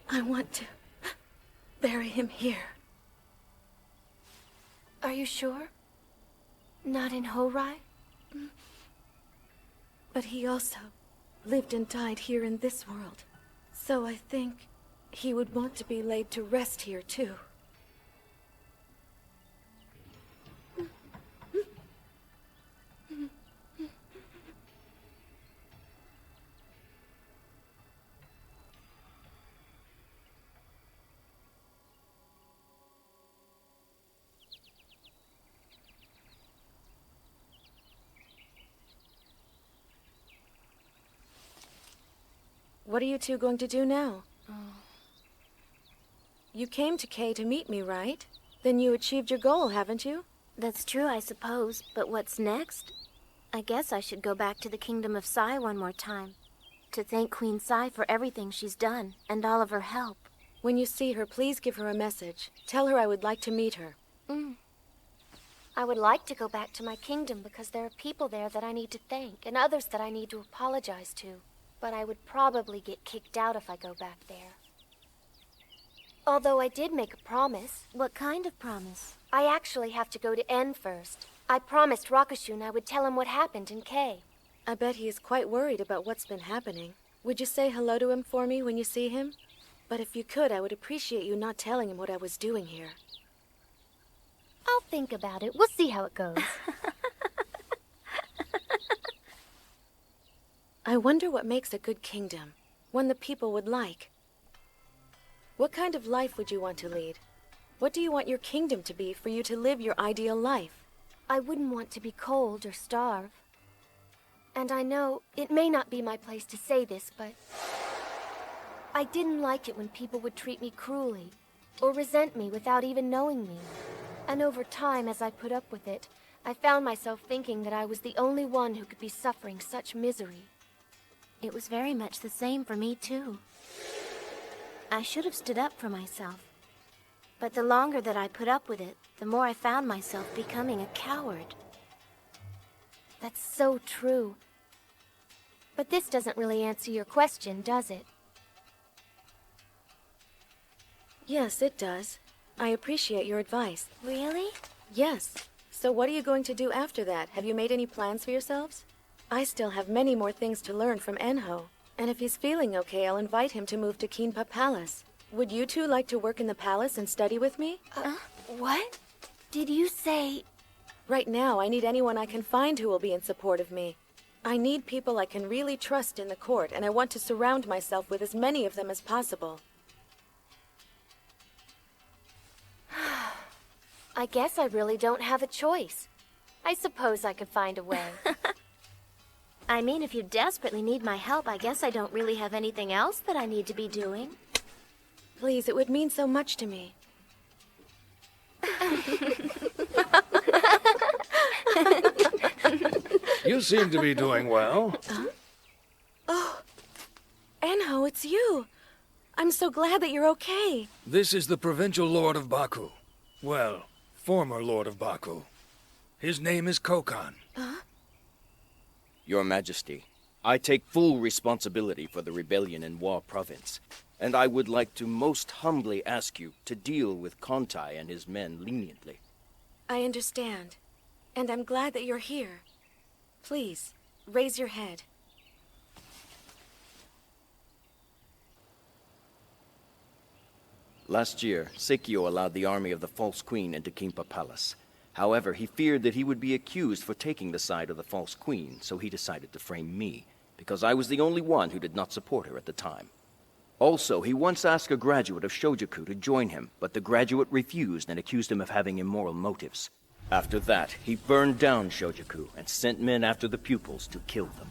S2: I want to bury him here.
S5: Are you sure? Not in Horai?
S2: But he also lived and died here in this world. So I think he would want to be laid to rest here too. What are you two going to do now? You came to Kay to meet me, right? Then you achieved your goal, haven't you?
S7: That's true, I suppose. But what's next? I guess I should go back to the Kingdom of Sai one more time. To thank Queen Sai for everything she's done, and all of her help.
S2: When you see her, please give her a message. Tell her I would like to meet her.
S5: I would like to go back to my kingdom because there are people there that I need to thank, and others that I need to apologize to. But I would probably get kicked out if I go back there. Although I did make a promise.
S7: What kind of promise?
S5: I actually have to go to N first. I promised Rakushun I would tell him what happened in K.
S2: I bet he is quite worried about what's been happening. Would you say hello to him for me when you see him? But if you could, I would appreciate you not telling him what I was doing here.
S5: I'll think about it. We'll see how it goes.
S2: I wonder what makes a good kingdom, one the people would like. What kind of life would you want to lead? What do you want your kingdom to be for you to live your ideal life?
S5: I wouldn't want to be cold or starve. And I know it may not be my place to say this, but I didn't like it when people would treat me cruelly or resent me without even knowing me. And over time, as I put up with it, I found myself thinking that I was the only one who could be suffering such misery.
S7: It was very much the same for me, too. I should have stood up for myself. But the longer that I put up with it, the more I found myself becoming a coward.
S5: That's so true. But this doesn't really answer your question, does it?
S2: Yes, it does. I appreciate your advice.
S7: Really?
S2: Yes. So what are you going to do after that? Have you made any plans for yourselves? I still have many more things to learn from Enho. And if he's feeling okay, I'll invite him to move to Kinpa Palace. Would you two like to work in the palace and study with me?
S5: What? Did you say...
S2: Right now, I need anyone I can find who will be in support of me. I need people I can really trust in the court, and I want to surround myself with as many of them as possible.
S5: I guess I really don't have a choice. I suppose I could find a way.
S7: I mean, if you desperately need my help, I guess I don't really have anything else that I need to be doing.
S2: Please, it would mean so much to me.
S1: You seem to be doing well.
S2: Huh? Oh, Enho, it's you. I'm so glad that you're okay.
S20: This is the provincial lord of Baku. Well, former lord of Baku. His name is Kokan.
S2: Huh?
S19: Your Majesty, I take full responsibility for the rebellion in Wa Province, and I would like to most humbly ask you to deal with Kontai and his men leniently.
S2: I understand. And I'm glad that you're here. Please, raise your head.
S19: Last year, Seikyo allowed the army of the False Queen into Kimpa Palace. However, he feared that he would be accused for taking the side of the False Queen, so he decided to frame me, because I was the only one who did not support her at the time. Also, he once asked a graduate of Shojaku to join him, but the graduate refused and accused him of having immoral motives. After that, he burned down Shojaku and sent men after the pupils to kill them.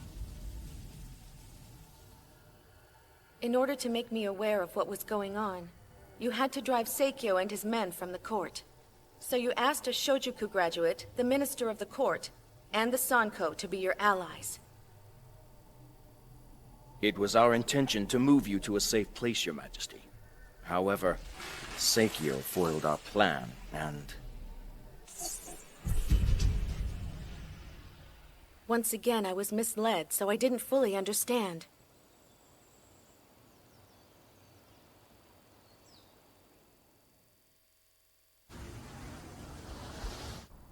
S2: In order to make me aware of what was going on, you had to drive Seikyo and his men from the court. So you asked a Shojaku graduate, the minister of the court, and the Sanko to be your allies.
S19: It was our intention to move you to a safe place, Your Majesty. However, Seikyo foiled our plan, and...
S2: Once again, I was misled, so I didn't fully understand.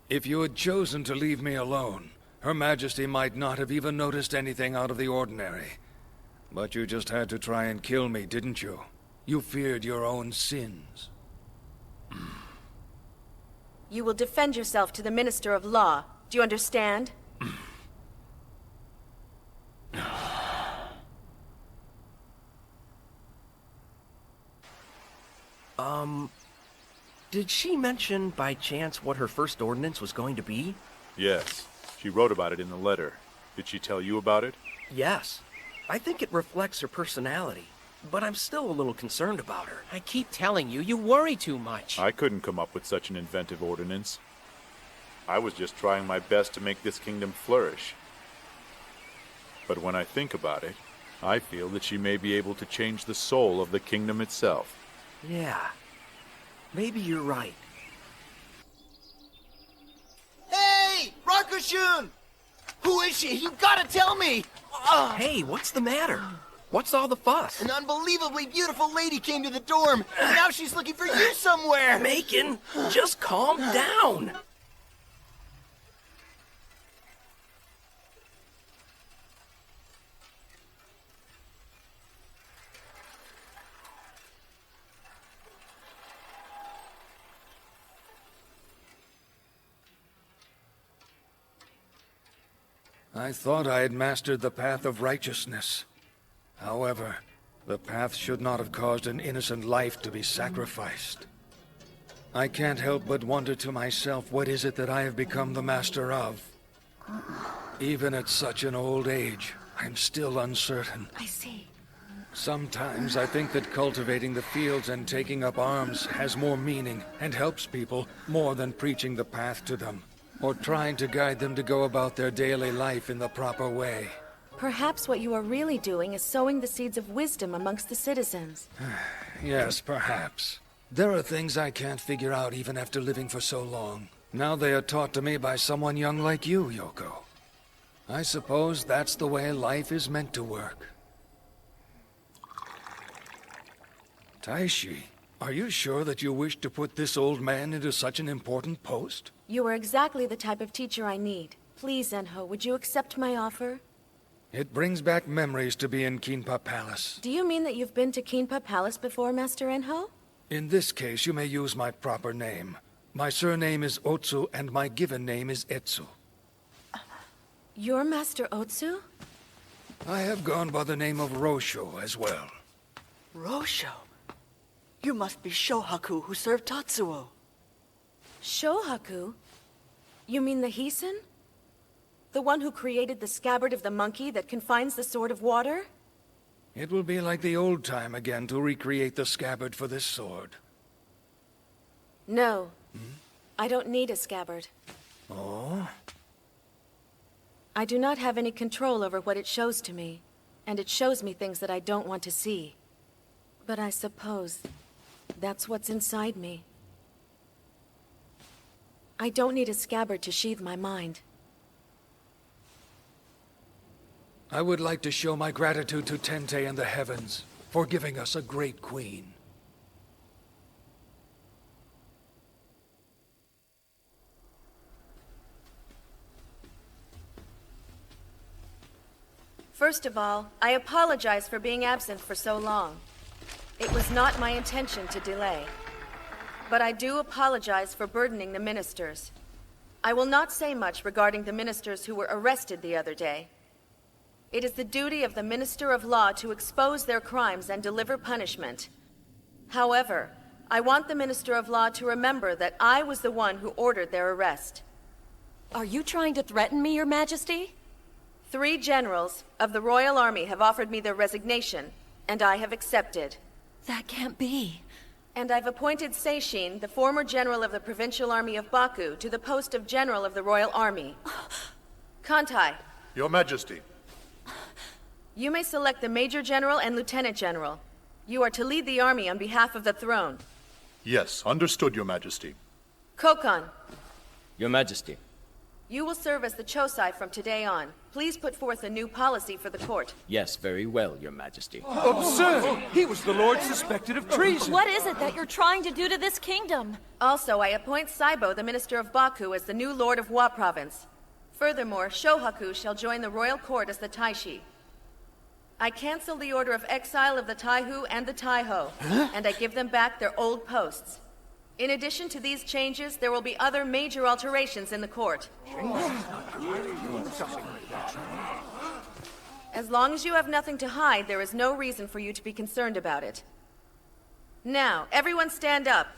S20: If you had chosen to leave me alone, Her Majesty might not have even noticed anything out of the ordinary. But you just had to try and kill me, didn't you? You feared your own sins.
S2: You will defend yourself to the Minister of Law. Do you understand?
S15: Did she mention by chance what her first ordinance was going to be?
S21: Yes. She wrote about it in the letter. Did she tell you about it?
S15: Yes. I think it reflects her personality, but I'm still a little concerned about her.
S10: I keep telling you, you worry too much.
S21: I couldn't come up with such an inventive ordinance. I was just trying my best to make this kingdom flourish. But when I think about it, I feel that she may be able to change the soul of the kingdom itself.
S15: Yeah. Maybe you're right.
S13: Hey! Rakushun! Who is she? You gotta tell me!
S15: Hey, what's the matter? What's all the fuss?
S13: An unbelievably beautiful lady came to the dorm, and now she's looking for you somewhere!
S15: Macon, just calm down!
S20: I thought I had mastered the path of righteousness. However, the path should not have caused an innocent life to be sacrificed. I can't help but wonder to myself, what is it that I have become the master of? Even at such an old age, I'm still uncertain.
S2: I see.
S20: Sometimes I think that cultivating the fields and taking up arms has more meaning and helps people more than preaching the path to them, or trying to guide them to go about their daily life in the proper way.
S2: Perhaps what you are really doing is sowing the seeds of wisdom amongst the citizens.
S20: Yes, perhaps. There are things I can't figure out even after living for so long. Now they are taught to me by someone young like you, Yoko. I suppose that's the way life is meant to work. Taishi, are you sure that you wish to put this old man into such an important post?
S2: You are exactly the type of teacher I need. Please, Enho, would you accept my offer?
S20: It brings back memories to be in Kinpa Palace.
S2: Do you mean that you've been to Kinpa Palace before, Master Enho?
S20: In this case, you may use my proper name. My surname is Otsu, and my given name is Etsu.
S2: You're Master Otsu?
S20: I have gone by the name of Rosho as well.
S15: Rosho? You must be Shohaku who served Tatsuo.
S2: Shohaku? You mean the Heisen? The one who created the scabbard of the monkey that confines the Sword of Water?
S20: It will be like the old time again to recreate the scabbard for this sword.
S2: No. I don't need a scabbard.
S20: Oh?
S2: I do not have any control over what it shows to me, and it shows me things that I don't want to see. But I suppose that's what's inside me. I don't need a scabbard to sheathe my mind.
S20: I would like to show my gratitude to Tente and the heavens for giving us a great queen.
S2: First of all, I apologize for being absent for so long. It was not my intention to delay. But I do apologize for burdening the ministers. I will not say much regarding the ministers who were arrested the other day. It is the duty of the Minister of Law to expose their crimes and deliver punishment. However, I want the Minister of Law to remember that I was the one who ordered their arrest.
S9: Are you trying to threaten me, Your Majesty?
S2: 3 generals of the Royal Army have offered me their resignation, and I have accepted.
S9: That can't be.
S2: And I've appointed Seishin, the former general of the Provincial Army of Baku, to the post of General of the Royal Army. Kantai.
S4: Your Majesty.
S2: You may select the Major General and Lieutenant General. You are to lead the army on behalf of the throne.
S4: Yes, understood, Your Majesty.
S2: Kokon.
S11: Your Majesty.
S2: You will serve as the Chosai from today on. Please put forth a new policy for the court.
S11: Yes, very well, Your Majesty.
S3: Absurd! He was the Lord suspected of treason!
S9: What is it that you're trying to do to this kingdom?
S2: Also, I appoint Saibo, the Minister of Baku, as the new Lord of Wa Province. Furthermore, Shohaku shall join the royal court as the Taishi. I cancel the order of exile of the Taihu and the Taiho, and I give them back their old posts. In addition to these changes, there will be other major alterations in the court. As long as you have nothing to hide, there is no reason for you to be concerned about it. Now, everyone stand up.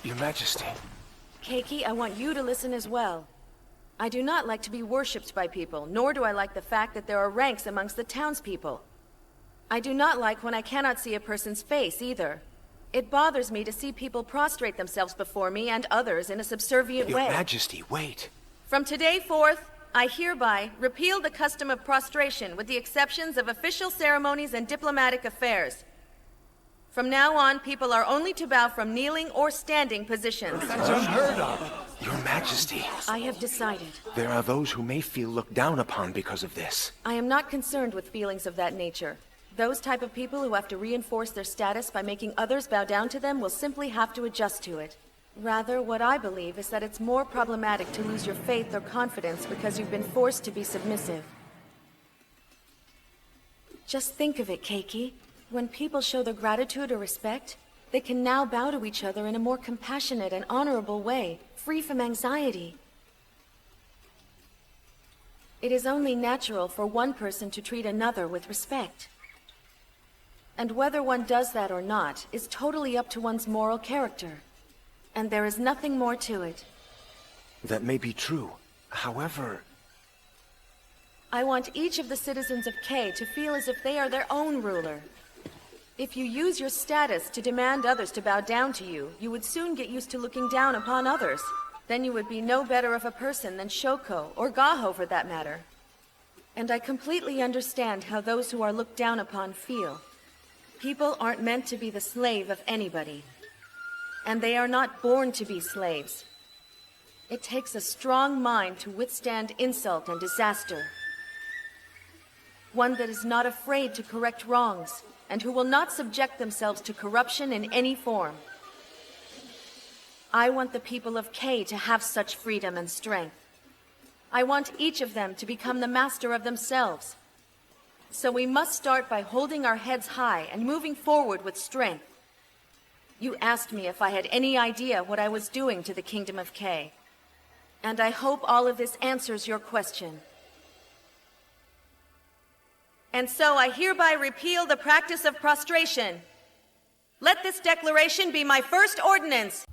S14: Your Majesty.
S2: Keiki, I want you to listen as well. I do not like to be worshipped by people, nor do I like the fact that there are ranks amongst the townspeople. I do not like when I cannot see a person's face, either. It bothers me to see people prostrate themselves before me and others in a subservient way.
S14: Your Majesty, wait.
S2: From today forth, I hereby repeal the custom of prostration with the exceptions of official ceremonies and diplomatic affairs. From now on, people are only to bow from kneeling or standing positions.
S14: That's unheard of. Your Majesty.
S2: I have decided.
S14: There are those who may feel looked down upon because of this.
S2: I am not concerned with feelings of that nature. Those type of people who have to reinforce their status by making others bow down to them will simply have to adjust to it. Rather, what I believe is that it's more problematic to lose your faith or confidence because you've been forced to be submissive. Just think of it, Keiki. When people show their gratitude or respect, they can now bow to each other in a more compassionate and honorable way, free from anxiety. It is only natural for one person to treat another with respect. And whether one does that or not is totally up to one's moral character. And there is nothing more to it.
S14: That may be true. However...
S2: I want each of the citizens of K to feel as if they are their own ruler. If you use your status to demand others to bow down to you, you would soon get used to looking down upon others. Then you would be no better of a person than Shoko, or Gaho for that matter. And I completely understand how those who are looked down upon feel. People aren't meant to be the slave of anybody. And they are not born to be slaves. It takes a strong mind to withstand insult and disaster. One that is not afraid to correct wrongs, and who will not subject themselves to corruption in any form. I want the people of K to have such freedom and strength. I want each of them to become the master of themselves. So we must start by holding our heads high and moving forward with strength. You asked me if I had any idea what I was doing to the Kingdom of K. And I hope all of this answers your question. And so I hereby repeal the practice of prostration. Let this declaration be my first ordinance.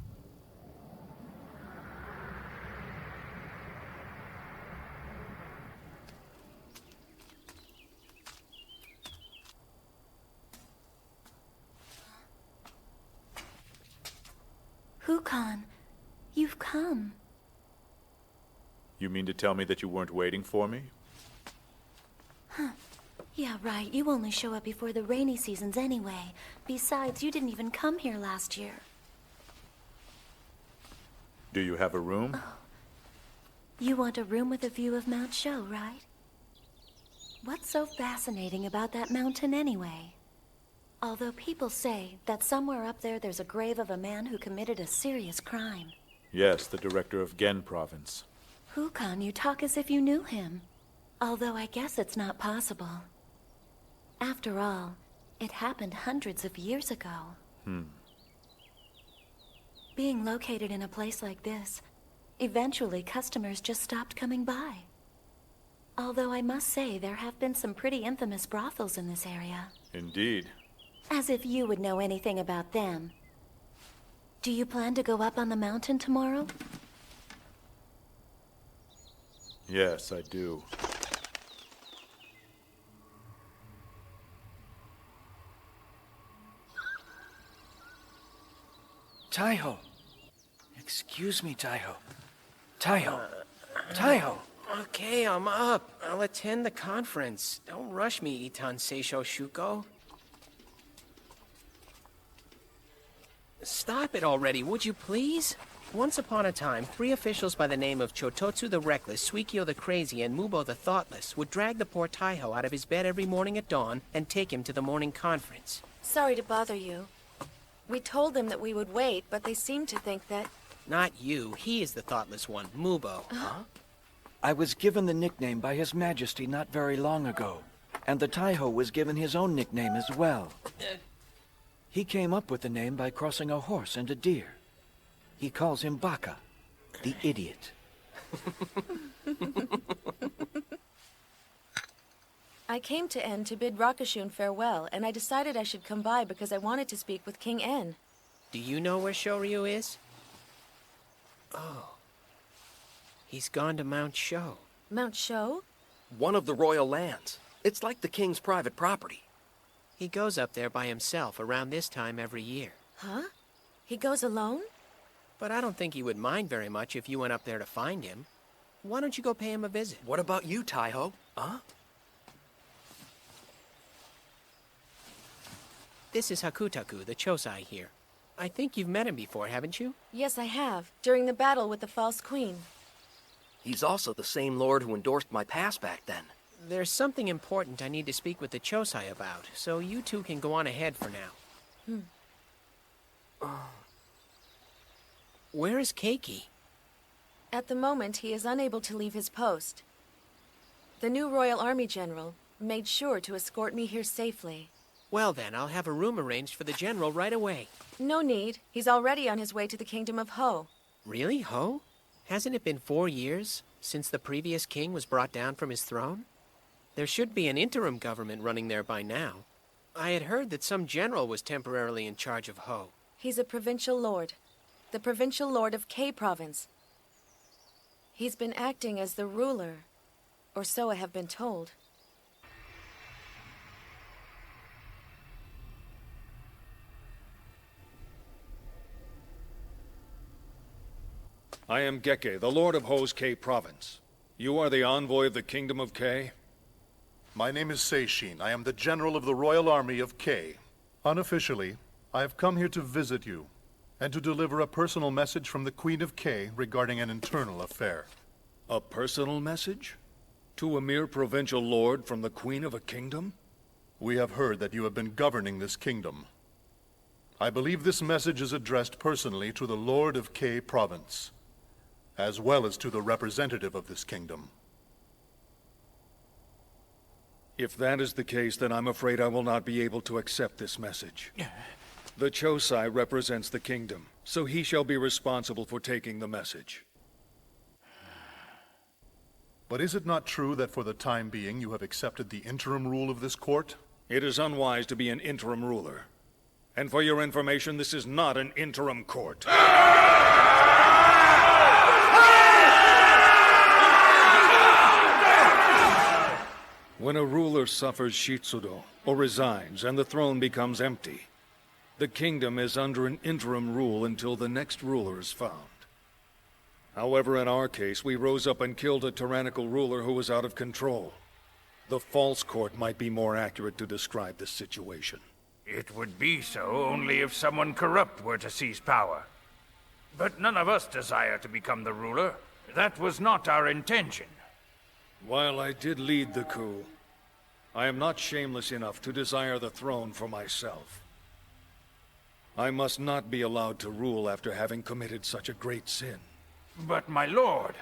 S5: Hukan, you've come.
S8: You mean to tell me that you weren't waiting for me?
S5: Huh. Yeah, right. You only show up before the rainy seasons anyway. Besides, you didn't even come here last year.
S8: Do you have a room?
S16: You want a room with a view of Mount Shou, right? What's so fascinating about that mountain anyway? Although people say that somewhere up there there's a grave of a man who committed a serious crime.
S22: Yes, the director of Gen province.
S16: Hukan, you talk as if you knew him. Although I guess it's not possible. After all, it happened hundreds of years ago. Being located in a place like this, eventually customers just stopped coming by. Although I must say there have been some pretty infamous brothels in this area.
S22: Indeed.
S16: As if you would know anything about them. Do you plan to go up on the mountain tomorrow?
S22: Yes, I do.
S15: Taiho. Excuse me, Taiho. Taiho. Taiho.
S17: Okay, I'm up. I'll attend the conference. Don't rush me, Itan Seisho Shuko. Stop it already, would you please? Once upon a time, 3 officials by the name of Chototsu the Reckless, Suikyo the Crazy, and Mubo the Thoughtless would drag the poor Taiho out of his bed every morning at dawn and take him to the morning conference.
S2: Sorry to bother you. We told them that we would wait, but they seemed to think that...
S17: Not you. He is the thoughtless one, Mubo.
S15: Huh? I was given the nickname by His Majesty not very long ago, and the Taiho was given his own nickname as well. He came up with the name by crossing a horse and a deer. He calls him Baka, the idiot.
S2: I came to En to bid Rakashun farewell, and I decided I should come by because I wanted to speak with King En.
S17: Do you know where Shoryu is? Oh. He's gone to Mount Shou.
S2: Mount Shou?
S15: One of the royal lands. It's like the king's private property.
S17: He goes up there by himself around this time every year.
S2: Huh? He goes alone?
S17: But I don't think he would mind very much if you went up there to find him. Why don't you go pay him a visit?
S15: What about you, Taiho? Huh?
S17: This is Hakutaku, the Chosai here. I think you've met him before, haven't you?
S2: Yes, I have. During the battle with the false queen.
S15: He's also the same lord who endorsed my pass back then.
S17: There's something important I need to speak with the Chosai about, so you two can go on ahead for now. Where is Keiki?
S2: At the moment, he is unable to leave his post. The new Royal Army General made sure to escort me here safely.
S17: Well then, I'll have a room arranged for the General right away.
S2: No need. He's already on his way to the Kingdom of Ho.
S17: Really, Ho? Hasn't it been 4 years since the previous king was brought down from his throne? There should be an interim government running there by now. I had heard that some general was temporarily in charge of Ho.
S2: He's a provincial lord. The provincial lord of K province. He's been acting as the ruler, or so I have been told.
S20: I am Geke, the Lord of Ho's K province. You are the envoy of the Kingdom of K?
S4: My name is Seishin. I am the General of the Royal Army of K. Unofficially, I have come here to visit you, and to deliver a personal message from the Queen of K regarding an internal affair.
S20: A personal message? To a mere provincial lord from the Queen of a kingdom?
S4: We have heard that you have been governing this kingdom. I believe this message is addressed personally to the Lord of K province, as well as to the representative of this kingdom.
S20: If that is the case, then I'm afraid I will not be able to accept this message. The Chosai represents the kingdom, so he shall be responsible for taking the message.
S4: But is it not true that for the time being you have accepted the interim rule of this court?
S20: It is unwise to be an interim ruler. And for your information, this is not an interim court. When a ruler suffers shitsudo, or resigns, and the throne becomes empty, the kingdom is under an interim rule until the next ruler is found. However, in our case, we rose up and killed a tyrannical ruler who was out of control. The false court might be more accurate to describe this situation.
S1: It would be so only if someone corrupt were to seize power. But none of us desire to become the ruler. That was not our intention.
S20: While I did lead the coup, I am not shameless enough to desire the throne for myself. I must not be allowed to rule after having committed such a great sin.
S1: But my lord...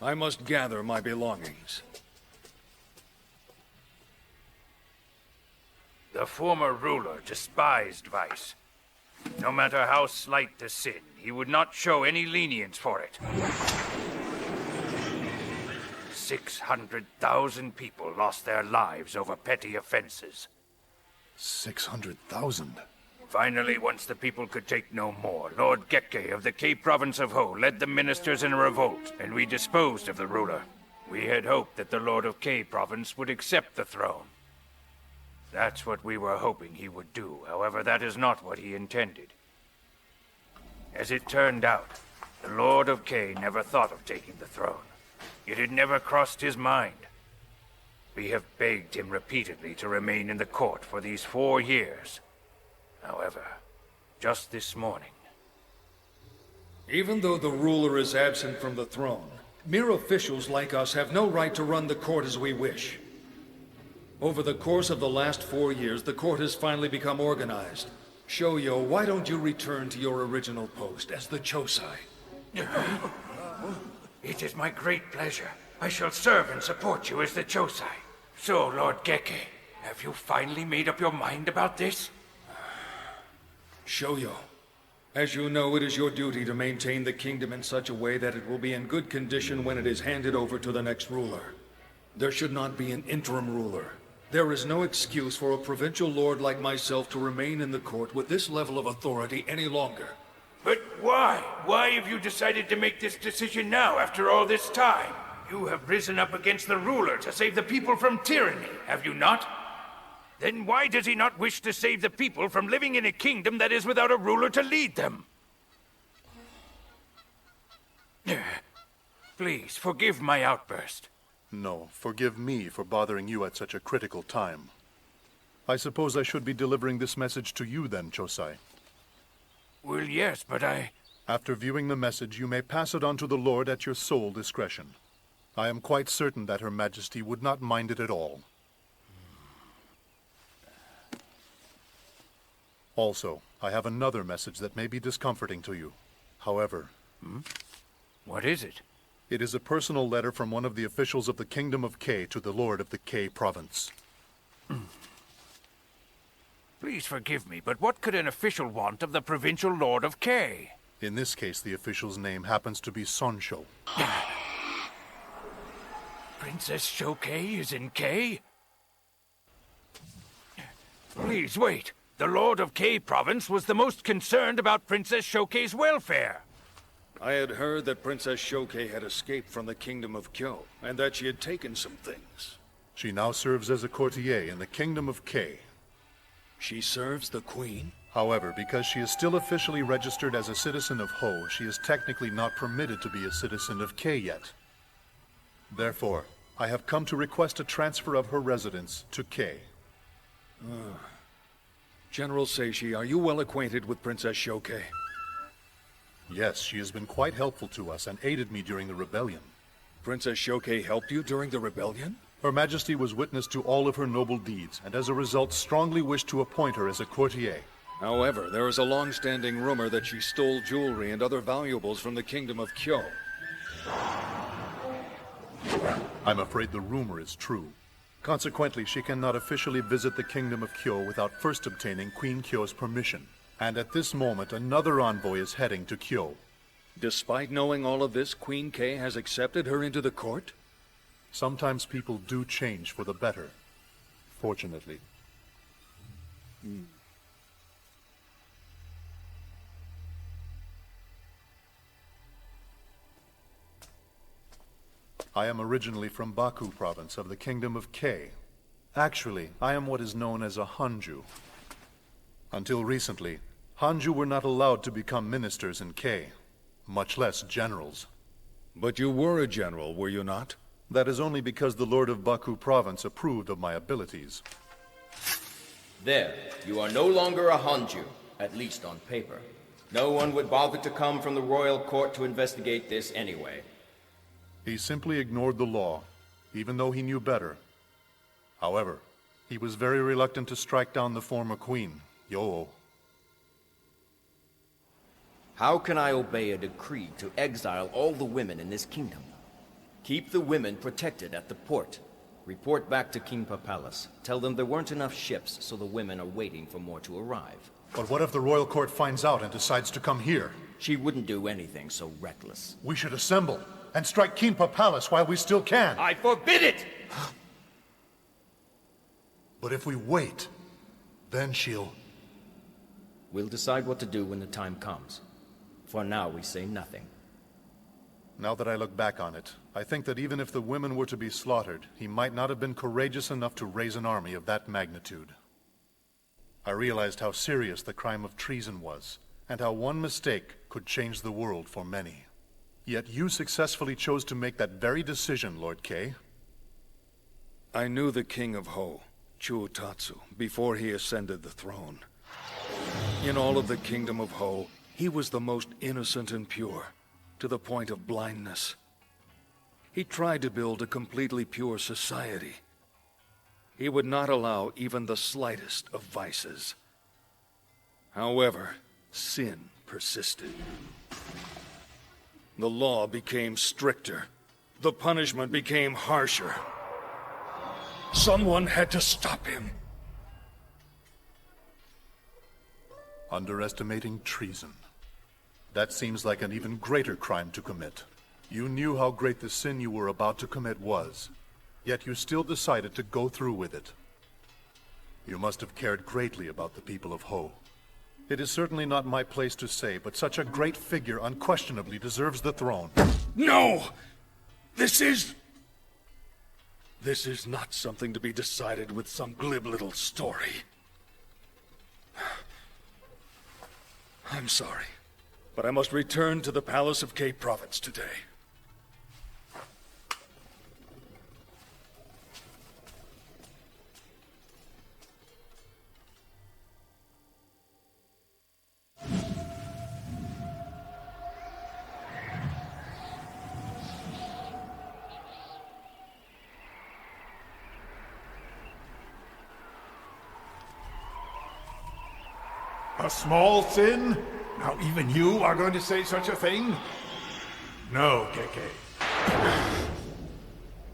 S20: I must gather my belongings.
S1: The former ruler despised vice. No matter how slight the sin, he would not show any lenience for it. 600,000 people lost their lives over petty offenses.
S4: 600,000?
S1: Finally, once the people could take no more, Lord Gekke of the K province of Ho led the ministers in a revolt, and we disposed of the ruler. We had hoped that the Lord of K province would accept the throne. That's what we were hoping he would do. However, that is not what he intended. As it turned out, the Lord of K never thought of taking the throne. It had never crossed his mind. We have begged him repeatedly to remain in the court for these 4 years. However, just this morning...
S20: Even though the ruler is absent from the throne, mere officials like us have no right to run the court as we wish. Over the course of the last 4 years, the court has finally become organized. Shoyo, why don't you return to your original post as the Chosai?
S1: It is my great pleasure. I shall serve and support you as the Chosai. So, Lord Gekke, have you finally made up your mind about this?
S20: Shoyo, as you know, it is your duty to maintain the kingdom in such a way that it will be in good condition when it is handed over to the next ruler. There should not be an interim ruler. There is no excuse for a provincial lord like myself to remain in the court with this level of authority any longer.
S1: But why? Why have you decided to make this decision now, after all this time? You have risen up against the ruler to save the people from tyranny, have you not? Then why does he not wish to save the people from living in a kingdom that is without a ruler to lead them? Please, forgive my outburst.
S4: No, forgive me for bothering you at such a critical time. I suppose I should be delivering this message to you then, Chosai.
S1: Well, yes, but
S4: After viewing the message, you may pass it on to the Lord at your sole discretion. I am quite certain that Her Majesty would not mind it at all. Also, I have another message that may be discomforting to you. However...
S1: What is it?
S4: It is a personal letter from one of the officials of the Kingdom of K to the Lord of the K province.
S1: Please forgive me, but what could an official want of the provincial Lord of K?
S4: In this case, the official's name happens to be Sonsho.
S1: Princess Shokei is in K? Please wait. The Lord of K province was the most concerned about Princess Shokei's welfare.
S20: I had heard that Princess Shokei had escaped from the Kingdom of Kyo, and that she had taken some things.
S4: She now serves as a courtier in the Kingdom of K.
S20: She serves the Queen?
S4: However, because she is still officially registered as a citizen of Ho, she is technically not permitted to be a citizen of K yet. Therefore, I have come to request a transfer of her residence to K.
S20: General Seishi, are you well acquainted with Princess Shokei?
S4: Yes, she has been quite helpful to us and aided me during the rebellion.
S20: Princess Shokei helped you during the rebellion?
S4: Her Majesty was witness to all of her noble deeds, and as a result strongly wished to appoint her as a courtier.
S20: However, there is a long-standing rumor that she stole jewelry and other valuables from the Kingdom of Kyo.
S4: I'm afraid the rumor is true. Consequently, she cannot officially visit the Kingdom of Kyo without first obtaining Queen Kyo's permission. And at this moment, another envoy is heading to Kyo.
S20: Despite knowing all of this, Queen K has accepted her into the court?
S4: Sometimes people do change for the better. Fortunately. I am originally from Baku province of the Kingdom of K. Actually, I am what is known as a Hanju. Until recently, Hanju were not allowed to become ministers in K, much less generals.
S20: But you were a general, were you not?
S4: That is only because the Lord of Baku province approved of my abilities.
S11: There, you are no longer a Hanju, at least on paper. No one would bother to come from the royal court to investigate this anyway.
S4: He simply ignored the law, even though he knew better. However, he was very reluctant to strike down the former queen, Yo-Oh.
S19: How can I obey a decree to exile all the women in this kingdom? Keep the women protected at the port. Report back to King Papalis. Tell them there weren't enough ships, so the women are waiting for more to arrive.
S4: But what if the royal court finds out and decides to come here?
S19: She wouldn't do anything so reckless.
S4: We should assemble and strike King Papalis while we still can.
S19: I forbid it!
S4: But if we wait, then she'll...
S19: We'll decide what to do when the time comes. For now, we say nothing.
S4: Now that I look back on it, I think that even if the women were to be slaughtered, he might not have been courageous enough to raise an army of that magnitude. I realized how serious the crime of treason was, and how one mistake could change the world for many. Yet you successfully chose to make that very decision, Lord Kay.
S20: I knew the King of Ho, Chuotatsu, before he ascended the throne. In all of the Kingdom of Ho, he was the most innocent and pure, to the point of blindness. He tried to build a completely pure society. He would not allow even the slightest of vices. However, sin persisted. The law became stricter. The punishment became harsher. Someone had to stop him.
S4: Underestimating treason. That seems like an even greater crime to commit. You knew how great the sin you were about to commit was, yet you still decided to go through with it. You must have cared greatly about the people of Ho. It is certainly not my place to say, but such a great figure unquestionably deserves the throne.
S20: No! This is not something to be decided with some glib little story. I'm sorry, but I must return to the Palace of Kay Province today.
S12: A small sin? Now even you are going to say such a thing? No, Keke.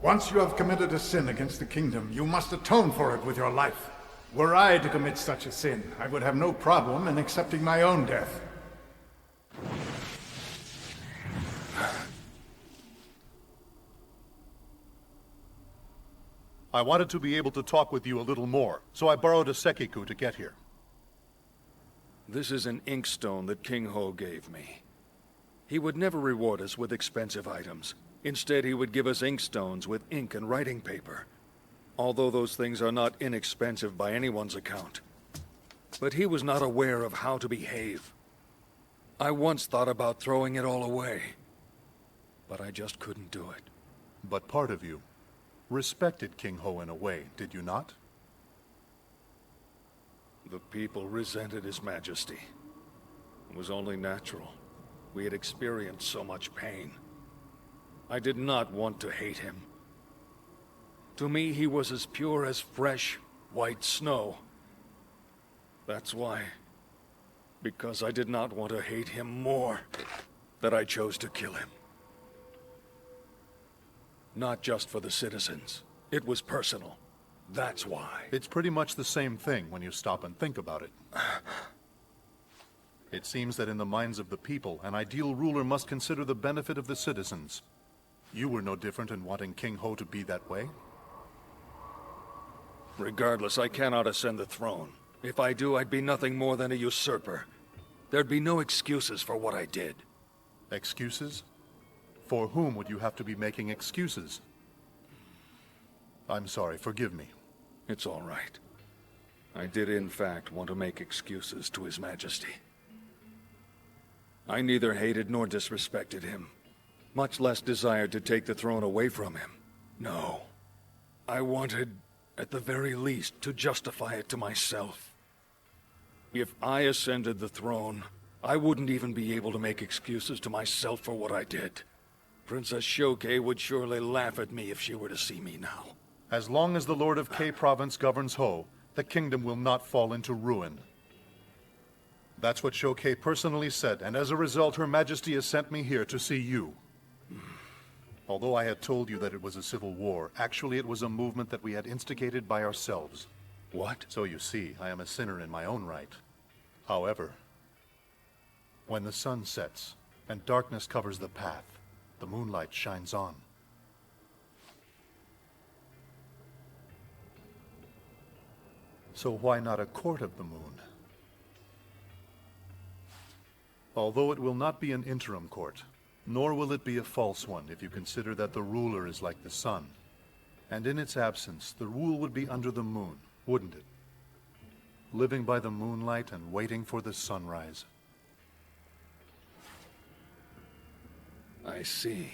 S12: Once you have committed a sin against the kingdom, you must atone for it with your life. Were I to commit such a sin, I would have no problem in accepting my own death.
S4: I wanted to be able to talk with you a little more, so I borrowed a Sekiku to get here.
S20: This is an inkstone that King Ho gave me. He would never reward us with expensive items. Instead, he would give us inkstones with ink and writing paper. Although those things are not inexpensive by anyone's account. But he was not aware of how to behave. I once thought about throwing it all away. But I just couldn't do it.
S4: But part of you respected King Ho in a way, did you not?
S20: The people resented His Majesty. It was only natural. We had experienced so much pain. I did not want to hate him. To me, he was as pure as fresh, white snow. That's why, because I did not want to hate him more, that I chose to kill him. Not just for the citizens. It was personal. That's why.
S4: It's pretty much the same thing when you stop and think about it. It seems that in the minds of the people, an ideal ruler must consider the benefit of the citizens. You were no different in wanting King Ho to be that way.
S20: Regardless, I cannot ascend the throne. If I do, I'd be nothing more than a usurper. There'd be no excuses for what I did.
S4: Excuses? For whom would you have to be making excuses? I'm sorry, forgive me.
S20: It's all right. I did in fact want to make excuses to His Majesty. I neither hated nor disrespected him, much less desired to take the throne away from him. No. I wanted, at the very least, to justify it to myself. If I ascended the throne, I wouldn't even be able to make excuses to myself for what I did. Princess Shoke would surely laugh at me if she were to see me now.
S4: As long as the Lord of K Province governs Ho, the kingdom will not fall into ruin. That's what Shoke personally said, and as a result, Her Majesty has sent me here to see you. Although I had told you that it was a civil war, actually it was a movement that we had instigated by ourselves.
S20: What?
S4: So you see, I am a sinner in my own right. However, when the sun sets and darkness covers the path, the moonlight shines on. So why not a court of the moon? Although it will not be an interim court, nor will it be a false one if you consider that the ruler is like the sun. And in its absence, the rule would be under the moon, wouldn't it? Living by the moonlight and waiting for the sunrise.
S20: I see.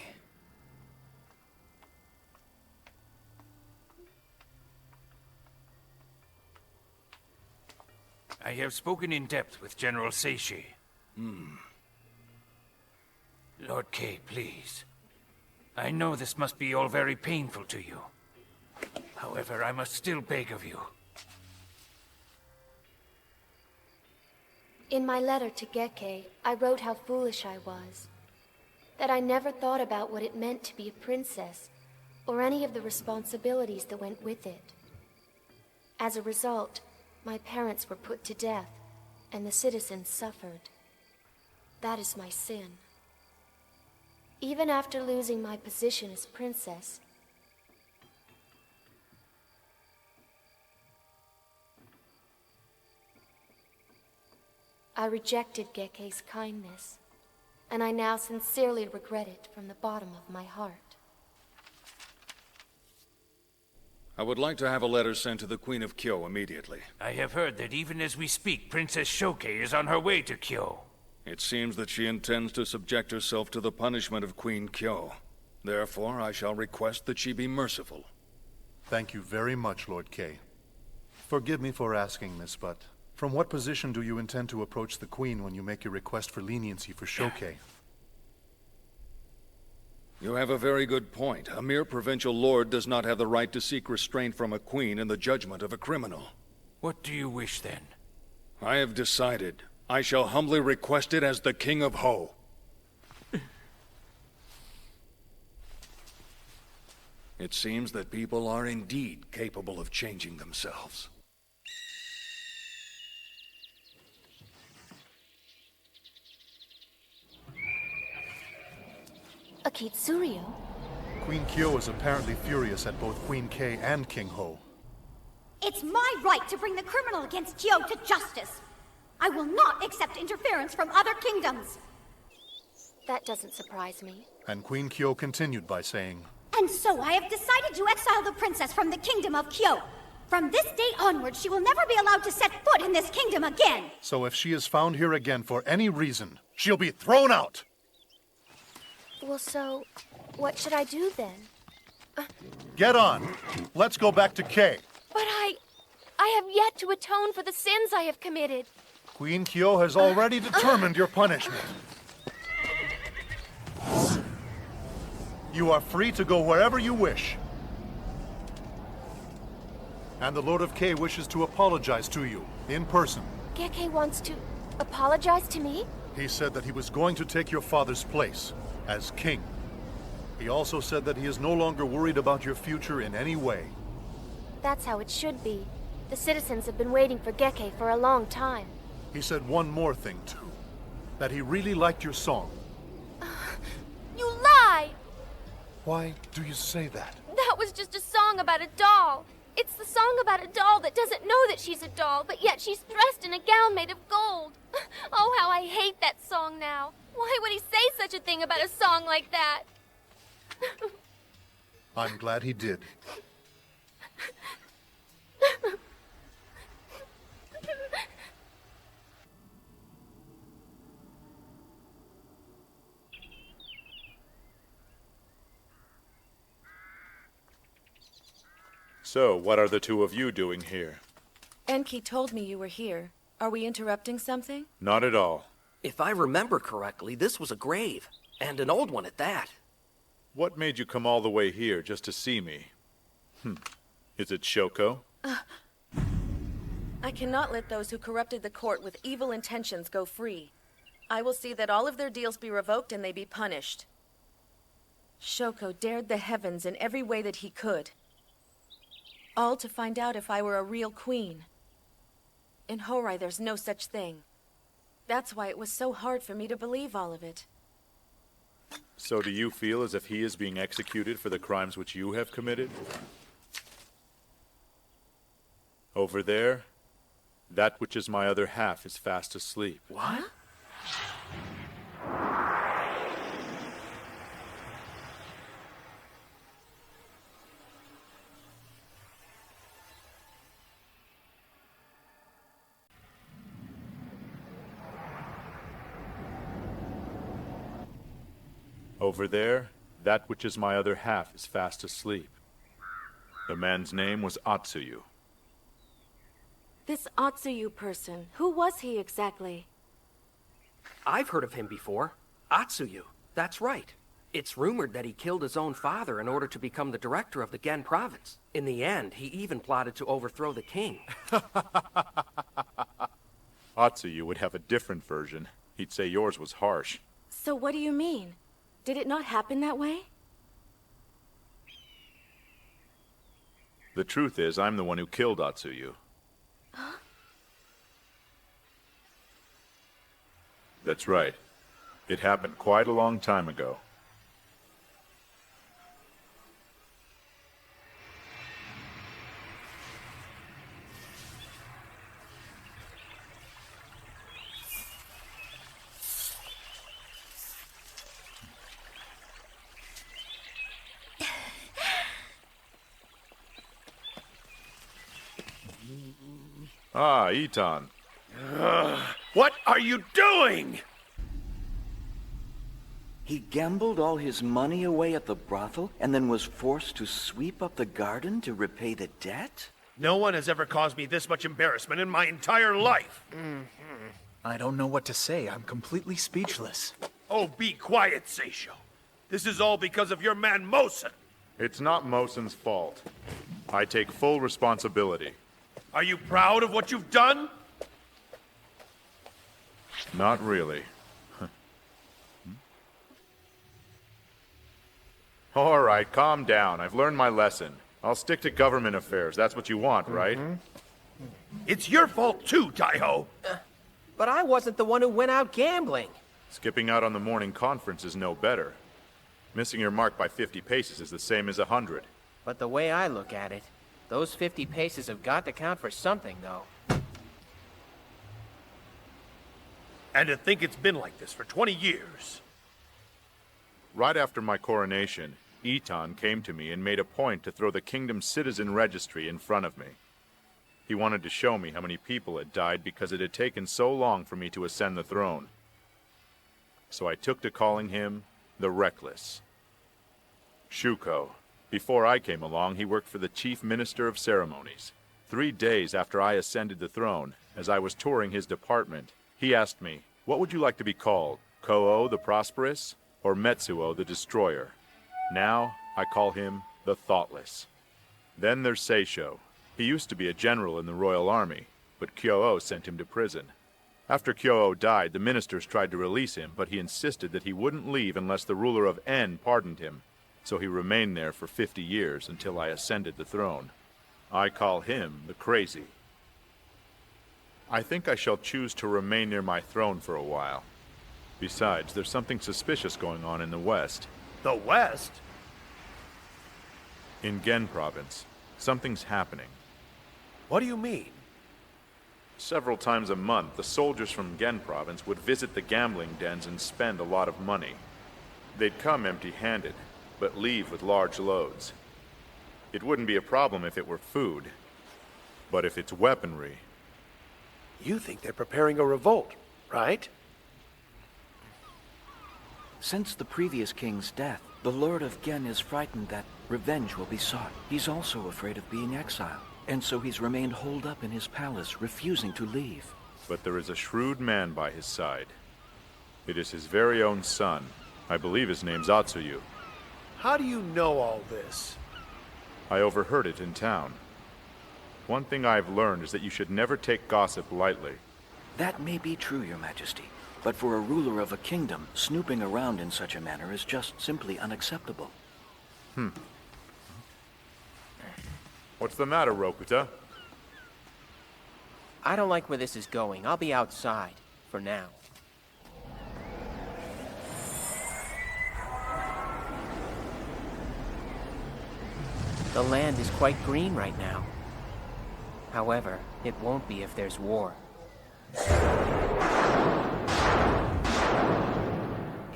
S1: I have spoken in depth with General Seishi. Lord K, please. I know this must be all very painful to you. However, I must still beg of you.
S5: In my letter to Geke, I wrote how foolish I was. That I never thought about what it meant to be a princess, or any of the responsibilities that went with it. As a result, my parents were put to death, and the citizens suffered. That is my sin. Even after losing my position as princess, I rejected Geke's kindness, and I now sincerely regret it from the bottom of my heart.
S20: I would like to have a letter sent to the Queen of Kyo immediately.
S1: I have heard that even as we speak, Princess Shoke is on her way to Kyo.
S20: It seems that she intends to subject herself to the punishment of Queen Kyo. Therefore, I shall request that she be merciful.
S4: Thank you very much, Lord K. Forgive me for asking this, but from what position do you intend to approach the Queen when you make your request for leniency for Shoke?
S20: You have a very good point. A mere provincial lord does not have the right to seek restraint from a queen in the judgment of a criminal.
S1: What do you wish, then?
S20: I have decided. I shall humbly request it as the King of Ho. It seems that people are indeed capable of changing themselves.
S5: A Kitsuryo?
S4: Queen Kyo is apparently furious at both Queen K and King Ho.
S6: It's my right to bring the criminal against Kyo to justice. I will not accept interference from other kingdoms.
S5: That doesn't surprise me.
S4: And Queen Kyo continued by saying,
S6: And so I have decided to exile the princess from the kingdom of Kyo. From this day onward, she will never be allowed to set foot in this kingdom again.
S4: So if she is found here again for any reason, she'll be thrown out!
S5: Well, so, what should I do then?
S4: Get on! Let's go back to K.
S5: But I have yet to atone for the sins I have committed.
S4: Queen Kyo has already determined your punishment. You are free to go wherever you wish. And the Lord of K wishes to apologize to you, in person.
S5: Geke wants to apologize to me?
S4: He said that he was going to take your father's place, as king. He also said that he is no longer worried about your future in any way.
S5: That's how it should be. The citizens have been waiting for Geke for a long time.
S4: He said one more thing, too. That he really liked your song.
S5: You lie!
S4: Why do you say that?
S5: That was just a song about a doll. It's the song about a doll that doesn't know that she's a doll, but yet she's dressed in a gown made of gold. Oh, how I hate that song now. Why would he say such a thing about a song like that?
S4: I'm glad he did.
S22: So, what are the two of you doing here?
S2: Enki told me you were here. Are we interrupting something?
S22: Not at all.
S7: If I remember correctly, this was a grave, and an old one at that.
S22: What made you come all the way here just to see me? Is it Shoko?
S2: I cannot let those who corrupted the court with evil intentions go free. I will see that all of their deals be revoked and they be punished. Shoko dared the heavens in every way that he could. All to find out if I were a real queen. In Horai, there's no such thing. That's why it was so hard for me to believe all of it.
S22: So do you feel as if he is being executed for the crimes which you have committed? Over there, that which is my other half is fast asleep.
S7: What?
S22: Over there, that which is my other half is fast asleep. The man's name was Atsuyu.
S2: This Atsuyu person, who was he exactly?
S7: I've heard of him before. Atsuyu. That's right. It's rumored that he killed his own father in order to become the director of the Gen province. In the end, he even plotted to overthrow the king.
S22: Atsuyu would have a different version. He'd say yours was harsh.
S2: So what do you mean? Did it not happen that way?
S22: The truth is, I'm the one who killed Atsuyu.
S2: Huh?
S22: That's right. It happened quite a long time ago. Ah, Itan.
S3: What are you doing?
S15: He gambled all his money away at the brothel and then was forced to sweep up the garden to repay the debt?
S3: No one has ever caused me this much embarrassment in my entire life.
S18: I don't know what to say. I'm completely speechless.
S3: Oh, be quiet, Seisho. This is all because of your man Mosen.
S22: It's not Mosen's fault. I take full responsibility.
S3: Are you proud of what you've done?
S22: Not really. All right, calm down. I've learned my lesson. I'll stick to government affairs. That's what you want, right?
S3: It's your fault too, Taiho.
S7: But I wasn't the one who went out gambling.
S22: Skipping out on the morning conference is no better. Missing your mark by 50 paces is the same as 100.
S17: But the way I look at it, those 50 paces have got to count for something, though.
S3: And to think it's been like this for 20 years.
S22: Right after my coronation, Itan came to me and made a point to throw the kingdom's citizen registry in front of me. He wanted to show me how many people had died because it had taken so long for me to ascend the throne. So I took to calling him the Reckless. Shuko. Before I came along, he worked for the Chief Minister of Ceremonies. 3 days after I ascended the throne, as I was touring his department, he asked me, "What would you like to be called? Ko-o the Prosperous or Metsuo the Destroyer?" Now, I call him the Thoughtless. Then there's Seisho. He used to be a general in the Royal Army, but Kyo-o sent him to prison. After Kyo-o died, the ministers tried to release him, but he insisted that he wouldn't leave unless the ruler of N pardoned him. So he remained there for 50 years until I ascended the throne. I call him the Crazy. I think I shall choose to remain near my throne for a while. Besides, there's something suspicious going on in the west.
S3: The west?
S22: In Gen province, something's happening.
S3: What do you mean?
S22: Several times a month, the soldiers from Gen province would visit the gambling dens and spend a lot of money. They'd come empty-handed, but leave with large loads. It wouldn't be a problem if it were food, but if it's weaponry...
S3: You think they're preparing a revolt, right?
S15: Since the previous king's death, the Lord of Gen is frightened that revenge will be sought. He's also afraid of being exiled, and so he's remained holed up in his palace, refusing to leave.
S22: But there is a shrewd man by his side. It is his very own son. I believe his name's Atsuyu.
S14: How do you know all this?
S22: I overheard it in town. One thing I've learned is that you should never take gossip lightly.
S15: That may be true, Your Majesty, but for a ruler of a kingdom, snooping around in such a manner is just simply unacceptable.
S22: What's the matter, Rokuta?
S17: I don't like where this is going. I'll be outside, for now. The land is quite green right now. However, it won't be if there's war.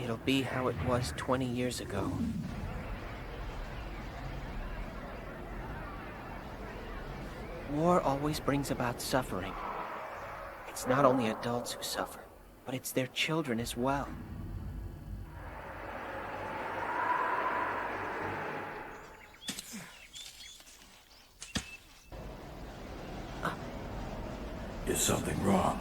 S17: It'll be how it was 20 years ago. War always brings about suffering. It's not only adults who suffer, but it's their children as well.
S8: Is something wrong?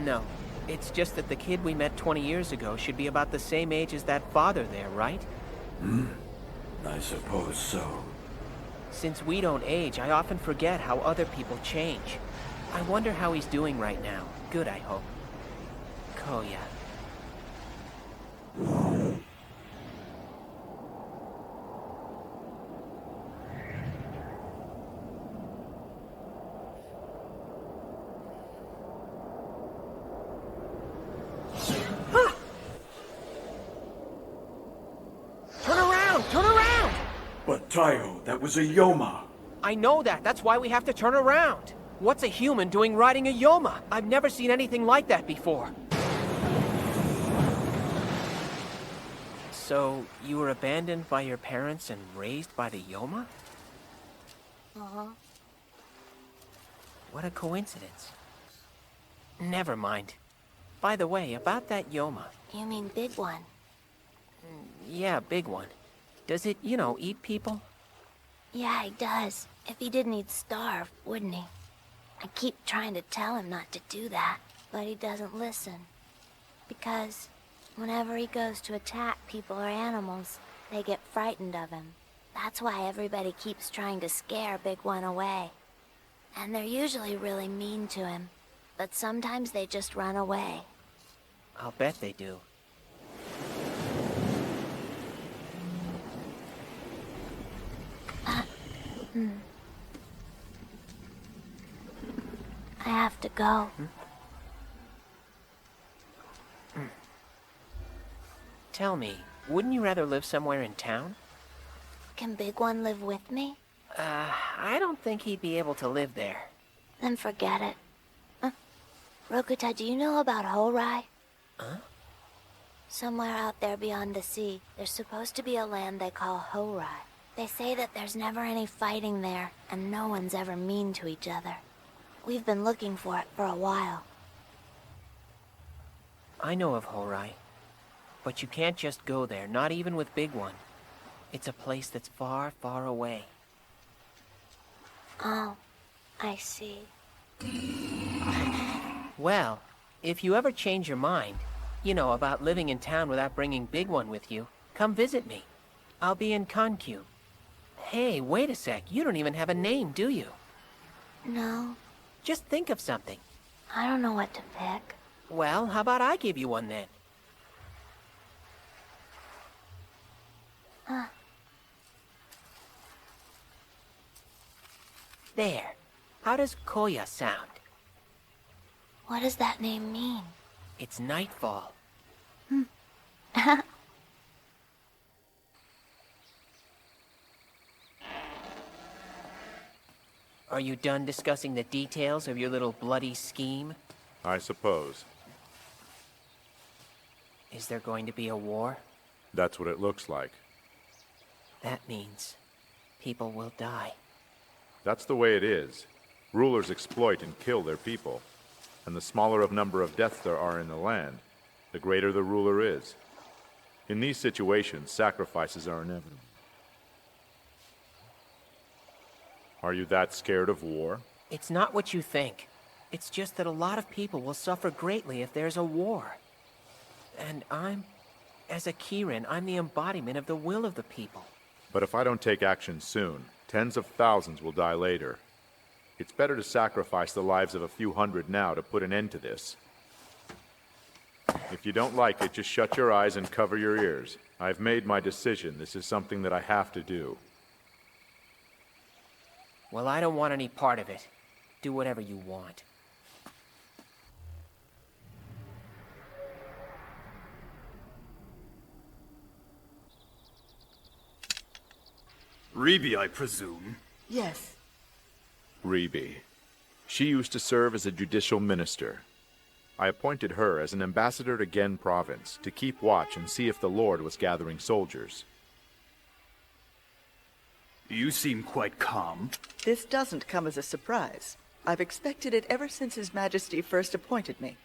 S17: No. It's just that the kid we met 20 years ago should be about the same age as that father there, right?
S8: I suppose so.
S17: Since we don't age, I often forget how other people change. I wonder how he's doing right now. Good, I hope. Koya.
S8: But Taiho, that was a Yoma.
S17: I know that. That's why we have to turn around. What's a human doing riding a Yoma? I've never seen anything like that before. So, you were abandoned by your parents and raised by the Yoma?
S16: Uh-huh.
S17: What a coincidence. Never mind. By the way, about that Yoma.
S16: You mean big one?
S17: Yeah, big one. Does it, eat people?
S16: Yeah, he does. If he didn't, he'd starve, wouldn't he? I keep trying to tell him not to do that, but he doesn't listen. Because whenever he goes to attack people or animals, they get frightened of him. That's why everybody keeps trying to scare Big One away. And they're usually really mean to him, but sometimes they just run away.
S17: I'll bet they do.
S16: I have to go.
S17: Tell me, wouldn't you rather live somewhere in town?
S16: Can Big One live with me?
S17: I don't think he'd be able to live there.
S16: Then forget it. Rokuta, do you know about Horai?
S17: Huh?
S16: Somewhere out there beyond the sea, there's supposed to be a land they call Horai. They say that there's never any fighting there, and no one's ever mean to each other. We've been looking for it for a while.
S17: I know of Horai. But you can't just go there, not even with Big One. It's a place that's far, far away.
S16: Oh, I see.
S17: Well, if you ever change your mind, about living in town without bringing Big One with you, come visit me. I'll be in Kankyu. Hey, wait a sec. You don't even have a name, do you?
S16: No.
S17: Just think of something.
S16: I don't know what to pick.
S17: Well, how about I give you one then? There. How does Koya sound?
S16: What does that name mean?
S17: It's nightfall. Are you done discussing the details of your little bloody scheme?
S22: I suppose.
S17: Is there going to be a war?
S22: That's what it looks like.
S17: That means people will die.
S22: That's the way it is. Rulers exploit and kill their people. And the smaller of number of deaths there are in the land, the greater the ruler is. In these situations, sacrifices are inevitable. Are you that scared of war?
S17: It's not what you think. It's just that a lot of people will suffer greatly if there's a war. And as a Kirin, I'm the embodiment of the will of the people.
S22: But if I don't take action soon, tens of thousands will die later. It's better to sacrifice the lives of a few hundred now to put an end to this. If you don't like it, just shut your eyes and cover your ears. I've made my decision. This is something that I have to do.
S17: Well, I don't want any part of it. Do whatever you want.
S10: Rebe, I presume?
S21: Yes.
S22: Rebe. She used to serve as a judicial minister. I appointed her as an ambassador to Gen Province to keep watch and see if the Lord was gathering soldiers.
S10: You seem quite calm.
S21: This doesn't come as a surprise. I've expected it ever since His Majesty first appointed me.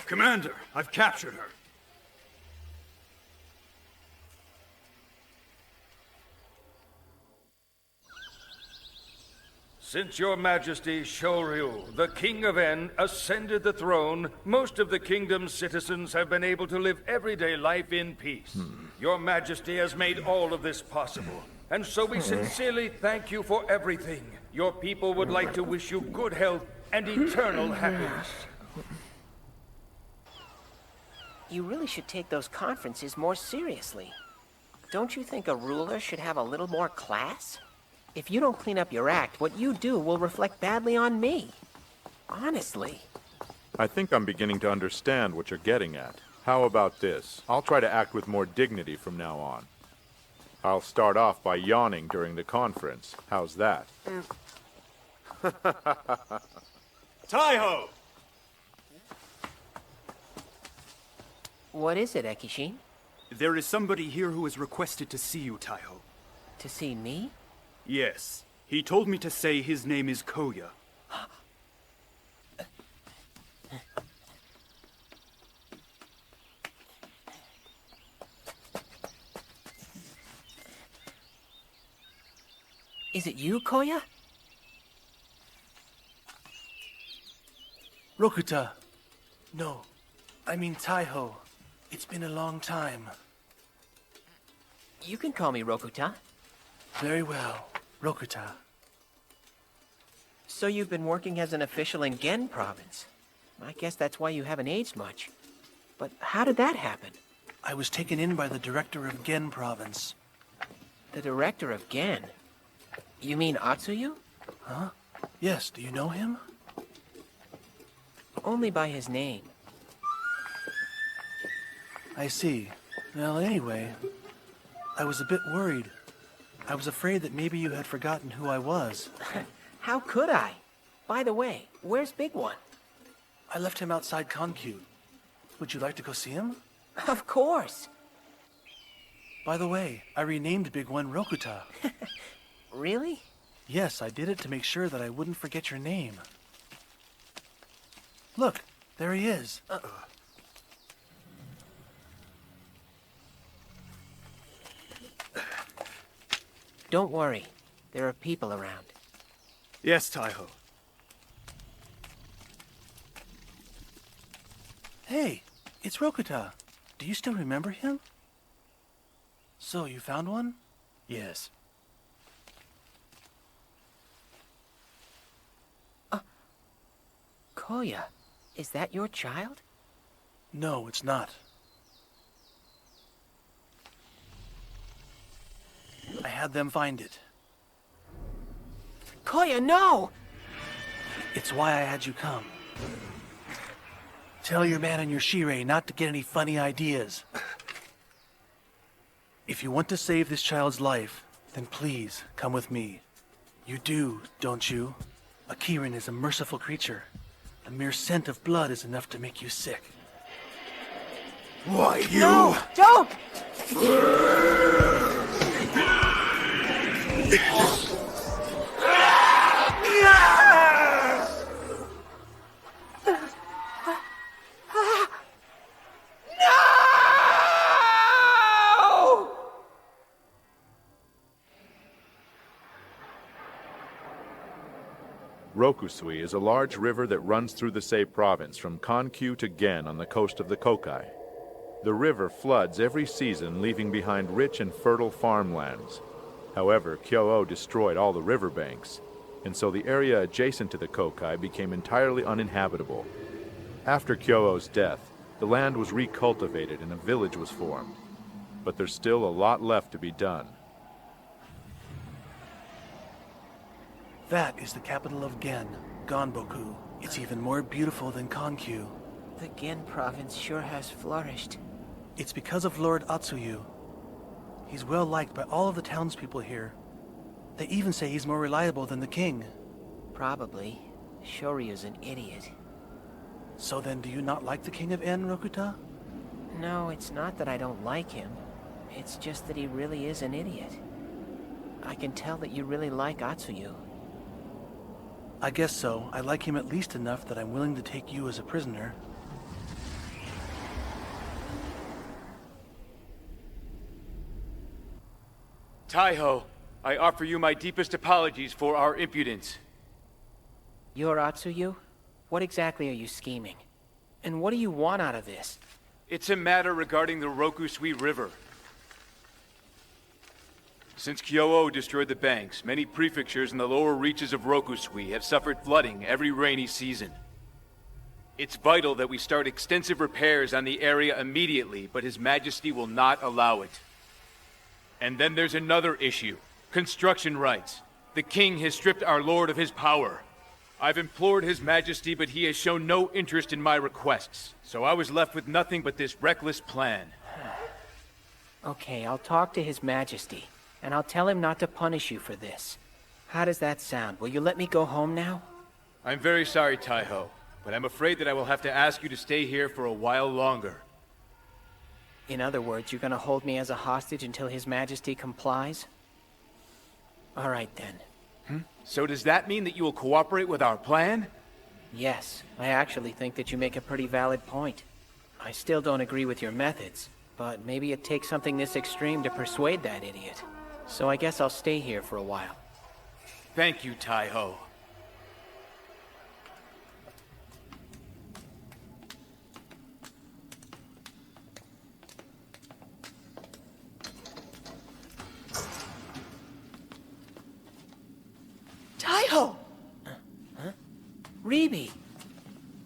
S10: Commander, I've captured her.
S23: Since your majesty Shoryu, the king of En, ascended the throne, most of the kingdom's citizens have been able to live everyday life in peace. Your majesty has made all of this possible, and so we sincerely thank you for everything. Your people would like to wish you good health and eternal happiness.
S17: You really should take those conferences more seriously. Don't you think a ruler should have a little more class? If you don't clean up your act, what you do will reflect badly on me. Honestly.
S22: I think I'm beginning to understand what you're getting at. How about this? I'll try to act with more dignity from now on. I'll start off by yawning during the conference. How's that?
S10: Taiho!
S17: What is it, Ekishin?
S10: There is somebody here who has requested to see you, Taiho.
S17: To see me?
S10: Yes. He told me to say his name is Koya.
S17: Is it you, Koya?
S24: Rokuta. No, I mean Taiho. It's been a long time.
S17: You can call me Rokuta.
S24: Very well, Rokuta.
S17: So you've been working as an official in Gen Province. I guess that's why you haven't aged much. But how did that happen?
S24: I was taken in by the director of Gen Province.
S17: The director of Gen? You mean Atsuyu?
S24: Huh? Yes, do you know him?
S17: Only by his name.
S24: I see. Well, anyway, I was a bit worried. I was afraid that maybe you had forgotten who I was.
S17: How could I? By the way, where's Big One?
S24: I left him outside Konkyu. Would you like to go see him?
S17: Of course.
S24: By the way, I renamed Big One Rokuta.
S17: Really?
S24: Yes, I did it to make sure that I wouldn't forget your name. Look, there he is.
S17: Don't worry. There are people around.
S10: Yes, Taiho.
S24: Hey, it's Rokuta. Do you still remember him? So, you found one?
S10: Yes.
S17: Koya, is that your child?
S24: No, it's not. I had them find it.
S17: Koya, no!
S24: It's why I had you come. Tell your man and your Shirei not to get any funny ideas. If you want to save this child's life, then please come with me. You do, don't you? A Kirin is a merciful creature. The mere scent of blood is enough to make you sick.
S10: Why, you...
S17: No! Don't!
S22: Rokusui is a large river that runs through the Sei province from Kankyu to Gen on the coast of the Kokai. The river floods every season, leaving behind rich and fertile farmlands. However, Kyo-o destroyed all the riverbanks, and so the area adjacent to the Kokai became entirely uninhabitable. After Kyo-o's death, the land was recultivated and a village was formed. But there's still a lot left to be done.
S24: That is the capital of Gen, Ganboku. It's even more beautiful than Kankyu.
S9: The Gen province sure has flourished.
S24: It's because of Lord Atsuyu. He's well liked by all of the townspeople here. They even say he's more reliable than the king.
S9: Probably. Shoryu's an idiot.
S24: So then, do you not like the king of En, Rokuta?
S9: No, it's not that I don't like him. It's just that he really is an idiot. I can tell that you really like Atsuyu.
S24: I guess so. I like him at least enough that I'm willing to take you as a prisoner.
S10: Taiho, I offer you my deepest apologies for our impudence.
S9: You're Atsuyu? What exactly are you scheming? And what do you want out of this?
S10: It's a matter regarding the Rokusui River. Since Kyo-o destroyed the banks, many prefectures in the lower reaches of Rokusui have suffered flooding every rainy season. It's vital that we start extensive repairs on the area immediately, but His Majesty will not allow it. And then there's another issue. Construction rights. The king has stripped our lord of his power. I've implored His Majesty, but he has shown no interest in my requests. So I was left with nothing but this reckless plan.
S9: Okay, I'll talk to His Majesty, and I'll tell him not to punish you for this. How does that sound? Will you let me go home now?
S10: I'm very sorry, Taiho, but I'm afraid that I will have to ask you to stay here for a while longer.
S9: In other words, you're gonna hold me as a hostage until His Majesty complies? All right, then.
S10: So does that mean that you will cooperate with our plan?
S9: Yes, I actually think that you make a pretty valid point. I still don't agree with your methods, but maybe it takes something this extreme to persuade that idiot. So I guess I'll stay here for a while.
S10: Thank you, Taiho.
S21: Taiho!
S9: Huh? Ribi!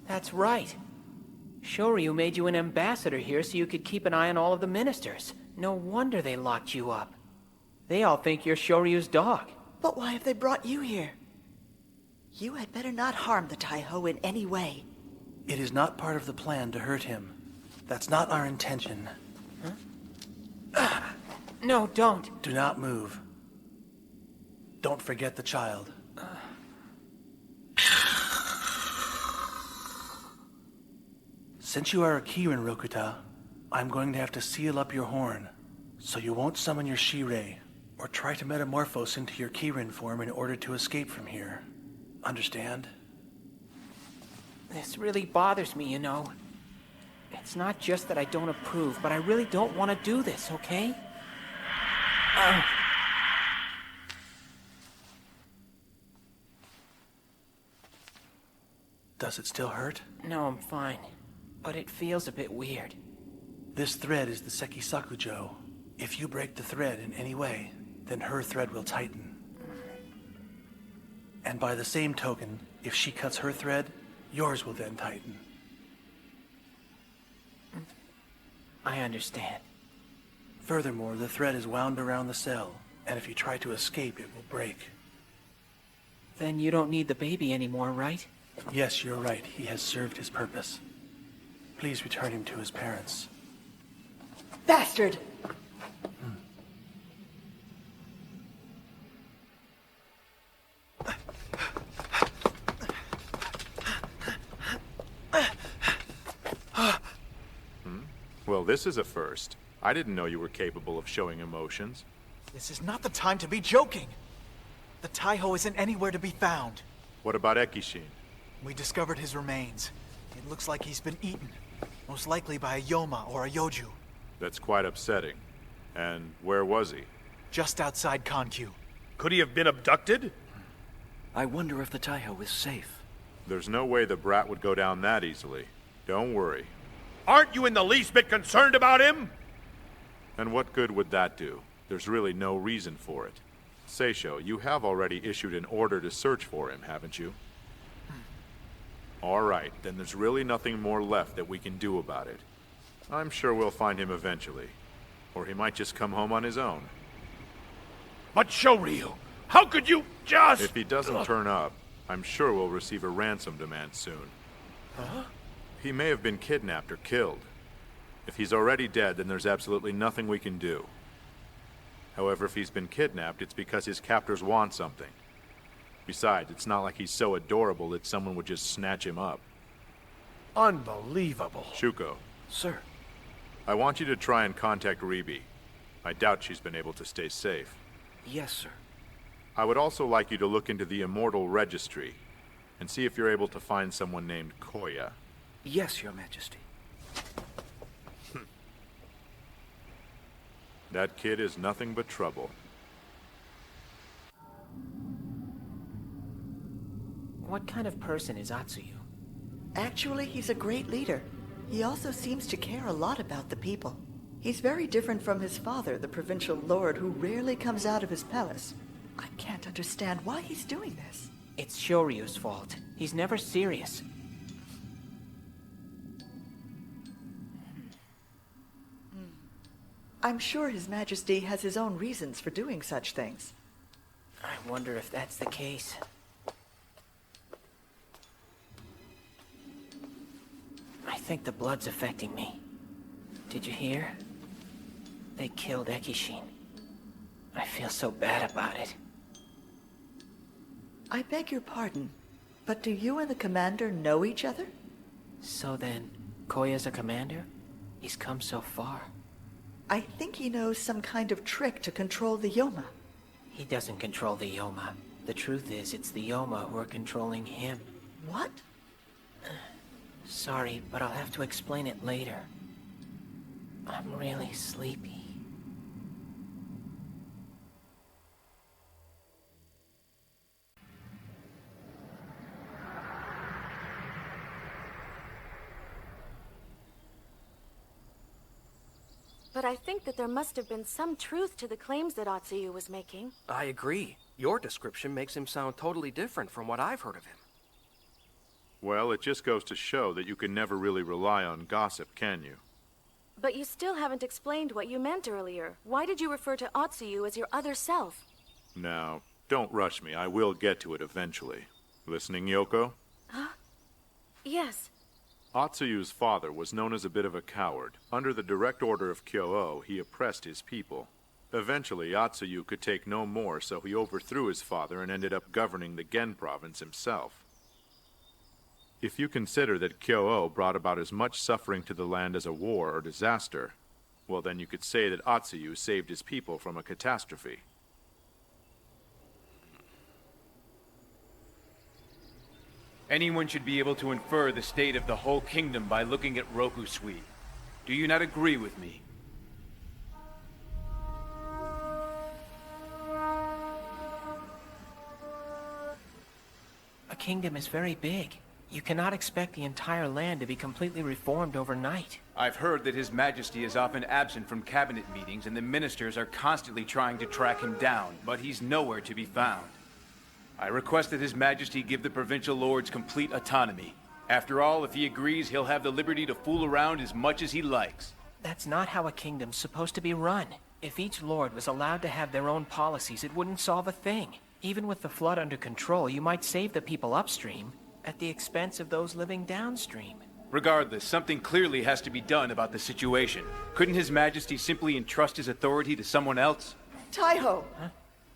S9: That's right. Shoryu made you an ambassador here so you could keep an eye on all of the ministers. No wonder they locked you up. They all think you're Shoryu's dog.
S21: But why have they brought you here? You had better not harm the Taiho in any way.
S24: It is not part of the plan to hurt him. That's not our intention.
S9: Huh? No, don't.
S24: Do not move. Don't forget the child. Since you are a Kirin, Rokuta, I'm going to have to seal up your horn, so you won't summon your Shirei, or try to metamorphose into your Kirin form in order to escape from here. Understand?
S9: This really bothers me, you know. It's not just that I don't approve, but I really don't want to do this, okay?
S24: Does it still hurt?
S9: No, I'm fine. But it feels a bit weird.
S24: This thread is the Sekisakujo. If you break the thread in any way, then her thread will tighten. And by the same token, if she cuts her thread, yours will then tighten.
S9: I understand.
S24: Furthermore, the thread is wound around the cell, and if you try to escape, it will break.
S9: Then you don't need the baby anymore, right?
S24: Yes, you're right. He has served his purpose. Please return him to his parents.
S21: Bastard!
S22: Well, this is a first. I didn't know you were capable of showing emotions.
S18: This is not the time to be joking. The Taiho isn't anywhere to be found.
S22: What about Ekishin?
S18: We discovered his remains. It looks like he's been eaten. Most likely by a Yoma or a Yoju.
S22: That's quite upsetting. And where was he?
S18: Just outside Kankyu.
S11: Could he have been abducted?
S15: I wonder if the Taiho is safe.
S22: There's no way the brat would go down that easily. Don't worry.
S11: Aren't you in the least bit concerned about him?
S22: And what good would that do? There's really no reason for it. Seisho, you have already issued an order to search for him, haven't you? All right, then there's really nothing more left that we can do about it. I'm sure we'll find him eventually. Or he might just come home on his own.
S11: But Shoryu, how could you just...
S22: If he doesn't turn up, I'm sure we'll receive a ransom demand soon.
S11: Huh?
S22: He may have been kidnapped or killed. If he's already dead, then there's absolutely nothing we can do. However, if he's been kidnapped, it's because his captors want something. Besides, it's not like he's so adorable that someone would just snatch him up.
S11: Unbelievable.
S22: Shuko.
S15: Sir.
S22: I want you to try and contact Ribi. I doubt she's been able to stay safe.
S15: Yes, sir.
S22: I would also like you to look into the Immortal Registry and see if you're able to find someone named Koya.
S15: Yes, Your Majesty.
S22: That kid is nothing but trouble.
S9: What kind of person is Atsuyu?
S21: Actually, he's a great leader. He also seems to care a lot about the people. He's very different from his father, the provincial lord, who rarely comes out of his palace. I can't understand why he's doing this.
S9: It's Shoryu's fault. He's never serious.
S21: I'm sure His Majesty has his own reasons for doing such things.
S9: I wonder if that's the case. I think the blood's affecting me. Did you hear? They killed Ekishin. I feel so bad about it.
S21: I beg your pardon, but do you and the commander know each other?
S9: So then, Koya's a commander? He's come so far.
S21: I think he knows some kind of trick to control the Yoma.
S9: He doesn't control the Yoma. The truth is, it's the Yoma who are controlling him.
S21: What?
S9: Sorry, but I'll have to explain it later. I'm really sleepy.
S2: But I think that there must have been some truth to the claims that Atsuyu was making.
S7: I agree. Your description makes him sound totally different from what I've heard of him.
S22: Well, it just goes to show that you can never really rely on gossip, can you?
S2: But you still haven't explained what you meant earlier. Why did you refer to Atsuyu as your other self?
S22: Now, don't rush me. I will get to it eventually. Listening, Yoko?
S2: Huh? Yes.
S22: Atsuyu's father was known as a bit of a coward. Under the direct order of Kyo-O, he oppressed his people. Eventually, Atsuyu could take no more, so he overthrew his father and ended up governing the Gen province himself. If you consider that Kyo-O brought about as much suffering to the land as a war or disaster, well then you could say that Atsuyu saved his people from a catastrophe.
S10: Anyone should be able to infer the state of the whole kingdom by looking at Rokusui. Do you not agree with me?
S9: A kingdom is very big. You cannot expect the entire land to be completely reformed overnight.
S10: I've heard that His Majesty is often absent from cabinet meetings and the ministers are constantly trying to track him down, but he's nowhere to be found. I request that His Majesty give the provincial lords complete autonomy. After all, if he agrees, he'll have the liberty to fool around as much as he likes.
S9: That's not how a kingdom's supposed to be run. If each lord was allowed to have their own policies, it wouldn't solve a thing. Even with the flood under control, you might save the people upstream at the expense of those living downstream.
S10: Regardless, something clearly has to be done about the situation. Couldn't His Majesty simply entrust his authority to someone else?
S21: Taiho! Huh?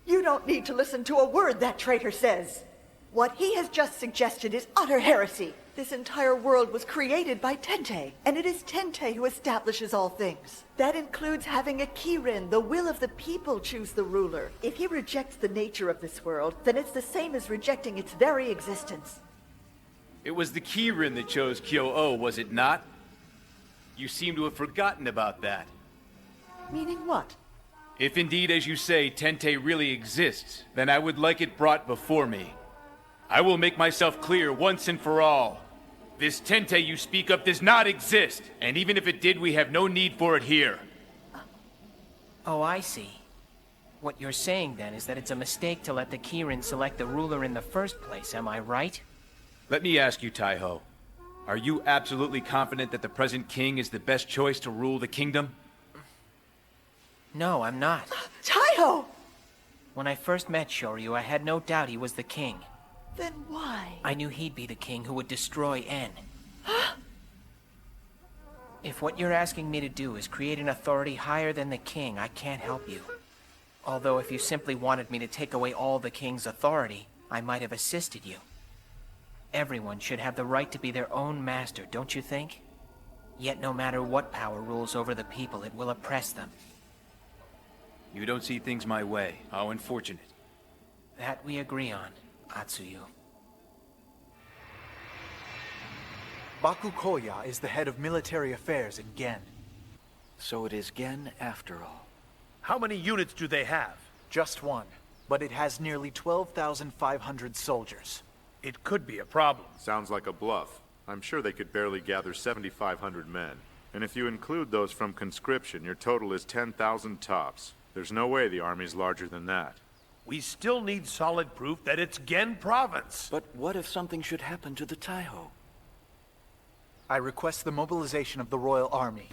S21: You don't need to listen to a word that traitor says. What he has just suggested is utter heresy. This entire world was created by Tente, and it is Tente who establishes all things. That includes having a Kirin, the will of the people, choose the ruler. If he rejects the nature of this world, then it's the same as rejecting its very existence.
S10: It was the Kirin that chose Kyo-O, was it not? You seem to have forgotten about that.
S21: Meaning what?
S10: If indeed, as you say, Tente really exists, then I would like it brought before me. I will make myself clear once and for all. This Tente you speak of does not exist, and even if it did, we have no need for it here.
S9: Oh, I see. What you're saying then is that it's a mistake to let the Kirin select the ruler in the first place, am I right?
S10: Let me ask you, Taiho. Are you absolutely confident that the present king is the best choice to rule the kingdom?
S9: No, I'm not.
S21: Taiho!
S9: When I first met Shoryu, I had no doubt he was the king.
S21: Then why?
S9: I knew he'd be the king who would destroy En. If what you're asking me to do is create an authority higher than the king, I can't help you. Although if you simply wanted me to take away all the king's authority, I might have assisted you. Everyone should have the right to be their own master, don't you think? Yet no matter what power rules over the people, it will oppress them.
S10: You don't see things my way. How unfortunate.
S9: That we agree on, Atsuyu.
S18: Baku Koya is the head of military affairs in Gen.
S15: So it is Gen after all.
S11: How many units do they have?
S18: Just one, but it has nearly 12,500 soldiers.
S11: It could be a problem.
S22: Sounds like a bluff. I'm sure they could barely gather 7,500 men. And if you include those from conscription, your total is 10,000 tops. There's no way the army's larger than that.
S11: We still need solid proof that it's Gen province.
S15: But what if something should happen to the Taiho?
S18: I request the mobilization of the Royal Army.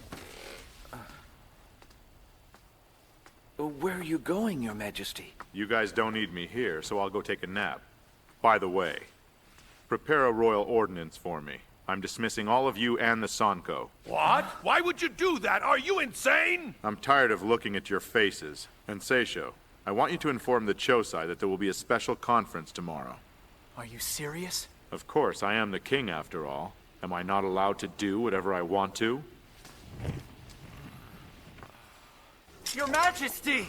S15: Where are you going, Your Majesty?
S22: You guys don't need me here, so I'll go take a nap. By the way, prepare a royal ordinance for me. I'm dismissing all of you and the Sanko.
S11: What? Why would you do that? Are you insane?
S22: I'm tired of looking at your faces. And Seisho, I want you to inform the Chosai that there will be a special conference tomorrow.
S18: Are you serious?
S22: Of course, I am the king after all. Am I not allowed to do whatever I want to?
S1: Your Majesty!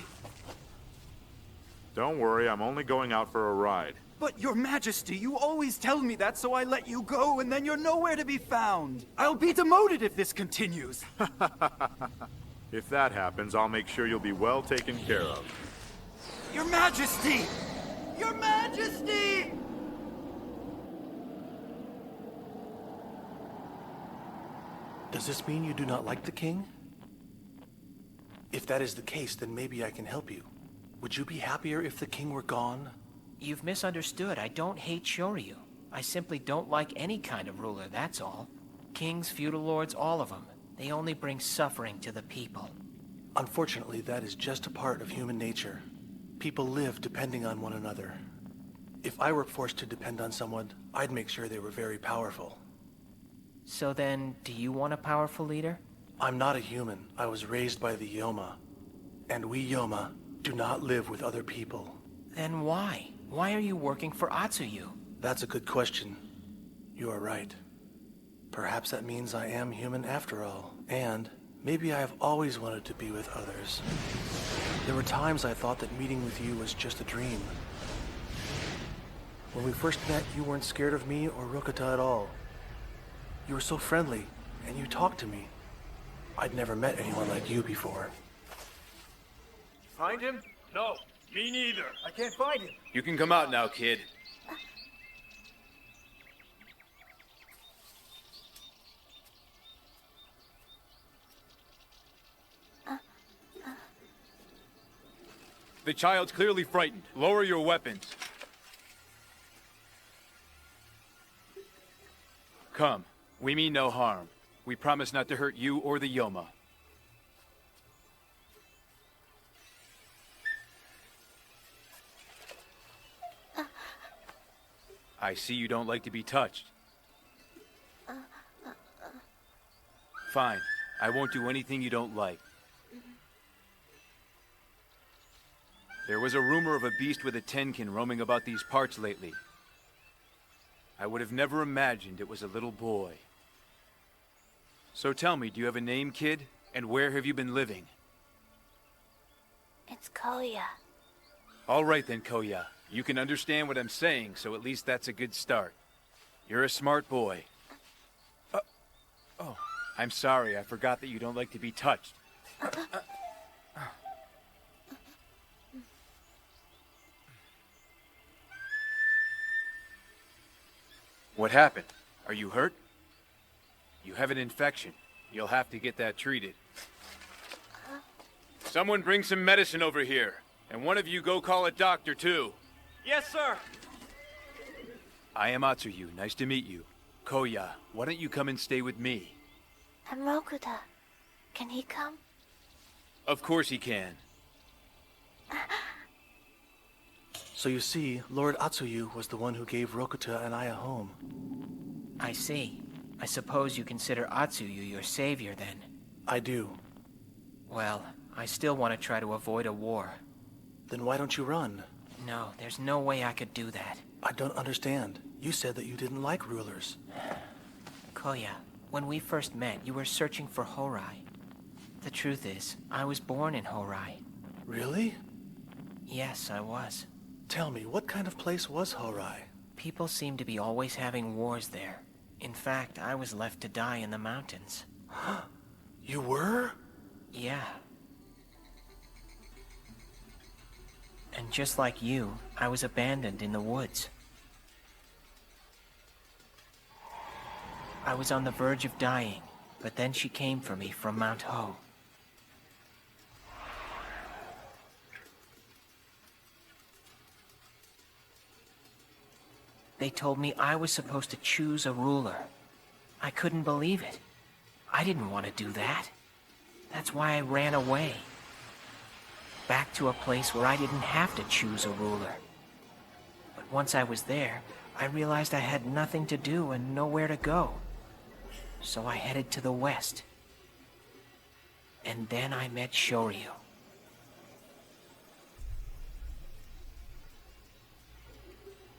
S22: Don't worry, I'm only going out for a ride.
S1: But, Your Majesty, you always tell me that, so I let you go, and then you're nowhere to be found. I'll be demoted if this continues.
S22: If that happens, I'll make sure you'll be well taken care of.
S1: Your Majesty! Your Majesty!
S24: Does this mean you do not like the king? If that is the case, then maybe I can help you. Would you be happier if the king were gone?
S9: You've misunderstood. I don't hate Shoryu. I simply don't like any kind of ruler, that's all. Kings, feudal lords, all of them. They only bring suffering to the people.
S24: Unfortunately, that is just a part of human nature. People live depending on one another. If I were forced to depend on someone, I'd make sure they were very powerful.
S9: So then, do you want a powerful leader?
S24: I'm not a human. I was raised by the Yoma. And we Yoma do not live with other people.
S9: Then why? Why are you working for Atsuyu?
S24: That's a good question. You are right. Perhaps that means I am human after all. And maybe I have always wanted to be with others. There were times I thought that meeting with you was just a dream. When we first met, you weren't scared of me or Rokata at all. You were so friendly, and you talked to me. I'd never met anyone like you before.
S11: Find him? No, me neither. I can't find him.
S10: You can come out now, kid. The child's clearly frightened. Lower your weapons. Come. We mean no harm. We promise not to hurt you or the Yoma. I see you don't like to be touched. Fine. I won't do anything you don't like. There was a rumor of a beast with a tenkin roaming about these parts lately. I would have never imagined it was a little boy. So tell me, do you have a name, kid? And where have you been living?
S16: It's Koya.
S10: All right then, Koya. You can understand what I'm saying, so at least that's a good start. You're a smart boy. Oh, I'm sorry. I forgot that you don't like to be touched. What happened? Are you hurt? You have an infection. You'll have to get that treated. Someone bring some medicine over here. And one of you go call a doctor, too.
S12: Yes, sir.
S10: I am Atsuyu. Nice to meet you. Koya, why don't you come and stay with me?
S16: And Rokuta, can he come?
S10: Of course he can.
S24: So you see, Lord Atsuyu was the one who gave Rokuta and I a home.
S9: I see. I suppose you consider Atsuyu your savior, then.
S24: I do.
S9: Well, I still want to try to avoid a war.
S24: Then why don't you run?
S9: No, there's no way I could do that.
S24: I don't understand. You said that you didn't like rulers.
S9: Koya, when we first met, you were searching for Horai. The truth is, I was born in Horai.
S24: Really?
S9: Yes, I was.
S24: Tell me, what kind of place was Horai?
S9: People seem to be always having wars there. In fact, I was left to die in the mountains.
S24: You were?
S9: Yeah. And just like you, I was abandoned in the woods. I was on the verge of dying, but then she came for me from Mount Ho. They told me I was supposed to choose a ruler. I couldn't believe it. I didn't want to do that. That's why I ran away. Back to a place where I didn't have to choose a ruler. But once I was there, I realized I had nothing to do and nowhere to go. So I headed to the west. And then I met Shoryu.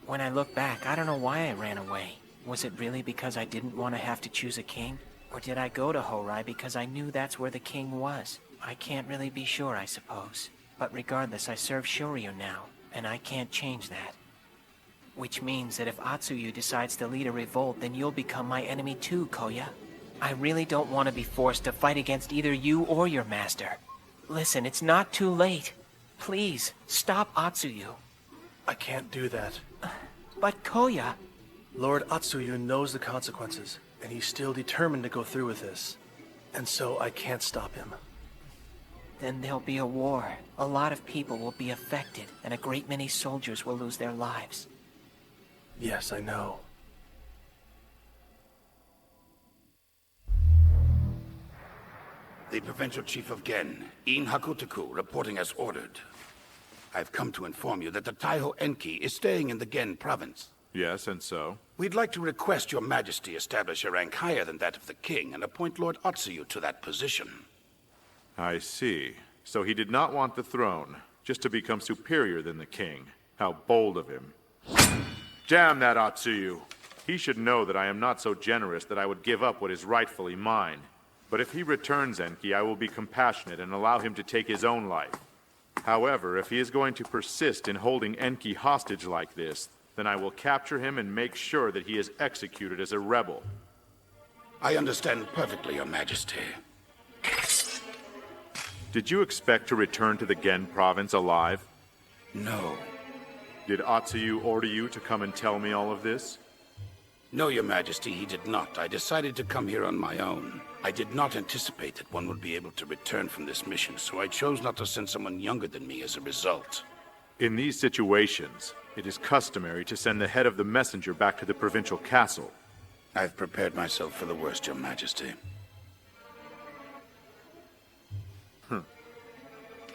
S9: When I look back, I don't know why I ran away. Was it really because I didn't want to have to choose a king? Or did I go to Horai because I knew that's where the king was? I can't really be sure, I suppose. But regardless, I serve Shoryu now, and I can't change that. Which means that if Atsuyu decides to lead a revolt, then you'll become my enemy too, Koya. I really don't want to be forced to fight against either you or your master. Listen, it's not too late. Please, stop Atsuyu.
S24: I can't do that.
S9: But Koya...
S24: Lord Atsuyu knows the consequences, and he's still determined to go through with this. And so I can't stop him.
S9: Then there'll be a war. A lot of people will be affected, and a great many soldiers will lose their lives.
S24: Yes, I know.
S13: The Provincial Chief of Gen, In Hakutaku, reporting as ordered. I've come to inform you that the Taiho Enki is staying in the Gen province.
S22: Yes, and so?
S13: We'd like to request your majesty establish a rank higher than that of the king and appoint Lord Atsuyu to that position.
S22: I see. So he did not want the throne, just to become superior than the king. How bold of him. Damn that Atsuyu! He should know that I am not so generous that I would give up what is rightfully mine. But if he returns Enki, I will be compassionate and allow him to take his own life. However, if he is going to persist in holding Enki hostage like this, then I will capture him and make sure that he is executed as a rebel.
S13: I understand perfectly, Your Majesty.
S22: Did you expect to return to the Gen province alive?
S13: No.
S22: Did Atsuyu order you to come and tell me all of this?
S13: No, Your Majesty, he did not. I decided to come here on my own. I did not anticipate that one would be able to return from this mission, so I chose not to send someone younger than me as a result.
S22: In these situations, it is customary to send the head of the messenger back to the provincial castle.
S13: I've prepared myself for the worst, Your Majesty.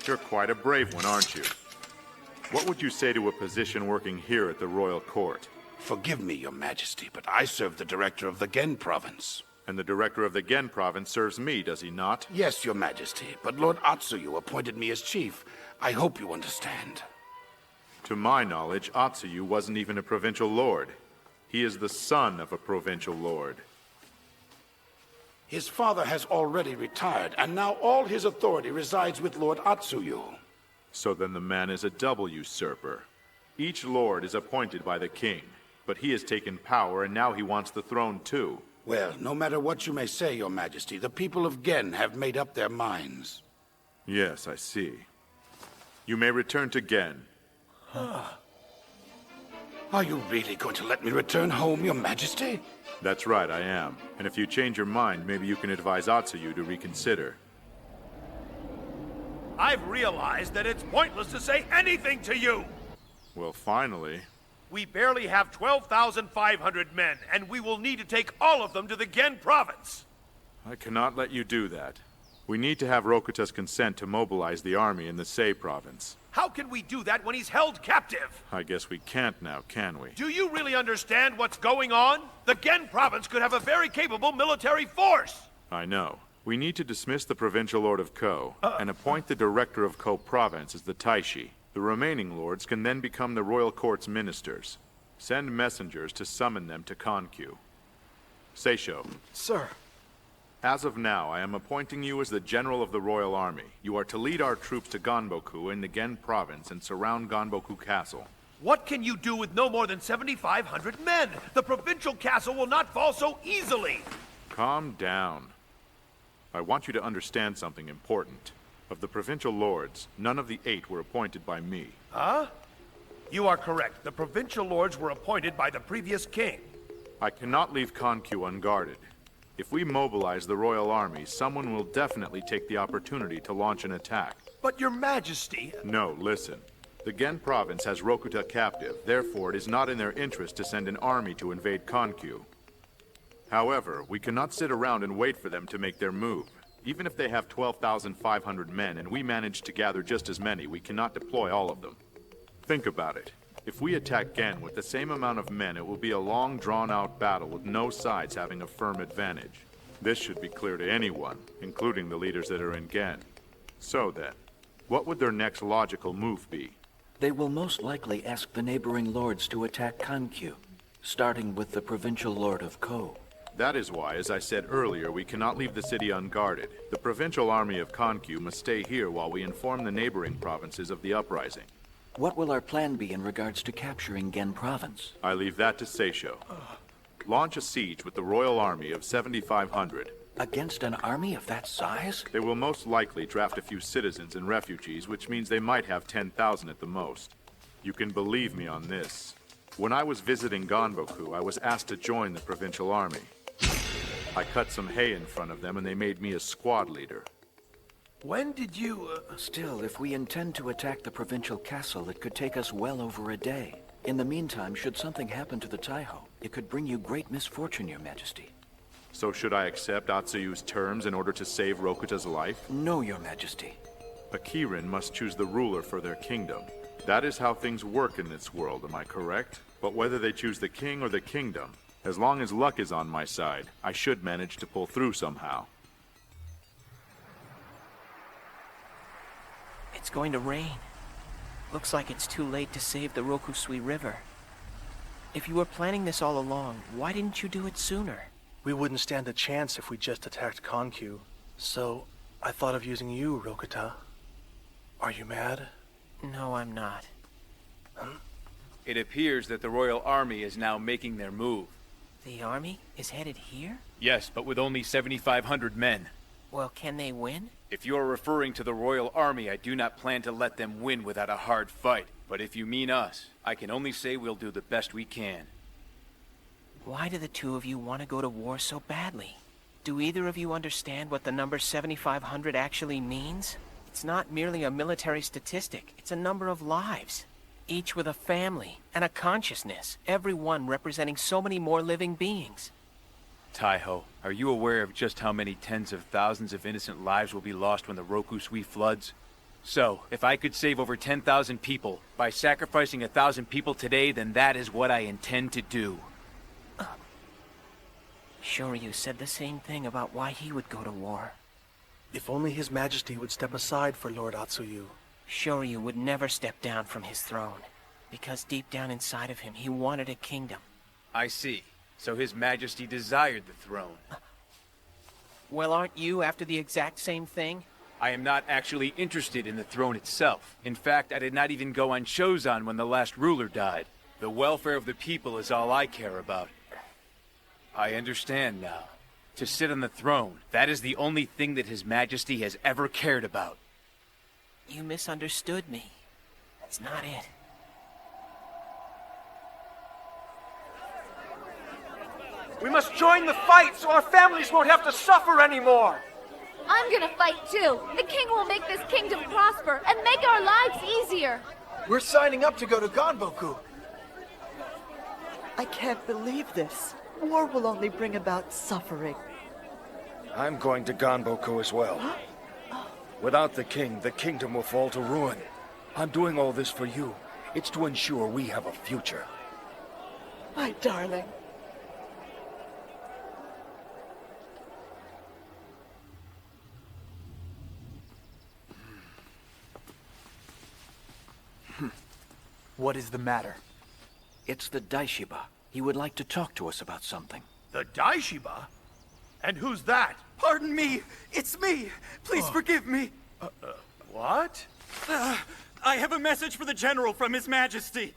S22: You're quite a brave one, aren't you? What would you say to a position working here at the royal court?
S13: Forgive me, Your Majesty, but I serve the director of the Gen province.
S22: And the director of the Gen province serves me, does he not?
S13: Yes, Your Majesty, but Lord Atsuyu appointed me as chief. I hope you understand.
S22: To my knowledge, Atsuyu wasn't even a provincial lord. He is the son of a provincial lord.
S13: His father has already retired, and now all his authority resides with Lord Atsuyu.
S22: So then the man is a double usurper. Each lord is appointed by the king, but he has taken power and now he wants the throne too.
S13: Well, no matter what you may say, Your Majesty, the people of Gen have made up their minds.
S22: Yes, I see. You may return to Gen.
S13: Are you really going to let me return home, Your Majesty?
S22: That's right, I am. And if you change your mind, maybe you can advise Atsuyu to reconsider.
S11: I've realized that it's pointless to say anything to you!
S22: Well, finally.
S11: We barely have 12,500 men, and we will need to take all of them to the Gen province!
S22: I cannot let you do that. We need to have Rokuta's consent to mobilize the army in the Sei province.
S11: How can we do that when he's held captive?
S22: I guess we can't now, can we?
S11: Do you really understand what's going on? The Gen province could have a very capable military force!
S22: I know. We need to dismiss the provincial lord of Ko, and appoint the director of Ko province as the Taishi. The remaining lords can then become the royal court's ministers. Send messengers to summon them to Konkyu. Seisho.
S18: Sir.
S22: As of now, I am appointing you as the general of the royal army. You are to lead our troops to Ganboku in the Gen province and surround Ganboku Castle.
S11: What can you do with no more than 7,500 men? The provincial castle will not fall so easily!
S22: Calm down. I want you to understand something important. Of the provincial lords, none of the 8 were appointed by me.
S11: Huh? You are correct. The provincial lords were appointed by the previous king.
S22: I cannot leave Konkyu unguarded. If we mobilize the royal army, someone will definitely take the opportunity to launch an attack.
S11: But your majesty...
S22: No, listen. The Gen province has Rokuta captive, therefore it is not in their interest to send an army to invade Konkyu. However, we cannot sit around and wait for them to make their move. Even if they have 12,500 men and we manage to gather just as many, we cannot deploy all of them. Think about it. If we attack Gen with the same amount of men, it will be a long, drawn-out battle with no sides having a firm advantage. This should be clear to anyone, including the leaders that are in Gen. So then, what would their next logical move be?
S15: They will most likely ask the neighboring lords to attack Konkyu, starting with the provincial lord of Ko.
S22: That is why, as I said earlier, we cannot leave the city unguarded. The provincial army of Konkyu must stay here while we inform the neighboring provinces of the uprising.
S15: What will our plan be in regards to capturing Gen province?
S22: I leave that to Seisho. Launch a siege with the royal army of 7,500.
S15: Against an army of that size?
S22: They will most likely draft a few citizens and refugees, which means they might have 10,000 at the most. You can believe me on this. When I was visiting Ganboku, I was asked to join the provincial army. I cut some hay in front of them and they made me a squad leader.
S11: When did you...
S15: Still, if we intend to attack the provincial castle, it could take us well over a day. In the meantime, should something happen to the Taiho, it could bring you great misfortune, Your Majesty.
S22: So should I accept Atsuyu's terms in order to save Rokuta's life?
S15: No, Your Majesty.
S22: A Kirin must choose the ruler for their kingdom. That is how things work in this world, am I correct? But whether they choose the king or the kingdom, as long as luck is on my side, I should manage to pull through somehow.
S9: It's going to rain. Looks like it's too late to save the Rokusui River. If you were planning this all along, why didn't you do it sooner?
S24: We wouldn't stand a chance if we just attacked Konkyu. So, I thought of using you, Rokuta. Are you mad?
S9: No, I'm not.
S10: It appears that the royal army is now making their move.
S9: The army is headed here?
S10: Yes, but with only 7,500 men.
S9: Well, can they win?
S10: If you are referring to the royal army, I do not plan to let them win without a hard fight. But if you mean us, I can only say we'll do the best we can.
S9: Why do the two of you want to go to war so badly? Do either of you understand what the number 7,500 actually means? It's not merely a military statistic, it's a number of lives. Each with a family and a consciousness, every one representing so many more living beings.
S10: Taiho, are you aware of just how many tens of thousands of innocent lives will be lost when the Rokusui floods? So, if I could save over 10,000 people by sacrificing 1,000 people today, then that is what I intend to do.
S9: Shoryu said the same thing about why he would go to war.
S24: If only His Majesty would step aside for Lord Atsuyu.
S9: Shoryu would never step down from his throne, because deep down inside of him, he wanted a kingdom.
S10: I see. So His Majesty desired the throne.
S9: Well, aren't you after the exact same thing?
S10: I am not actually interested in the throne itself. In fact, I did not even go on Shozan when the last ruler died. The welfare of the people is all I care about. I understand now. To sit on the throne, that is the only thing that His Majesty has ever cared about.
S9: You misunderstood me. That's not it.
S6: We must join the fight so our families won't have to suffer anymore.
S12: I'm gonna fight too. The king will make this kingdom prosper and make our lives easier.
S18: We're signing up to go to Ganboku.
S21: I can't believe this. War will only bring about suffering.
S6: I'm going to Ganboku as well. Without the king, the kingdom will fall to ruin. I'm doing all this for you. It's to ensure we have a future.
S21: My darling.
S18: What is the matter?
S15: It's the Daishiba. He would like to talk to us about something.
S11: The Daishiba? And who's that?
S1: Pardon me. It's me. Please forgive me.
S11: What?
S1: I have a message for the general from His Majesty.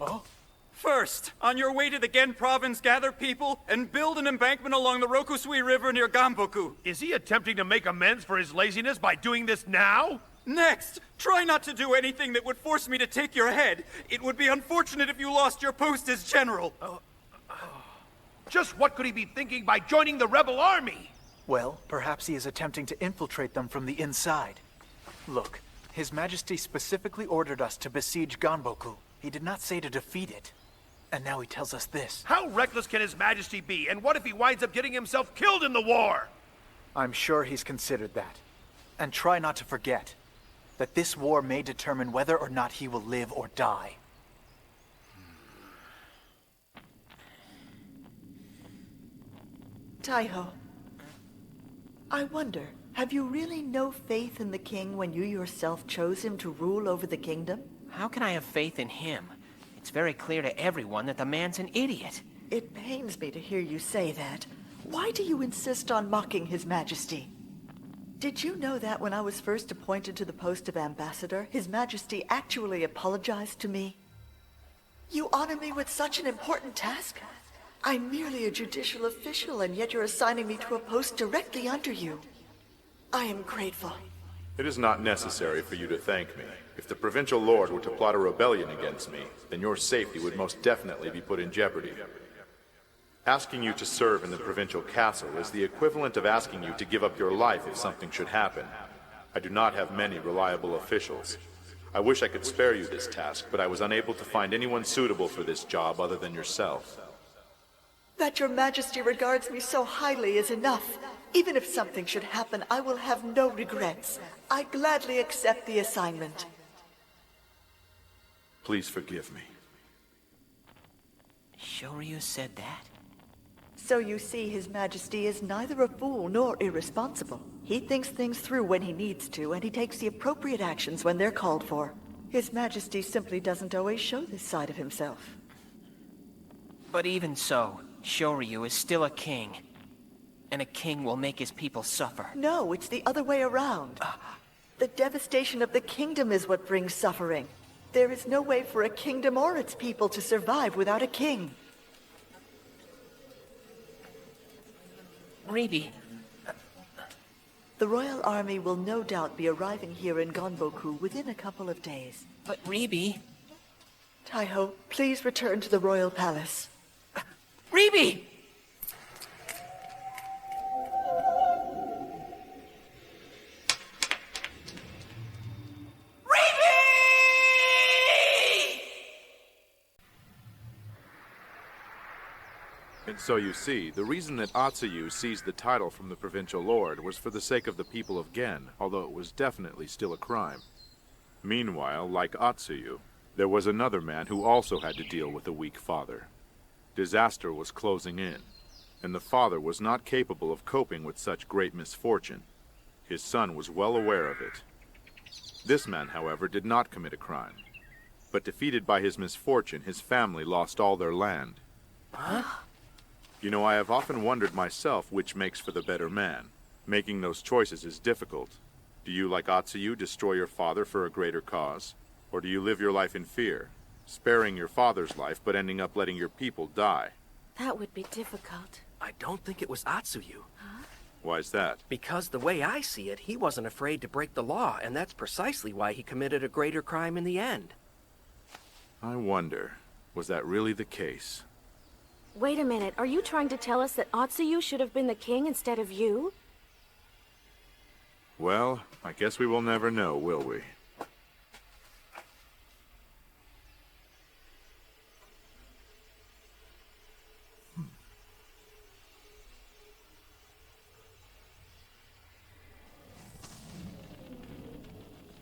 S1: First, on your way to the Gen province, gather people and build an embankment along the Rokusui River near Ganboku.
S11: Is he attempting to make amends for his laziness by doing this now?
S1: Next, try not to do anything that would force me to take your head. It would be unfortunate if you lost your post as general.
S11: Just what could he be thinking by joining the rebel army?
S18: Well, perhaps he is attempting to infiltrate them from the inside. Look, His Majesty specifically ordered us to besiege Ganboku. He did not say to defeat it. And now he tells us this.
S11: How reckless can His Majesty be? And what if he winds up getting himself killed in the war?
S18: I'm sure he's considered that. And try not to forget that this war may determine whether or not he will live or die.
S21: Taiho, I wonder, have you really no faith in the king when you yourself chose him to rule over the kingdom?
S9: How can I have faith in him? It's very clear to everyone that the man's an idiot.
S21: It pains me to hear you say that. Why do you insist on mocking His Majesty? Did you know that when I was first appointed to the post of ambassador, His Majesty actually apologized to me? You honor me with such an important task? I'm merely a judicial official, and yet you're assigning me to a post directly under you. I am grateful.
S22: It is not necessary for you to thank me. If the provincial lord were to plot a rebellion against me, then your safety would most definitely be put in jeopardy. Asking you to serve in the provincial castle is the equivalent of asking you to give up your life if something should happen. I do not have many reliable officials. I wish I could spare you this task, but I was unable to find anyone suitable for this job other than yourself.
S21: That your Majesty regards me so highly is enough. Even if something should happen, I will have no regrets. I gladly accept the assignment.
S22: Please forgive me.
S9: Shoryu said that?
S21: So you see, His Majesty is neither a fool nor irresponsible. He thinks things through when he needs to, and he takes the appropriate actions when they're called for. His Majesty simply doesn't always show this side of himself.
S9: But even so, Shoryu is still a king. And a king will make his people suffer.
S21: No, it's the other way around. The devastation of the kingdom is what brings suffering. There is no way for a kingdom or its people to survive without a king.
S9: Ribi.
S21: The royal army will no doubt be arriving here in Ganboku within a couple of days.
S9: But Ribi...
S21: Taiho, please return to the royal palace.
S9: Ribi!
S22: And so you see, the reason that Atsuyu seized the title from the provincial lord was for the sake of the people of Gen, although it was definitely still a crime. Meanwhile, like Atsuyu, there was another man who also had to deal with a weak father. Disaster was closing in, and the father was not capable of coping with such great misfortune. His son was well aware of it. This man, however, did not commit a crime. But defeated by his misfortune, his family lost all their land.
S9: Huh?
S22: You know, I have often wondered myself which makes for the better man. Making those choices is difficult. Do you, like Atsuyu, destroy your father for a greater cause? Or do you live your life in fear, sparing your father's life but ending up letting your people die?
S2: That would be difficult.
S7: I don't think it was Atsuyu.
S22: Why is that?
S7: Because the way I see it, he wasn't afraid to break the law, and that's precisely why he committed a greater crime in the end.
S22: I wonder, was that really the case?
S2: Wait a minute, are you trying to tell us that Atsuyu should have been the king instead of you?
S22: Well, I guess we will never know, will we?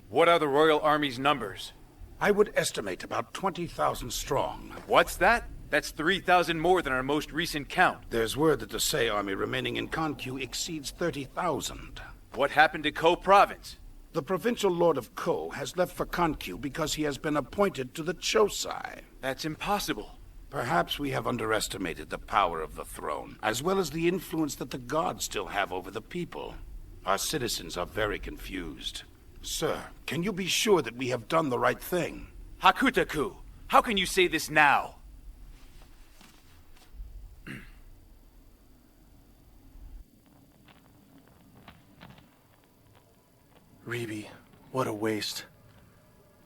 S10: What are the Royal Army's numbers?
S13: I would estimate about 20,000 strong.
S10: What's that? That's 3,000 more than our most recent count.
S13: There's word that the Sei army remaining in Kankyu exceeds 30,000.
S10: What happened to Ko Province?
S13: The provincial lord of Ko has left for Kankyu because he has been appointed to the Chosai.
S10: That's impossible.
S13: Perhaps we have underestimated the power of the throne, as well as the influence that the gods still have over the people. Our citizens are very confused. Sir, can you be sure that we have done the right thing?
S10: Hakutaku, how can you say this now?
S24: Ribi, what a waste.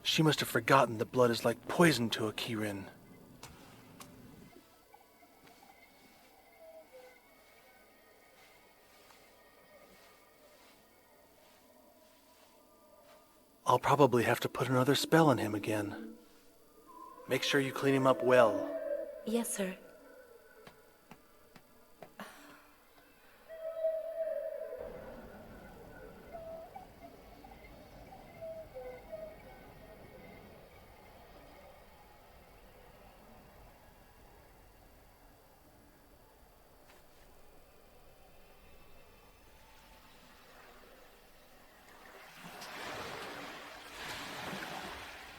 S24: She must have forgotten that blood is like poison to a Kirin. I'll probably have to put another spell on him again. Make sure you clean him up well.
S16: Yes, sir.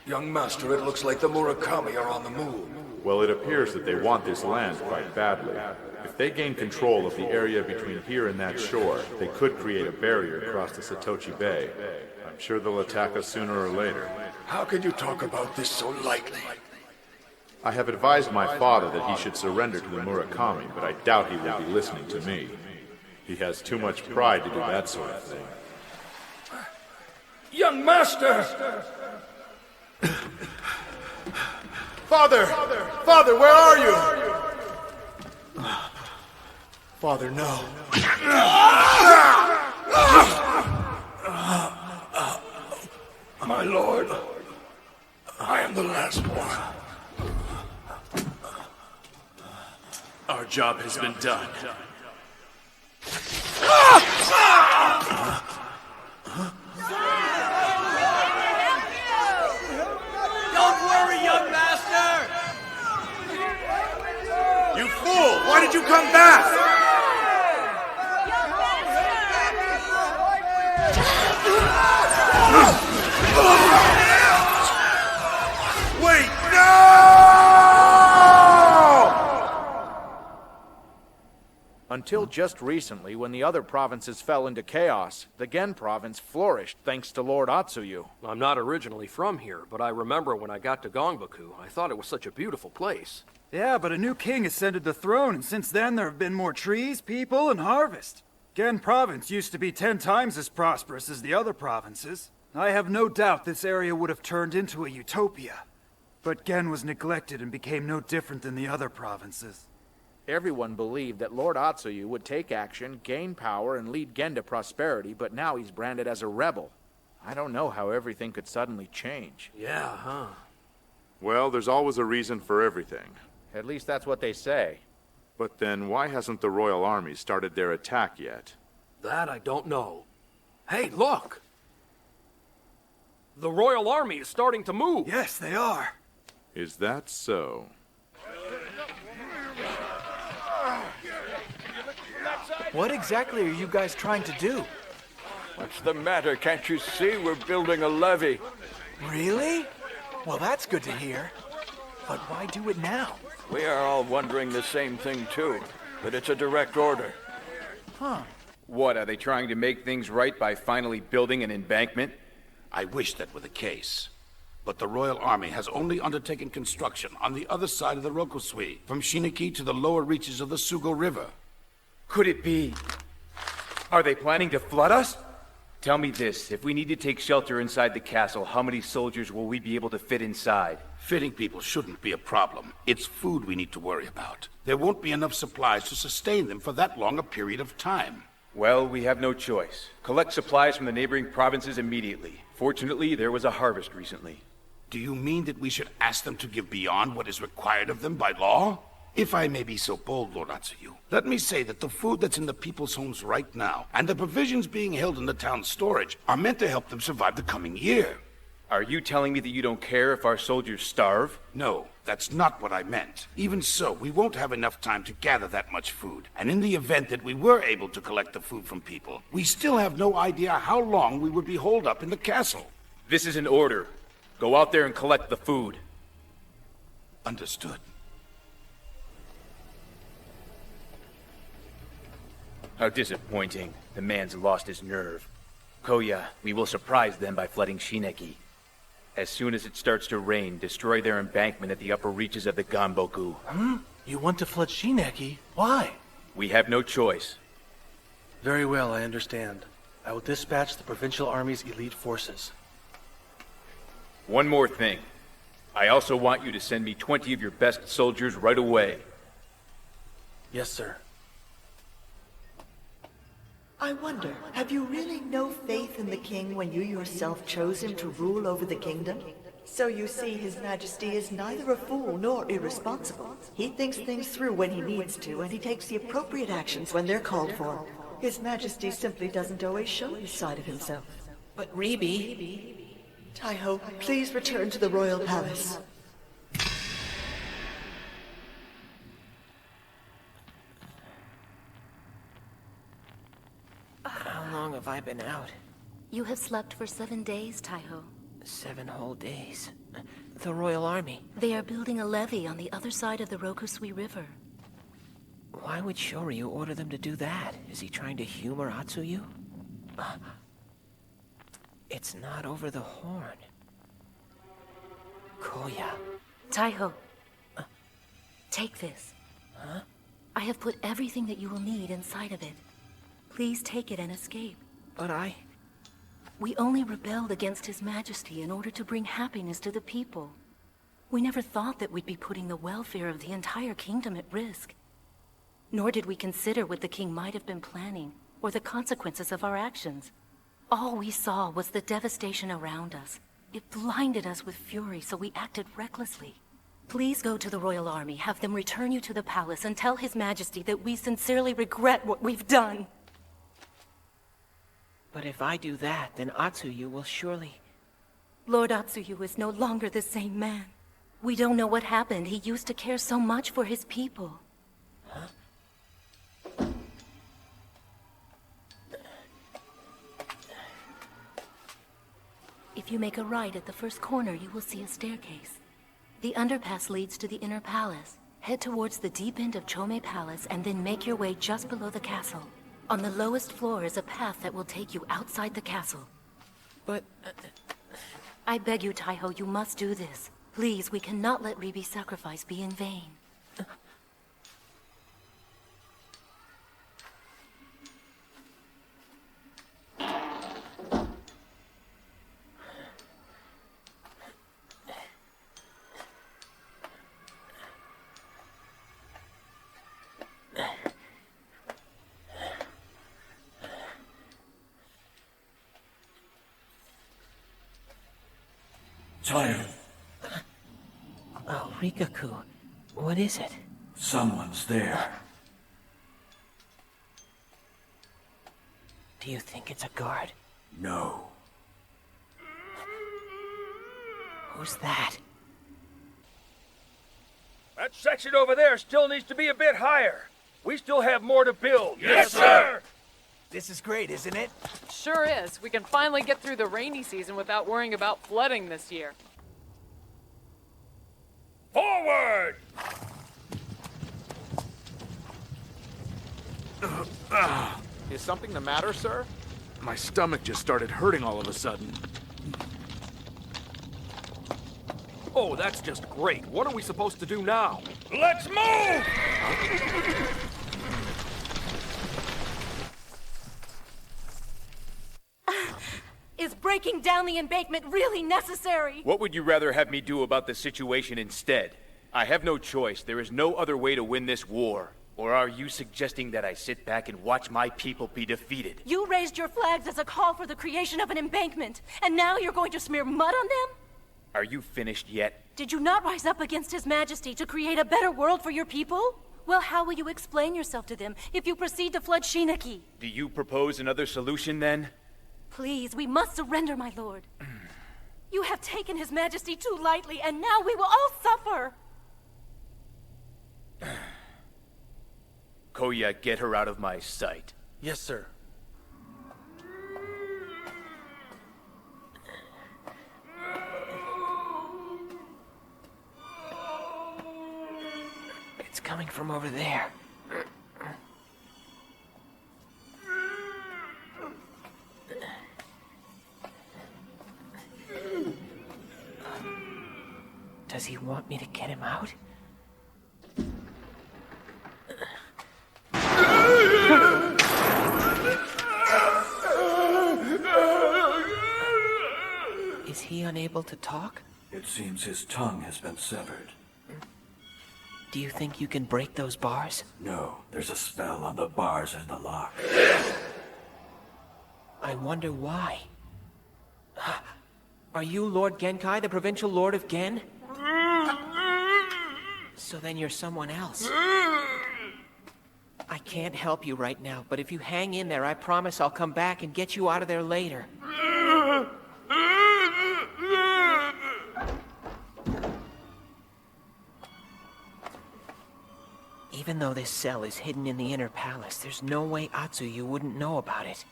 S6: Young master, it looks like the Murakami are on the move.
S22: Well, it appears that they want this land quite badly. If they gain control of the area between here and that shore, they could create a barrier across the Satoshi Bay. I'm sure they'll attack us sooner or later.
S6: How can you talk about this so lightly?
S22: I have advised my father that he should surrender to the Murakami, but I doubt he will be listening to me. He has too much pride to do that sort of thing.
S6: Young master! Father! Father, where are you? Father, no. My lord, I am the last one.
S4: Our job has been done. Don't worry, young master!
S6: You fool! Why did you come back? Wait, no!
S3: Until just recently, when the other provinces fell into chaos, the Gen province flourished thanks to Lord Atsuyu.
S7: I'm not originally from here, but I remember when I got to Gongbaku, I thought it was such a beautiful place.
S1: Yeah, but a new king ascended the throne, and since then there have been more trees, people, and harvest. Gen province used to be 10 times as prosperous as the other provinces. I have no doubt this area would have turned into a utopia. But Gen was neglected and became no different than the other provinces.
S3: Everyone believed that Lord Atsuyu would take action, gain power, and lead Gen to prosperity, but now he's branded as a rebel. I don't know how everything could suddenly change.
S7: Yeah, huh?
S22: Well, there's always a reason for everything.
S3: At least that's what they say.
S22: But then, why hasn't the Royal Army started their attack yet?
S7: That I don't know. Hey, look! The Royal Army is starting to move!
S1: Yes, they are.
S22: Is that so?
S18: What exactly are you guys trying to do?
S6: What's the matter? Can't you see we're building a levee?
S18: Really? Well, that's good to hear. But why do it now?
S6: We are all wondering the same thing too, but it's a direct order.
S18: Huh.
S10: What, are they trying to make things right by finally building an embankment?
S13: I wish that were the case. But the Royal Army has only undertaken construction on the other side of the Rokusui, from Shiniki to the lower reaches of the Sugo River.
S10: Could it be? Are they planning to flood us? Tell me this, if we need to take shelter inside the castle, how many soldiers will we be able to fit inside?
S13: Fitting people shouldn't be a problem. It's food we need to worry about. There won't be enough supplies to sustain them for that long a period of time.
S10: Well, we have no choice. Collect supplies from the neighboring provinces immediately. Fortunately, there was a harvest recently.
S13: Do you mean that we should ask them to give beyond what is required of them by law? If I may be so bold, Lord Atsuyu, let me say that the food that's in the people's homes right now, and the provisions being held in the town's storage, are meant to help them survive the coming year.
S10: Are you telling me that you don't care if our soldiers starve?
S13: No, that's not what I meant. Even so, we won't have enough time to gather that much food. And in the event that we were able to collect the food from people, we still have no idea how long we would be holed up in the castle.
S10: This is an order. Go out there and collect the food.
S13: Understood.
S10: How disappointing. The man's lost his nerve. Koya, we will surprise them by flooding Shineki. As soon as it starts to rain, destroy their embankment at the upper reaches of the Ganboku.
S24: You want to flood Shineki? Why?
S10: We have no choice.
S24: Very well, I understand. I will dispatch the provincial army's elite forces.
S10: One more thing. I also want you to send me 20 of your best soldiers right away.
S24: Yes, sir.
S21: I wonder, have you really no faith in the king when you yourself chose him to rule over the kingdom? So you see, His Majesty is neither a fool nor irresponsible. He thinks things through when he needs to, and he takes the appropriate actions when they're called for. His Majesty simply doesn't always show his side of himself.
S9: But Ribi...
S21: Taiho, please return to the royal palace.
S9: How long have I been out?
S16: You have slept for 7 days, Taiho.
S9: 7 whole days. The Royal Army.
S16: They are building a levee on the other side of the Rokusui River.
S9: Why would Shoryu order them to do that? Is he trying to humor Atsuyu? It's not over the horn. Koya.
S16: Taiho. Take this.
S9: Huh?
S16: I have put everything that you will need inside of it. Please take it and escape.
S9: But
S16: We only rebelled against His Majesty in order to bring happiness to the people. We never thought that we'd be putting the welfare of the entire kingdom at risk. Nor did we consider what the king might have been planning, or the consequences of our actions. All we saw was the devastation around us. It blinded us with fury, so we acted recklessly. Please go to the Royal Army, have them return you to the palace, and tell His Majesty that we sincerely regret what we've done.
S9: But if I do that, then Atsuyu will surely...
S16: Lord Atsuyu is no longer the same man. We don't know what happened. He used to care so much for his people.
S9: Huh?
S16: If you make a right at the first corner, you will see a staircase. The underpass leads to the inner palace. Head towards the deep end of Chome Palace and then make your way just below the castle. On the lowest floor is a path that will take you outside the castle.
S9: But...
S16: I beg you, Taiho, you must do this. Please, we cannot let Ribi's sacrifice be in vain.
S8: Tired.
S9: Oh, Rikaku. What is it?
S8: Someone's there.
S9: Do you think it's a guard?
S8: No.
S9: Who's that?
S23: That section over there still needs to be a bit higher. We still have more to build.
S11: Yes, sir!
S18: This is great, isn't it?
S5: Sure is. We can finally get through the rainy season without worrying about flooding this year.
S23: Forward!
S14: Is something the matter, sir? My stomach just started hurting all of a sudden.
S23: Oh, that's just great. What are we supposed to do now? Let's move!
S12: Is
S15: breaking down the embankment really necessary?
S10: What would you rather have me do about the situation instead? I have no choice. There is no other way to win this war. Or are you suggesting that I sit back and watch my people be defeated?
S15: You raised your flags as a call for the creation of an embankment, and now you're going to smear mud on them?
S10: Are you finished yet?
S15: Did you not rise up against His Majesty to create a better world for your people? Well, how will you explain yourself to them if you proceed to flood Shinaki?
S10: Do you propose another solution then?
S15: Please, we must surrender, my lord. You have taken His Majesty too lightly, and now we will all suffer.
S10: Koya, get her out of my sight.
S24: Yes, sir.
S9: It's coming from over there. Does he want me to get him out? Is he unable to talk?
S8: It seems his tongue has been severed.
S9: Do you think you can break those bars?
S8: No, there's a spell on the bars and the lock.
S9: I wonder why. Are you Lord Genkai, the provincial lord of Gen? So then you're someone else. I can't help you right now, but if you hang in there, I promise I'll come back and get you out of there later. Even though this cell is hidden in the inner palace, there's no way Atsuyu wouldn't know about it.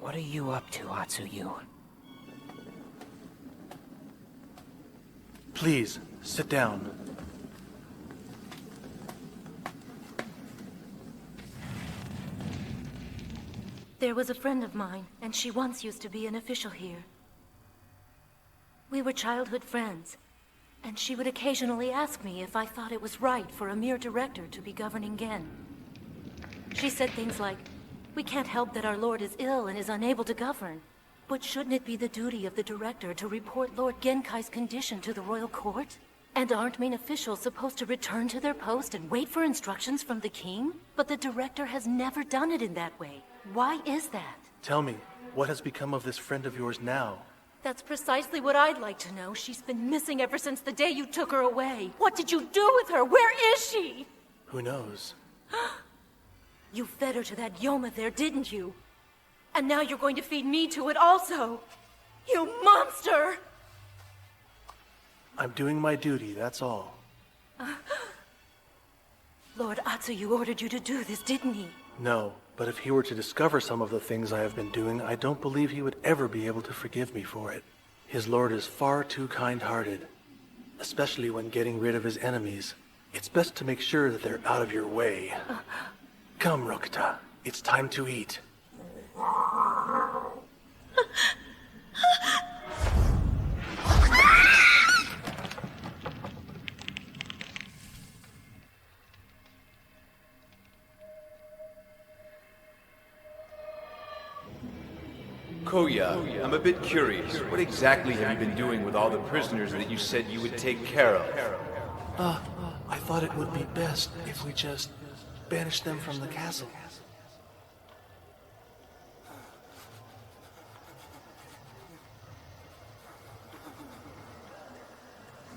S9: What are you up to, Atsuyu?
S24: Please, sit down.
S15: There was a friend of mine, and she once used to be an official here. We were childhood friends, and she would occasionally ask me if I thought it was right for a mere director to be governing Gen. She said things like, "We can't help that our lord is ill and is unable to govern. But shouldn't it be the duty of the director to report Lord Genkai's condition to the royal court? And aren't main officials supposed to return to their post and wait for instructions from the king? But the director has never done it in that way. Why is that?"
S24: Tell me, what has become of this friend of yours now?
S15: That's precisely what I'd like to know. She's been missing ever since the day you took her away. What did you do with her? Where is she?
S24: Who knows?
S15: You fed her to that Yoma there, didn't you? And now you're going to feed me to it also. You monster!
S24: I'm doing my duty, that's all.
S15: Lord Atsuyu ordered you to do this, didn't he?
S24: No, but if he were to discover some of the things I have been doing, I don't believe he would ever be able to forgive me for it. His lord is far too kind-hearted, especially when getting rid of his enemies. It's best to make sure that they're out of your way. Come, Rokuta, it's time to eat.
S10: Koya, I'm a bit curious. What exactly have you been doing with all the prisoners that you said you would take care of?
S24: I thought it would be best if we just banished them from the castle.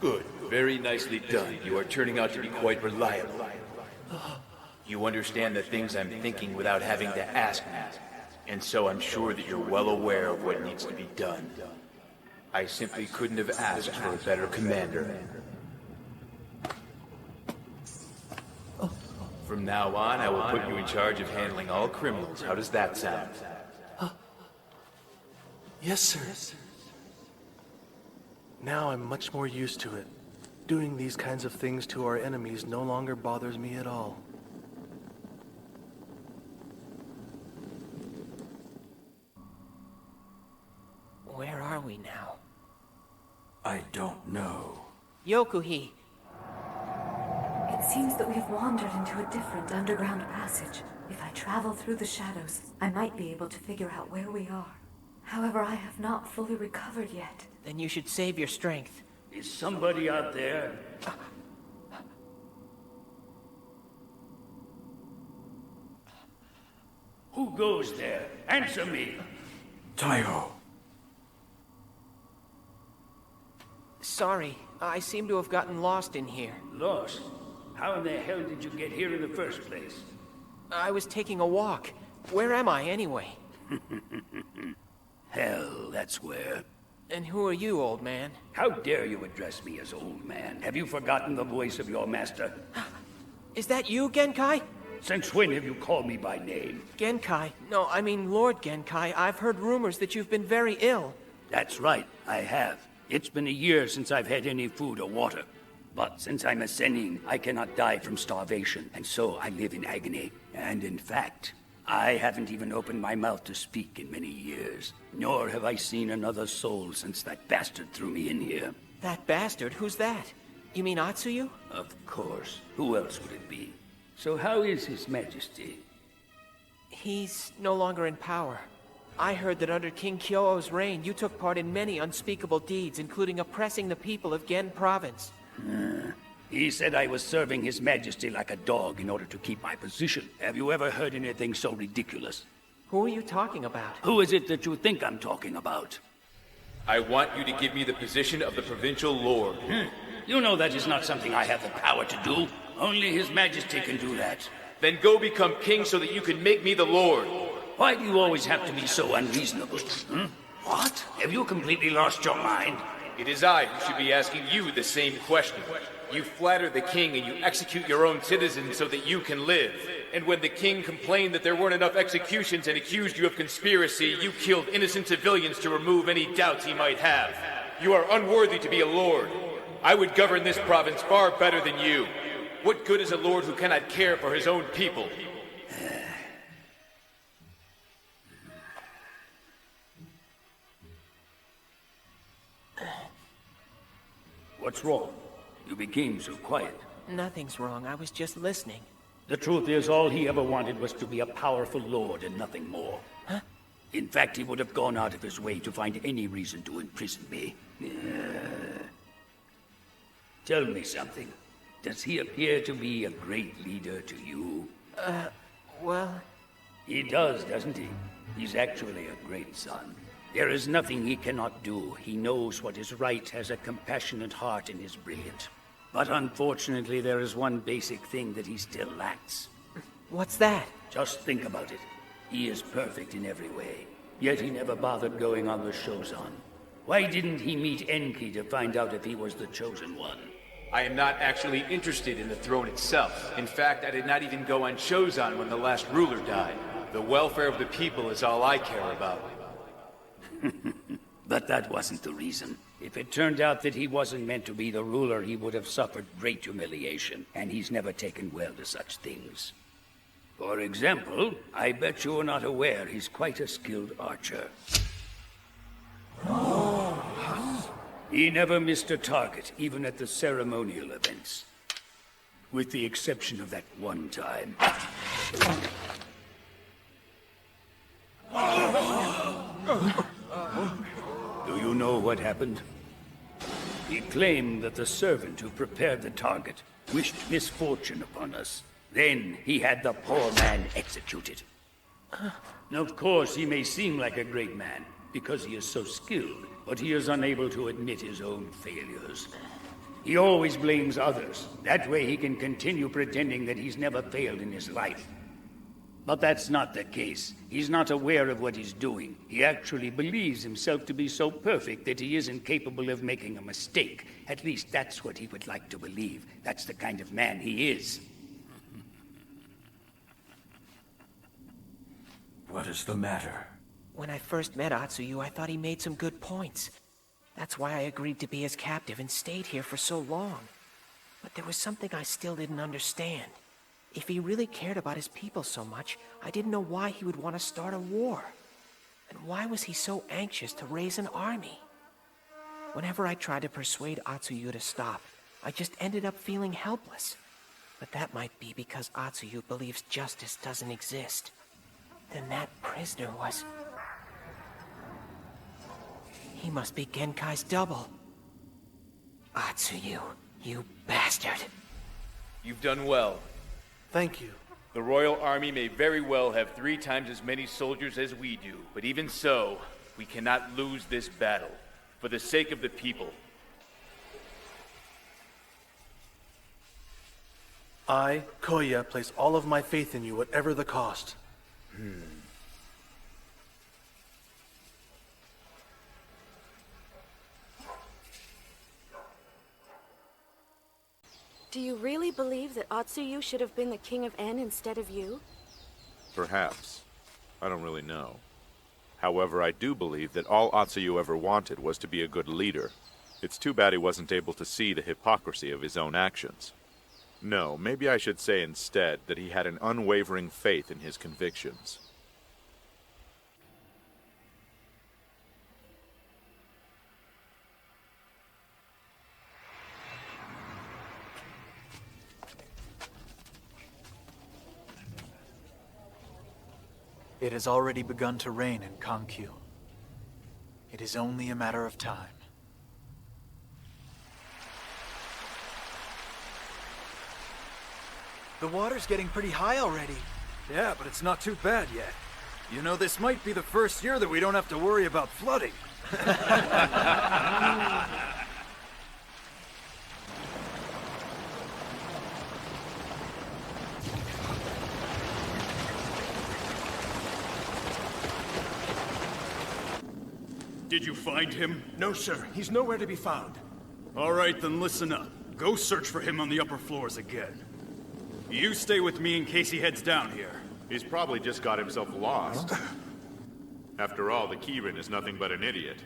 S10: Good. Very nicely done. You are turning out to be quite reliable. You understand the things I'm thinking without having to ask me. And so I'm sure that you're well aware of what needs to be done. I simply couldn't have asked for a better commander. From now on, I will put you in charge of handling all criminals. How does that sound?
S24: Yes, sir. Now I'm much more used to it. Doing these kinds of things to our enemies no longer bothers me at all.
S9: Where are we now?
S8: I don't know.
S9: Yokuhi!
S17: It seems that we've wandered into a different underground passage. If I travel through the shadows, I might be able to figure out where we are. However, I have not fully recovered yet.
S9: Then you should save your strength.
S2: Is somebody out there? Who goes there? Answer me!
S8: Taiho.
S9: Sorry, I seem to have gotten lost in here.
S2: Lost? How in the hell did you get here in the first place?
S9: I was taking a walk. Where am I, anyway?
S2: Hell, that's where.
S9: And who are you, old man?
S2: How dare you address me as old man? Have you forgotten the voice of your master?
S9: Is that you, Genkai?
S2: Since when have you called me by name?
S9: Genkai? No, I mean Lord Genkai. I've heard rumors that you've been very ill.
S2: That's right, I have. It's been a year since I've had any food or water. But since I'm a Senin, I cannot die from starvation, and so I live in agony. And in fact, I haven't even opened my mouth to speak in many years. Nor have I seen another soul since that bastard threw me in here.
S9: That bastard? Who's that? You mean Atsuyu?
S2: Of course. Who else would it be? So how is His Majesty?
S9: He's no longer in power. I heard that under King Kyou's reign, you took part in many unspeakable deeds, including oppressing the people of Gen Province.
S2: He said I was serving His Majesty like a dog in order to keep my position. Have you ever heard anything so ridiculous?
S9: Who are you talking about?
S2: Who is it that you think I'm talking about?
S10: I want you to give me the position of the Provincial Lord.
S2: You know that is not something I have the power to do. Only His Majesty can do that.
S10: Then go become king so that you can make me the Lord.
S2: Why do you always have to be so unreasonable? What? Have you completely lost your mind?
S10: It is I who should be asking you the same question. You flatter the king and you execute your own citizens so that you can live. And when the king complained that there weren't enough executions and accused you of conspiracy, you killed innocent civilians to remove any doubts he might have. You are unworthy to be a lord. I would govern this province far better than you. What good is a lord who cannot care for his own people?
S2: What's wrong? You became so quiet.
S9: Nothing's wrong. I was just listening.
S2: The truth is, all he ever wanted was to be a powerful lord and nothing more.
S9: Huh?
S2: In fact, he would have gone out of his way to find any reason to imprison me. Tell me something. Does he appear to be a great leader to you?
S9: Well...
S2: He does, doesn't he? He's actually a great son. There is nothing he cannot do. He knows what is right, has a compassionate heart, and is brilliant. But unfortunately, there is one basic thing that he still lacks.
S9: What's that?
S2: Just think about it. He is perfect in every way, yet he never bothered going on the Shozan. Why didn't he meet Enki to find out if he was the chosen one?
S10: I am not actually interested in the throne itself. In fact, I did not even go on Shozan when the last ruler died. The welfare of the people is all I care about.
S2: But that wasn't the reason. If it turned out that he wasn't meant to be the ruler, he would have suffered great humiliation, and he's never taken well to such things. For example, I bet you are not aware he's quite a skilled archer. He never missed a target, even at the ceremonial events. With the exception of that one time. Do you know what happened? He claimed that the servant who prepared the target wished misfortune upon us. Then he had the poor man executed. Of course, he may seem like a great man, because he is so skilled, but he is unable to admit his own failures. He always blames others. That way he can continue pretending that he's never failed in his life. But that's not the case. He's not aware of what he's doing. He actually believes himself to be so perfect that he isn't capable of making a mistake. At least that's what he would like to believe. That's the kind of man he is.
S8: What is the matter?
S9: When I first met Atsuyu, I thought he made some good points. That's why I agreed to be his captive and stayed here for so long. But there was something I still didn't understand. If he really cared about his people so much, I didn't know why he would want to start a war. And why was he so anxious to raise an army? Whenever I tried to persuade Atsuyu to stop, I just ended up feeling helpless. But that might be because Atsuyu believes justice doesn't exist. Then that prisoner was... He must be Genkai's double. Atsuyu, you bastard.
S10: You've done well.
S24: Thank you.
S10: The Royal Army may very well have 3 times as many soldiers as we do, but even so, we cannot lose this battle. For the sake of the people.
S24: I, Koya, place all of my faith in you, whatever the cost.
S3: Do you really believe that Atsuyu should have been the king of N instead of you?
S22: Perhaps. I don't really know. However, I do believe that all Atsuyu ever wanted was to be a good leader. It's too bad he wasn't able to see the hypocrisy of his own actions. No, maybe I should say instead that he had an unwavering faith in his convictions.
S18: It has already begun to rain in Kankyu. It is only a matter of time. The water's getting pretty high already.
S1: Yeah, but it's not too bad yet. You know, this might be the first year that we don't have to worry about flooding.
S4: Did you find him?
S11: No, sir. He's nowhere to be found.
S4: All right, then listen up. Go search for him on the upper floors again. You stay with me in case he heads down here.
S22: He's probably just got himself lost. After all, the Kirin is nothing but an idiot.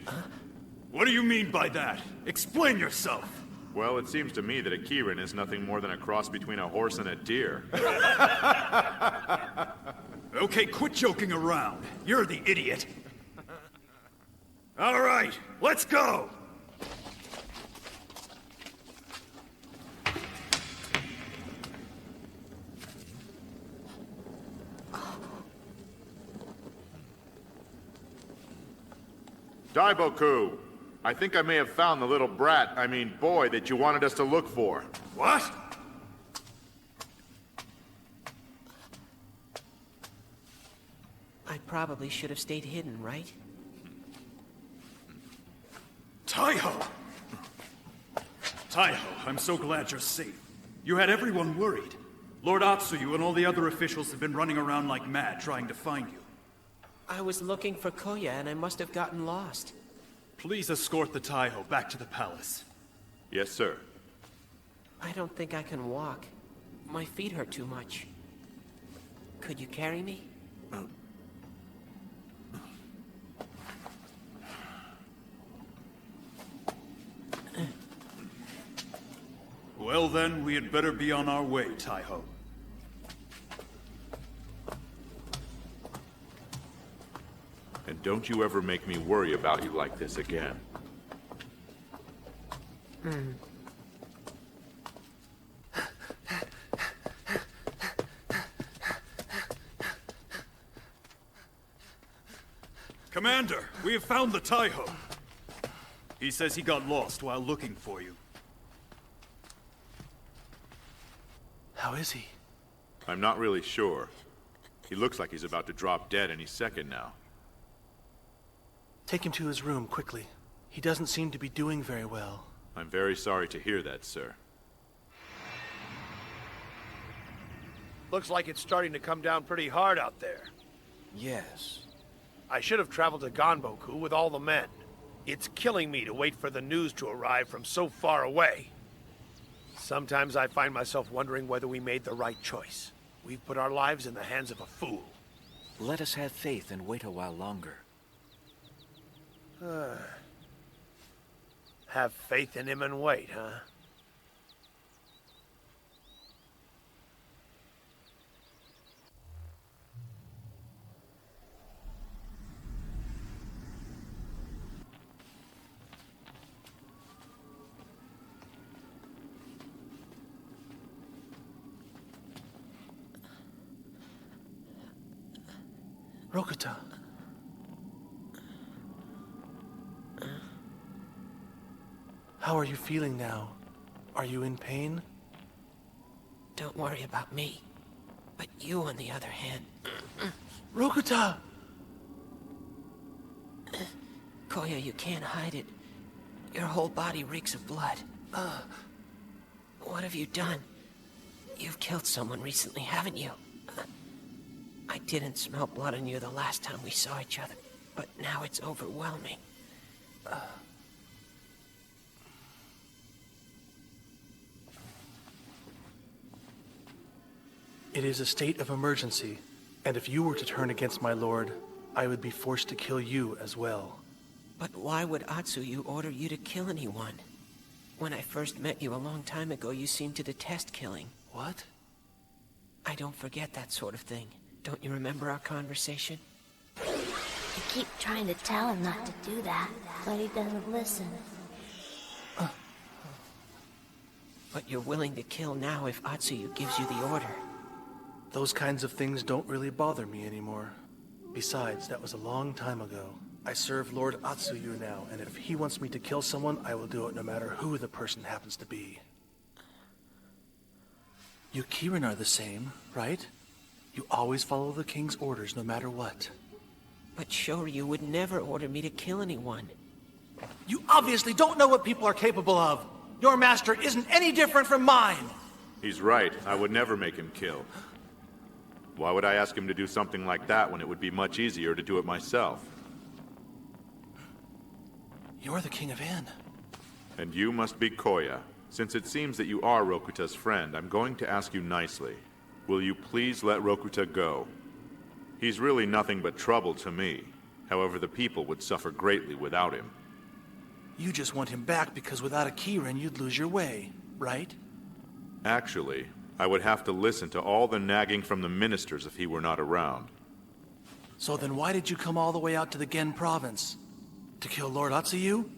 S4: What do you mean by that? Explain yourself.
S22: Well, it seems to me that a Kirin is nothing more than a cross between a horse and a deer.
S4: Okay, quit joking around. You're the idiot. All right, let's go!
S22: Daiboku! I think I may have found the little boy that you wanted us to look for.
S4: What?
S9: I probably should have stayed hidden, right?
S4: Taiho! Taiho, I'm so glad you're safe. You had everyone worried. Lord Atsuyu and all the other officials have been running around like mad trying to find you.
S9: I was looking for Koya and I must have gotten lost.
S4: Please escort the Taiho back to the palace.
S22: Yes, sir.
S9: I don't think I can walk. My feet hurt too much. Could you carry me?
S4: Well then, we had better be on our way, Taiho.
S22: And don't you ever make me worry about you like this again.
S4: Commander, we have found the Taiho. He says he got lost while looking for you.
S24: How is he?
S22: I'm not really sure. He looks like he's about to drop dead any second now.
S24: Take him to his room, quickly. He doesn't seem to be doing very well.
S22: I'm very sorry to hear that, sir.
S11: Looks like it's starting to come down pretty hard out there.
S6: Yes.
S11: I should have traveled to Ganboku with all the men. It's killing me to wait for the news to arrive from so far away. Sometimes I find myself wondering whether we made the right choice. We've put our lives in the hands of a fool.
S6: Let us have faith and wait a while longer.
S11: Have faith in him and wait, huh?
S24: Rokuta. How are you feeling now? Are you in pain?
S9: Don't worry about me. But you, on the other hand...
S24: Rokuta!
S9: Koya, you can't hide it. Your whole body reeks of blood. What have you done? You've killed someone recently, haven't you? I didn't smell blood on you the last time we saw each other, but now it's overwhelming.
S24: It is a state of emergency, and if you were to turn against my lord, I would be forced to kill you as well.
S9: But why would Atsuyu order you to kill anyone? When I first met you a long time ago, you seemed to detest killing.
S24: What?
S9: I don't forget that sort of thing. Don't you remember our conversation?
S16: I keep trying to tell him not to do that, but he doesn't listen.
S9: But you're willing to kill now if Atsuyu gives you the order.
S24: Those kinds of things don't really bother me anymore. Besides, that was a long time ago. I serve Lord Atsuyu now, and if he wants me to kill someone, I will do it no matter who the person happens to be. You Kirin are the same, right? You always follow the king's orders no matter what.
S9: But Shoryu would never order me to kill anyone.
S24: You obviously don't know what people are capable of. Your master isn't any different from mine.
S22: He's right. I would never make him kill. Why would I ask him to do something like that when it would be much easier to do it myself?
S24: You're the King of En.
S22: And you must be Koya. Since it seems that you are Rokuta's friend, I'm going to ask you nicely. Will you please let Rokuta go? He's really nothing but trouble to me. However, the people would suffer greatly without him.
S24: You just want him back because without a Kirin, you'd lose your way, right?
S22: Actually, I would have to listen to all the nagging from the ministers if he were not around.
S24: So then why did you come all the way out to the Gen province? To kill Lord Atsuyu?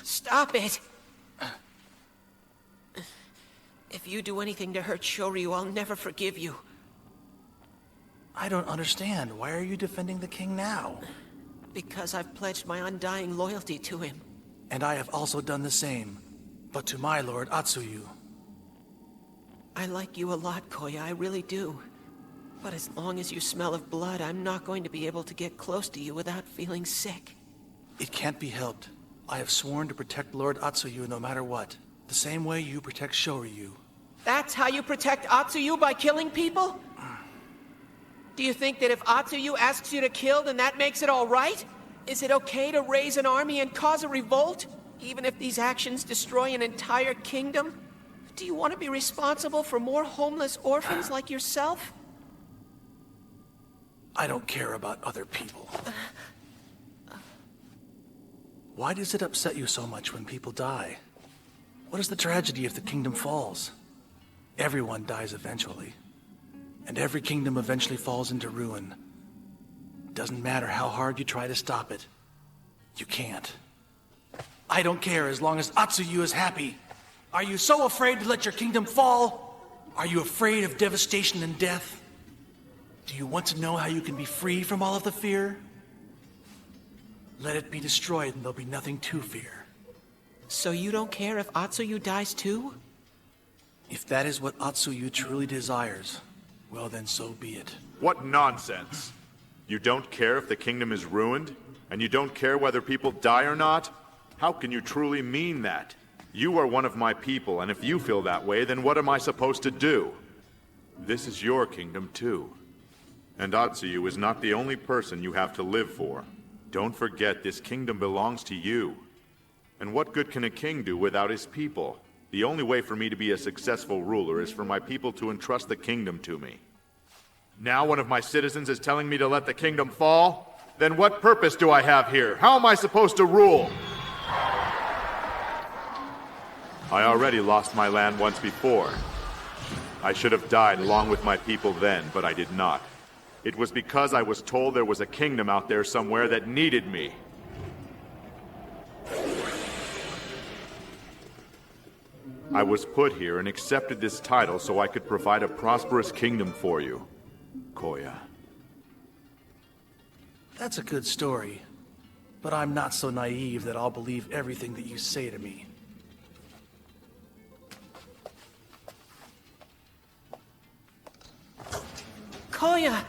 S9: Stop it! If you do anything to hurt Shoryu, I'll never forgive you.
S24: I don't understand. Why are you defending the king now?
S9: Because I've pledged my undying loyalty to him.
S24: And I have also done the same, but to my lord Atsuyu.
S9: I like you a lot, Koya, I really do. But as long as you smell of blood, I'm not going to be able to get close to you without feeling sick.
S24: It can't be helped. I have sworn to protect Lord Atsuyu no matter what. The same way you protect Shoryu.
S9: That's how you protect Atsuyu, by killing people? Do you think that if Atsuyu asks you to kill, then that makes it all right? Is it okay to raise an army and cause a revolt, even if these actions destroy an entire kingdom? Do you want to be responsible for more homeless orphans like yourself?
S24: I don't care about other people. Why does it upset you so much when people die? What is the tragedy if the kingdom falls? Everyone dies eventually. And every kingdom eventually falls into ruin. Doesn't matter how hard you try to stop it. You can't. I don't care as long as Atsuyu is happy. Are you so afraid to let your kingdom fall? Are you afraid of devastation and death? Do you want to know how you can be free from all of the fear? Let it be destroyed and there'll be nothing to fear.
S9: So you don't care if Atsuyu dies too?
S24: If that is what Atsuyu truly desires, well then so be it.
S22: What nonsense! You don't care if the kingdom is ruined? And you don't care whether people die or not? How can you truly mean that? You are one of my people, and if you feel that way, then what am I supposed to do? This is your kingdom too. And Atsuyu is not the only person you have to live for. Don't forget, this kingdom belongs to you. And what good can a king do without his people? The only way for me to be a successful ruler is for my people to entrust the kingdom to me. Now one of my citizens is telling me to let the kingdom fall? Then what purpose do I have here? How am I supposed to rule? I already lost my land once before. I should have died along with my people then, but I did not. It was because I was told there was a kingdom out there somewhere that needed me. I was put here and accepted this title so I could provide a prosperous kingdom for you, Koya.
S24: That's a good story. But I'm not so naive that I'll believe everything that you say to me.
S9: Koya!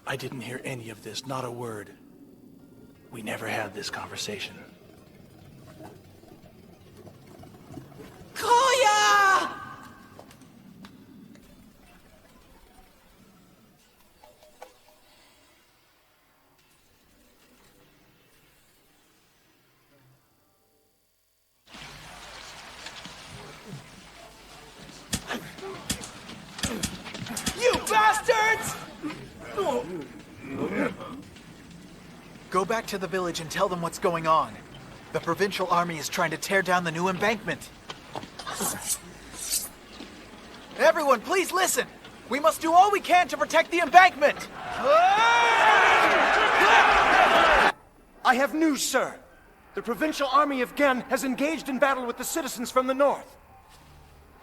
S24: I didn't hear any of this, not a word. We never had this conversation.
S9: Koya!
S18: You bastards! Go back to the village and tell them what's going on. The provincial army is trying to tear down the new embankment. Everyone, please listen! We must do all we can to protect the embankment!
S6: I have news, sir. The provincial army of Gen has engaged in battle with the citizens from the north.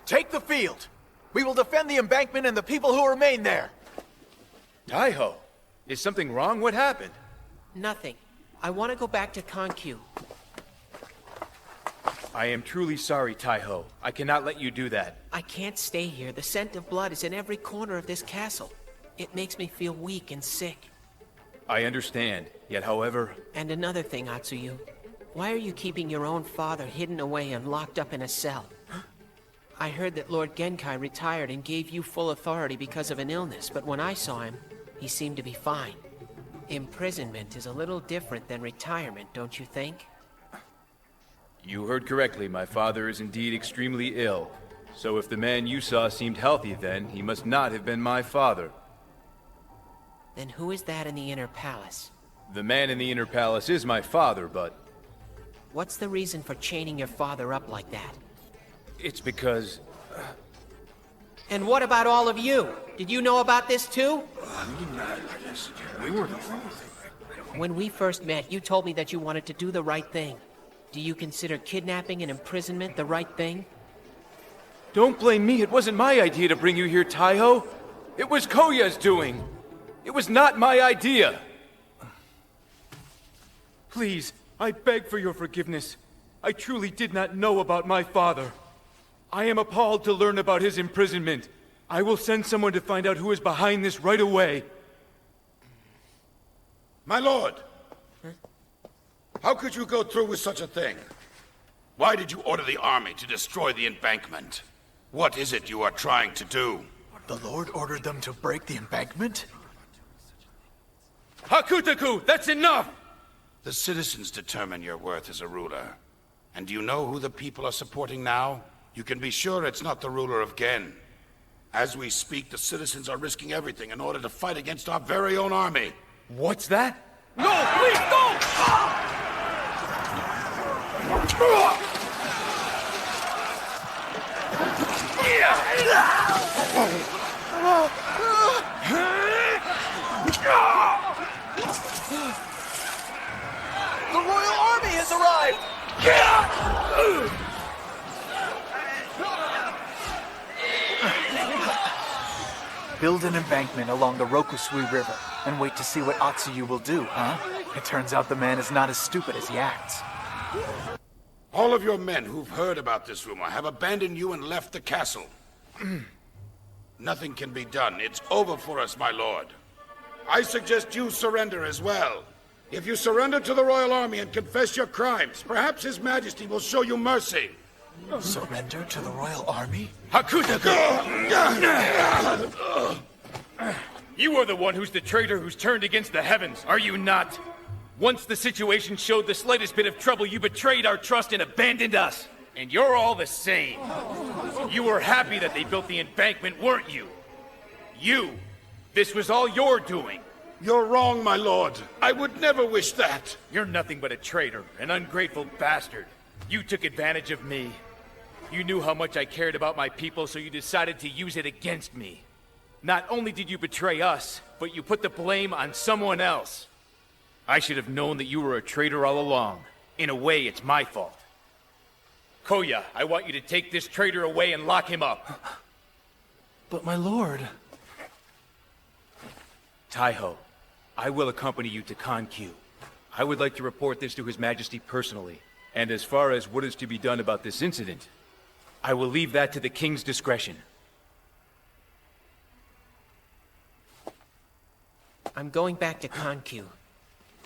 S18: Take the field! We will defend the embankment and the people who remain there!
S10: Taiho, is something wrong? What happened?
S9: Nothing. I want to go back to Konkyu.
S10: I am truly sorry, Taiho. I cannot let you do that.
S9: I can't stay here. The scent of blood is in every corner of this castle. It makes me feel weak and sick.
S10: I understand. Yet, however...
S9: And another thing, Atsuyu. Why are you keeping your own father hidden away and locked up in a cell? I heard that Lord Genkai retired and gave you full authority because of an illness, but when I saw him, he seemed to be fine. Imprisonment is a little different than retirement, don't you think?
S10: You heard correctly. My father is indeed extremely ill. So if the man you saw seemed healthy then, he must not have been my father.
S9: Then who is that in the inner palace?
S10: The man in the inner palace is my father, but...
S9: What's the reason for chaining your father up like that?
S10: It's because...
S9: And what about all of you? Did you know about this too? When we first met, you told me that you wanted to do the right thing. Do you consider kidnapping and imprisonment the right thing?
S10: Don't blame me. It wasn't my idea to bring you here, Taiho. It was Koya's doing. It was not my idea. Please, I beg for your forgiveness. I truly did not know about my father. I am appalled to learn about his imprisonment. I will send someone to find out who is behind this right away.
S7: My lord! How could you go through with such a thing? Why did you order the army to destroy the embankment? What is it you are trying to do?
S18: The Lord ordered them to break the embankment?
S10: Hakutaku, that's enough!
S7: The citizens determine your worth as a ruler. And do you know who the people are supporting now? You can be sure it's not the ruler of Gen. As we speak, the citizens are risking everything in order to fight against our very own army.
S10: What's that? No, please don't!
S18: The royal army has arrived! Build an embankment along the Rokusui River and wait to see what Atsuyu will do, huh? It turns out the man is not as stupid as he acts.
S7: All of your men who've heard about this rumor have abandoned you and left the castle. Nothing can be done. It's over for us, my lord. I suggest you surrender as well. If you surrender to the royal army and confess your crimes, perhaps His Majesty will show you mercy.
S18: Surrender to the royal army?
S10: Hakutaku! You are the one who's the traitor who's turned against the heavens, are you not? Once the situation showed the slightest bit of trouble, you betrayed our trust and abandoned us. And you're all the same. You were happy that they built the embankment, weren't you? You! This was all your doing.
S7: You're wrong, my lord. I would never wish that.
S10: You're nothing but a traitor, an ungrateful bastard. You took advantage of me. You knew how much I cared about my people, so you decided to use it against me. Not only did you betray us, but you put the blame on someone else. I should have known that you were a traitor all along. In a way, it's my fault. Koya, I want you to take this traitor away and lock him up.
S24: But my lord...
S10: Taiho, I will accompany you to Kanku. I would like to report this to His Majesty personally. And as far as what is to be done about this incident, I will leave that to the King's discretion.
S9: I'm going back to Kanku,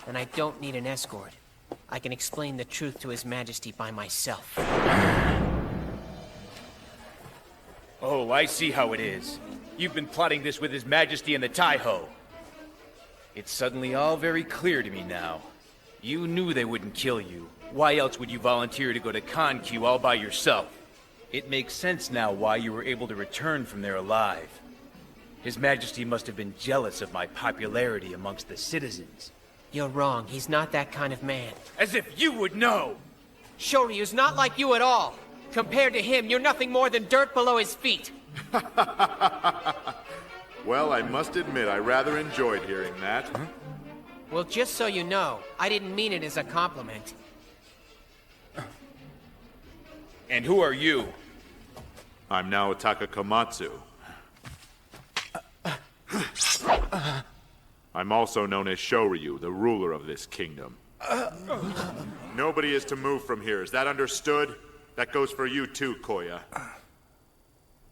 S9: and I don't need an escort. I can explain the truth to His Majesty by myself.
S10: Oh, I see how it is. You've been plotting this with His Majesty and the Taiho. It's suddenly all very clear to me now. You knew they wouldn't kill you. Why else would you volunteer to go to Kanku all by yourself? It makes sense now why you were able to return from there alive. His Majesty must have been jealous of my popularity amongst the citizens.
S9: You're wrong. He's not that kind of man.
S10: As if you would know!
S9: Shoryu's not like you at all. Compared to him, you're nothing more than dirt below his feet.
S22: Well, I must admit I rather enjoyed hearing that.
S9: Well, just so you know, I didn't mean it as a compliment.
S10: And who are you?
S22: I'm now Taka Komatsu. I'm also known as Shoryu, the ruler of this kingdom. Nobody is to move from here, is that understood? That goes for you too, Koya.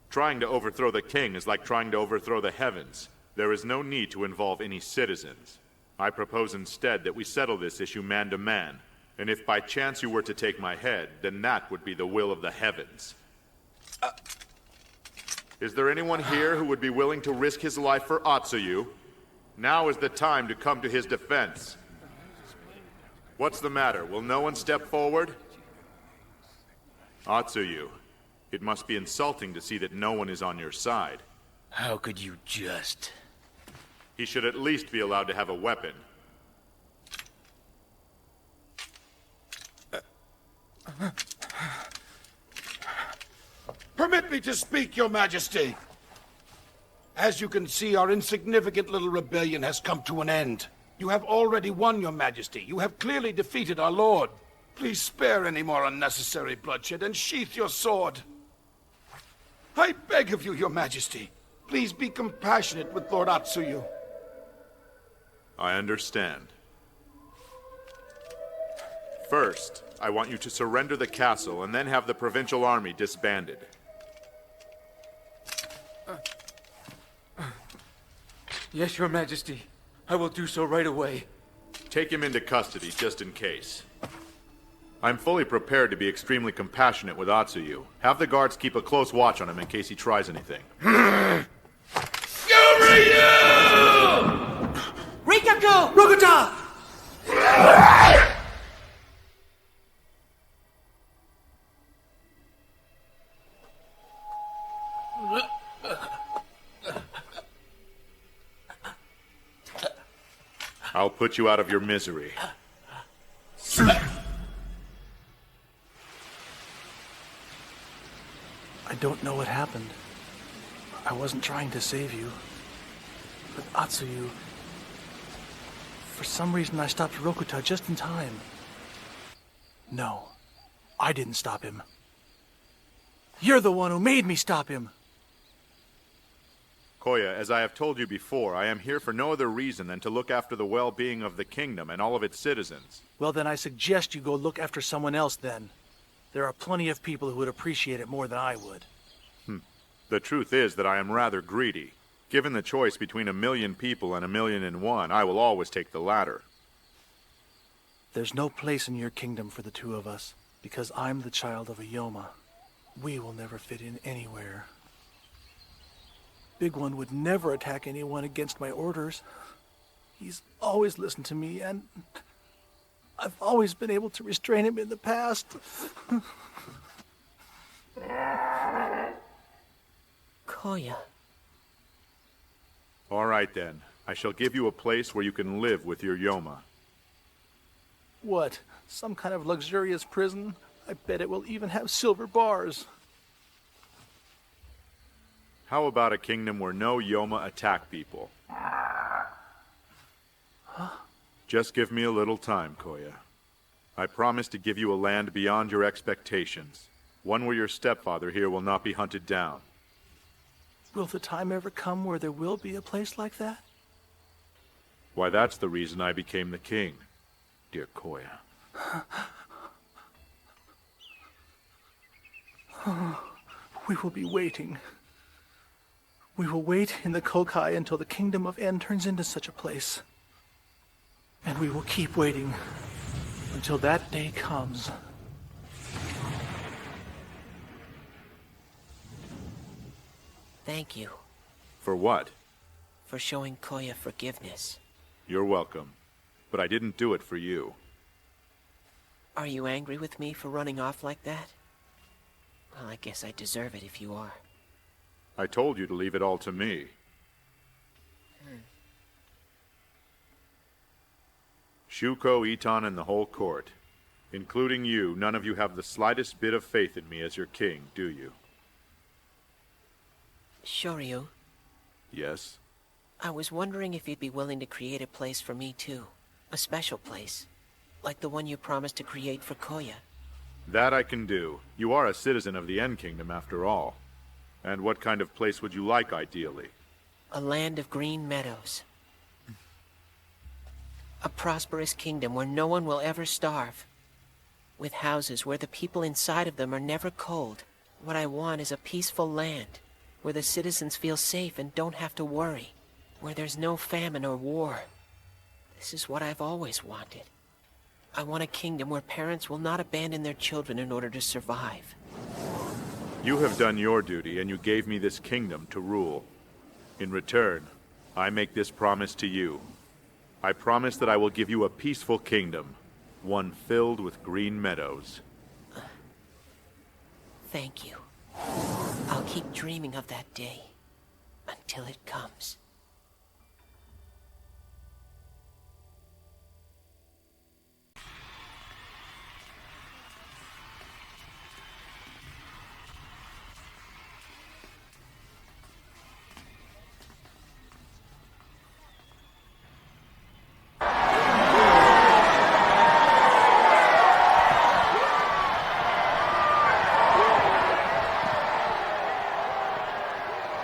S22: Trying to overthrow the king is like trying to overthrow the heavens. There is no need to involve any citizens. I propose instead that we settle this issue man to man. And if by chance you were to take my head, then that would be the will of the heavens. Is there anyone here who would be willing to risk his life for Atsuyu? Now is the time to come to his defense. What's the matter? Will no one step forward? Atsuyu, it must be insulting to see that no one is on your side.
S10: How could you just...
S22: He should at least be allowed to have a weapon.
S7: Permit me to speak, Your Majesty. As you can see, our insignificant little rebellion has come to an end. You have already won, Your Majesty. You have clearly defeated our lord. Please spare any more unnecessary bloodshed and sheath your sword. I beg of you, Your Majesty. Please be compassionate with Lord Atsuyu.
S22: I understand. First, I want you to surrender the castle and then have the provincial army disbanded.
S10: Yes, Your Majesty. I will do so right away.
S22: Take him into custody, just in case. I'm fully prepared to be extremely compassionate with Atsuyu. Have the guards keep a close watch on him in case he tries anything.
S9: Rikaku!
S24: Rokuta!
S22: I'll put you out of your misery.
S24: I don't know what happened. I wasn't trying to save you. But Atsuyu... For some reason I stopped Rokuta just in time. No, I didn't stop him. You're the one who made me stop him!
S22: Koya, as I have told you before, I am here for no other reason than to look after the well-being of the kingdom and all of its citizens.
S24: Well, then I suggest you go look after someone else then. There are plenty of people who would appreciate it more than I would.
S22: The truth is that I am rather greedy. Given the choice between 1,000,000 people and 1,000,001, I will always take the latter.
S24: There's no place in your kingdom for the two of us, because I'm the child of a Yoma. We will never fit in anywhere. Big One would never attack anyone against my orders. He's always listened to me, and I've always been able to restrain him in the past.
S9: Koya.
S22: All right then. I shall give you a place where you can live with your Yoma.
S24: What? Some kind of luxurious prison? I bet it will even have silver bars.
S22: How about a kingdom where no Yoma attack people?
S24: Huh?
S22: Just give me a little time, Koya. I promise to give you a land beyond your expectations. One where your stepfather here will not be hunted down.
S24: Will the time ever come where there will be a place like that?
S22: Why, that's the reason I became the king, dear Koya.
S24: We will be waiting. We will wait in the Kokai until the Kingdom of En turns into such a place. And we will keep waiting until that day comes.
S9: Thank you
S22: For what?
S9: for showing Koya forgiveness.
S22: You're welcome. But I didn't do it for you.
S9: Are you angry with me for running off like that? Well, I guess I deserve it if you are.
S22: I told you to leave it all to me. Shuko, Itan, and the whole court. Including you, none of you have the slightest bit of faith in me as your king, do you?
S9: Shoryu,
S22: Yes?
S9: I was wondering if you'd be willing to create a place for me too. A special place. Like the one you promised to create for Koya.
S22: That I can do. You are a citizen of the End Kingdom, after all. And what kind of place would you like, ideally?
S9: A land of green meadows. A prosperous kingdom where no one will ever starve. With houses where the people inside of them are never cold. What I want is a peaceful land, where the citizens feel safe and don't have to worry. Where there's no famine or war. This is what I've always wanted. I want a kingdom where parents will not abandon their children in order to survive.
S22: You have done your duty, and you gave me this kingdom to rule. In return, I make this promise to you. I promise that I will give you a peaceful kingdom, one filled with green meadows.
S9: Thank you. I'll keep dreaming of that day, until it comes.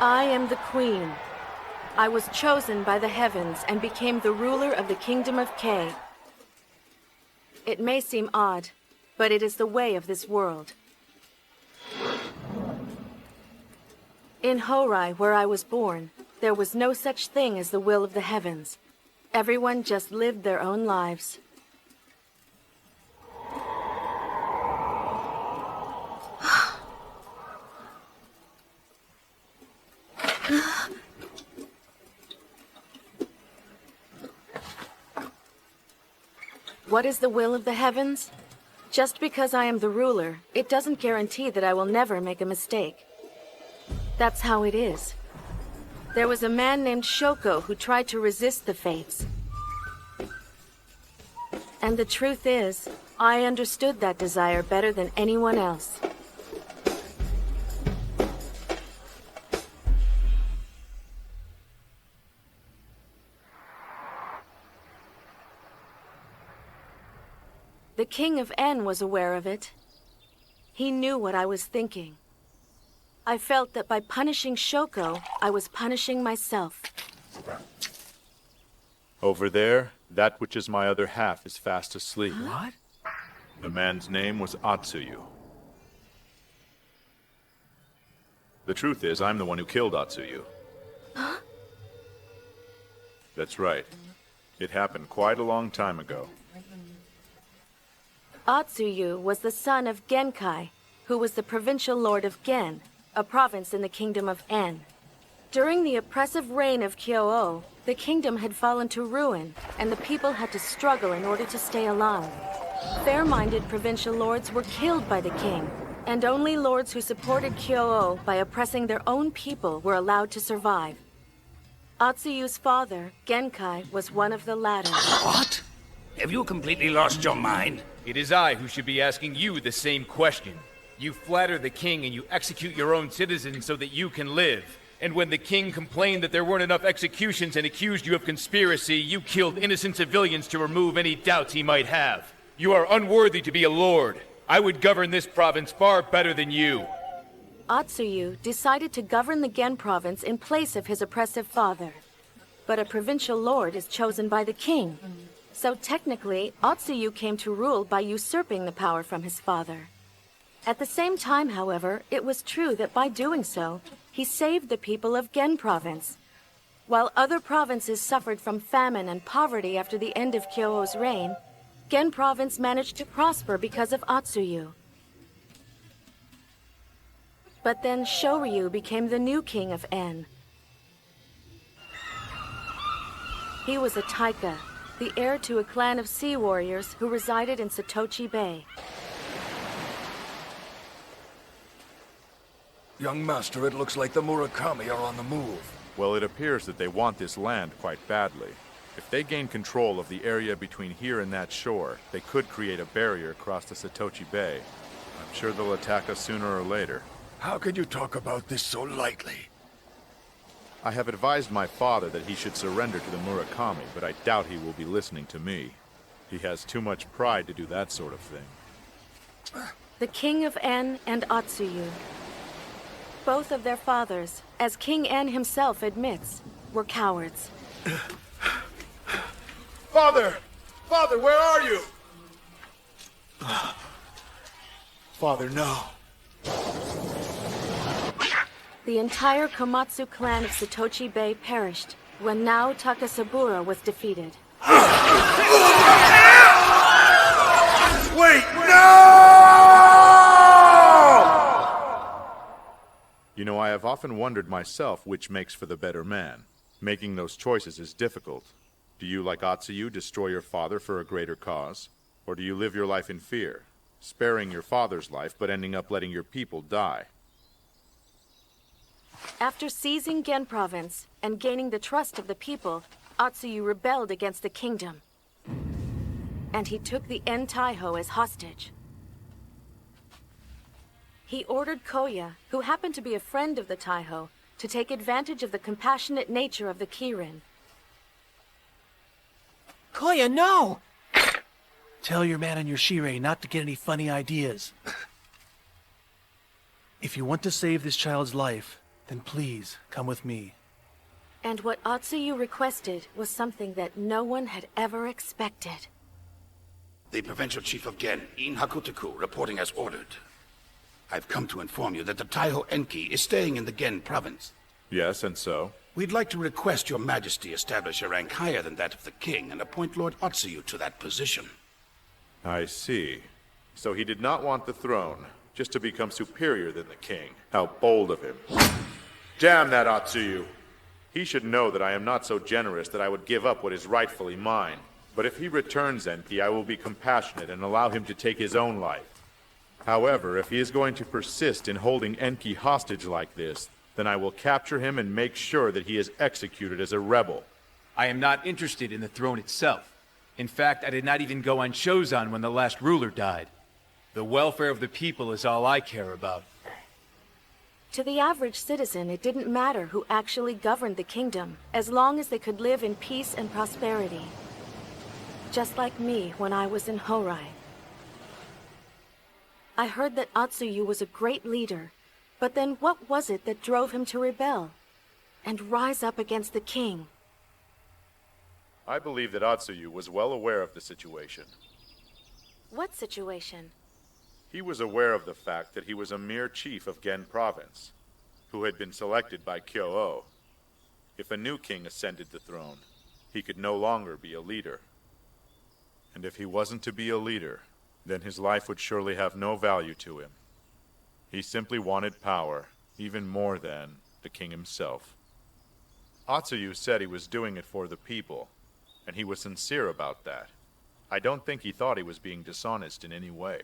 S3: I am the Queen. I was chosen by the heavens and became the ruler of the Kingdom of K. It may seem odd, but it is the way of this world. In Horai, where I was born, there was no such thing as the will of the heavens. Everyone just lived their own lives. What is the will of the heavens? Just because I am the ruler, it doesn't guarantee that I will never make a mistake. That's how it is. There was a man named Shoko who tried to resist the fates. And the truth is, I understood that desire better than anyone else. The King of En was aware of it. He knew what I was thinking. I felt that by punishing Shoko, I was punishing myself.
S22: Over there, that which is my other half is fast asleep.
S24: What?
S22: The man's name was Atsuyu. The truth is, I'm the one who killed Atsuyu.
S3: Huh?
S22: That's right. It happened quite a long time ago.
S3: Atsuyu was the son of Genkai, who was the provincial lord of Gen, a province in the Kingdom of En. During the oppressive reign of Kyō, the kingdom had fallen to ruin, and the people had to struggle in order to stay alive. Fair-minded provincial lords were killed by the king, and only lords who supported Kyō by oppressing their own people were allowed to survive. Atsuyu's father, Genkai, was one of the latter.
S2: What? Have you completely lost your mind?
S10: It is I who should be asking you the same question. You flatter the king and you execute your own citizens so that you can live. And when the king complained that there weren't enough executions and accused you of conspiracy, you killed innocent civilians to remove any doubts he might have. You are unworthy to be a lord. I would govern this province far better than you.
S3: Atsuyu decided to govern the Gen province in place of his oppressive father. But a provincial lord is chosen by the king. So technically, Atsuyu came to rule by usurping the power from his father. At the same time, however, it was true that by doing so, he saved the people of Gen province. While other provinces suffered from famine and poverty after the end of Kyou's reign, Gen province managed to prosper because of Atsuyu. But then Shoryu became the new king of En. He was a Taika, the heir to a clan of sea warriors who resided in Satochi Bay.
S6: Young master, it looks like the Murakami are on the move.
S22: Well, it appears that they want this land quite badly. If they gain control of the area between here and that shore, they could create a barrier across the Satochi Bay. I'm sure they'll attack us sooner or later.
S6: How can you talk about this so lightly?
S22: I have advised my father that he should surrender to the Murakami, but I doubt he will be listening to me. He has too much pride to do that sort of thing.
S3: The king of En and Atsuyu. Both of their fathers, as King En himself admits, were cowards.
S14: Father! Father, where are you? Father, no.
S3: The entire Komatsu clan of Satochi Bay perished when Nao Takasabura was defeated.
S6: Wait, no!
S22: You know, I have often wondered myself which makes for the better man. Making those choices is difficult. Do you, like Atsuyu, destroy your father for a greater cause? Or do you live your life in fear, sparing your father's life but ending up letting your people die?
S3: After seizing Gen province and gaining the trust of the people, Atsuyu rebelled against the kingdom. And he took the En Taiho as hostage. He ordered Koya, who happened to be a friend of the Taiho, to take advantage of the compassionate nature of the Kirin.
S9: Koya, no!
S24: Tell your man and your Shirei not to get any funny ideas. If you want to save this child's life, then please come with me.
S3: And what Atsuyu requested was something that no one had ever expected.
S7: The provincial chief of Gen, In Hakutaku, reporting as ordered. I've come to inform you that the Taiho Enki is staying in the Gen province.
S22: Yes, and so?
S7: We'd like to request your majesty establish a rank higher than that of the king and appoint Lord Atsuyu to that position.
S22: I see. So he did not want the throne, just to become superior than the king. How bold of him. Damn that Atsuyu! He should know that I am not so generous that I would give up what is rightfully mine. But if he returns Enki, I will be compassionate and allow him to take his own life. However, if he is going to persist in holding Enki hostage like this, then I will capture him and make sure that he is executed as a rebel.
S10: I am not interested in the throne itself. In fact, I did not even go on Shozan when the last ruler died. The welfare of the people is all I care about.
S3: To the average citizen, it didn't matter who actually governed the kingdom, as long as they could live in peace and prosperity. Just like me when I was in Horai. I heard that Atsuyu was a great leader, but then what was it that drove him to rebel and rise up against the king?
S22: I believe that Atsuyu was well aware of the situation.
S3: What situation?
S22: He was aware of the fact that he was a mere chief of Gen province, who had been selected by Kyou. If a new king ascended the throne, he could no longer be a leader. And if he wasn't to be a leader, then his life would surely have no value to him. He simply wanted power, even more than the king himself. Atsuyu said he was doing it for the people, and he was sincere about that. I don't think he thought he was being dishonest in any way.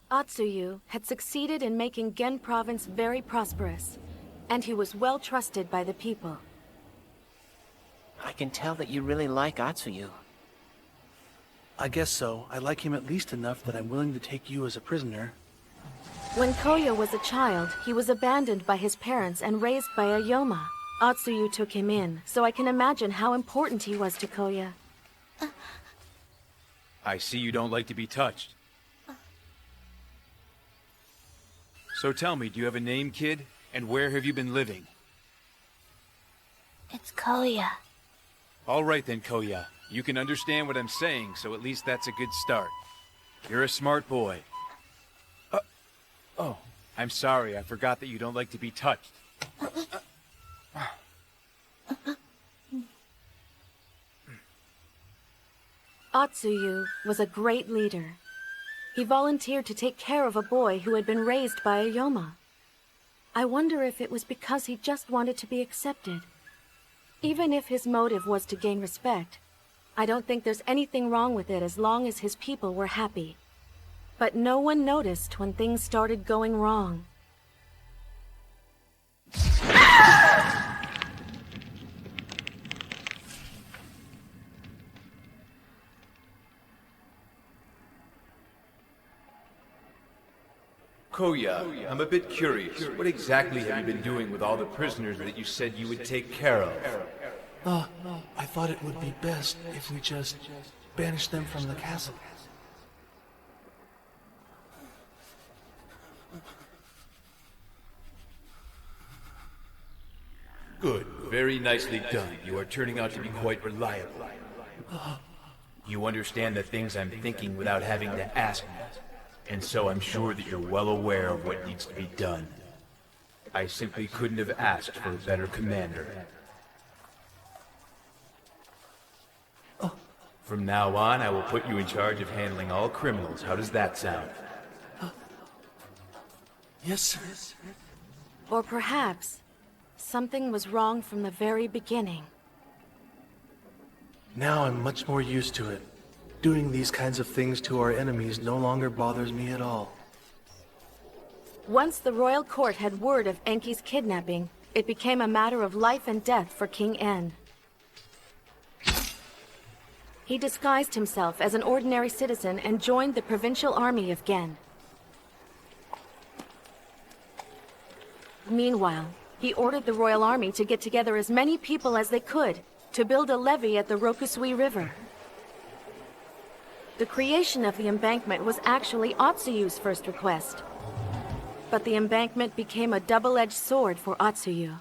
S3: Atsuyu had succeeded in making Gen province very prosperous, and he was well trusted by the people.
S9: I can tell that you really like Atsuyu.
S24: I guess so. I like him at least enough that I'm willing to take you as a prisoner.
S3: When Koya was a child, he was abandoned by his parents and raised by a Yoma. Atsuyu took him in, so I can imagine how important he was to Koya.
S10: I see you don't like to be touched. So tell me, do you have a name, kid? And where have you been living?
S15: It's Koya.
S10: All right then, Koya. You can understand what I'm saying, so at least that's a good start. You're a smart boy. Oh, I'm sorry. I forgot that you don't like to be touched.
S3: Atsuyu was a great leader. He volunteered to take care of a boy who had been raised by a Yoma. I wonder if it was because he just wanted to be accepted. Even if his motive was to gain respect, I don't think there's anything wrong with it as long as his people were happy. But no one noticed when things started going wrong.
S10: Koya, I'm a bit curious. What exactly have you been doing with all the prisoners that you said you would take care of?
S24: I thought it would be best if we just banished them from the castle.
S10: Good. Very nicely done. You are turning out to be quite reliable. You understand the things I'm thinking without having to ask me. And so I'm sure that you're well aware of what needs to be done. I simply couldn't have asked for a better commander. From now on, I will put you in charge of handling all criminals. How does that sound?
S24: Yes, sir.
S3: Or perhaps something was wrong from the very beginning.
S24: Now I'm much more used to it. Doing these kinds of things to our enemies no longer bothers me at all.
S3: Once the royal court had word of Enki's kidnapping, it became a matter of life and death for King En. He disguised himself as an ordinary citizen and joined the provincial army of Gen. Meanwhile, he ordered the royal army to get together as many people as they could to build a levee at the Rokusui River. The creation of the embankment was actually Atsuyu's first request. But the embankment became a double-edged sword for Atsuyu.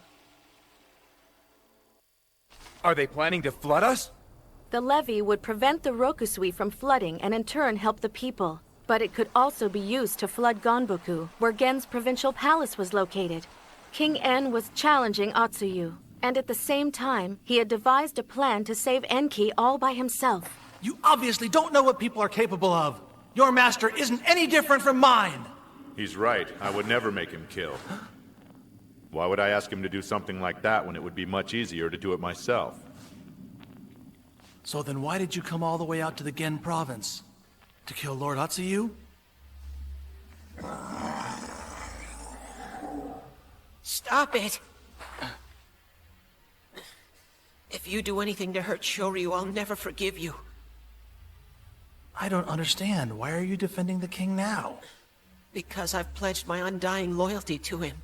S10: Are they planning to flood us?
S3: The levee would prevent the Rokusui from flooding and in turn help the people. But it could also be used to flood Ganboku, where Gen's provincial palace was located. King En was challenging Atsuyu, and at the same time, he had devised a plan to save Enki all by himself.
S24: You obviously don't know what people are capable of. Your master isn't any different from mine.
S22: He's right. I would never make him kill. Why would I ask him to do something like that when it would be much easier to do it myself?
S24: So then why did you come all the way out to the Gen province? To kill Lord Atsuyu?
S9: Stop it! If you do anything to hurt Shoryu, I'll never forgive you.
S24: I don't understand. Why are you defending the king now?
S9: Because I've pledged my undying loyalty to him.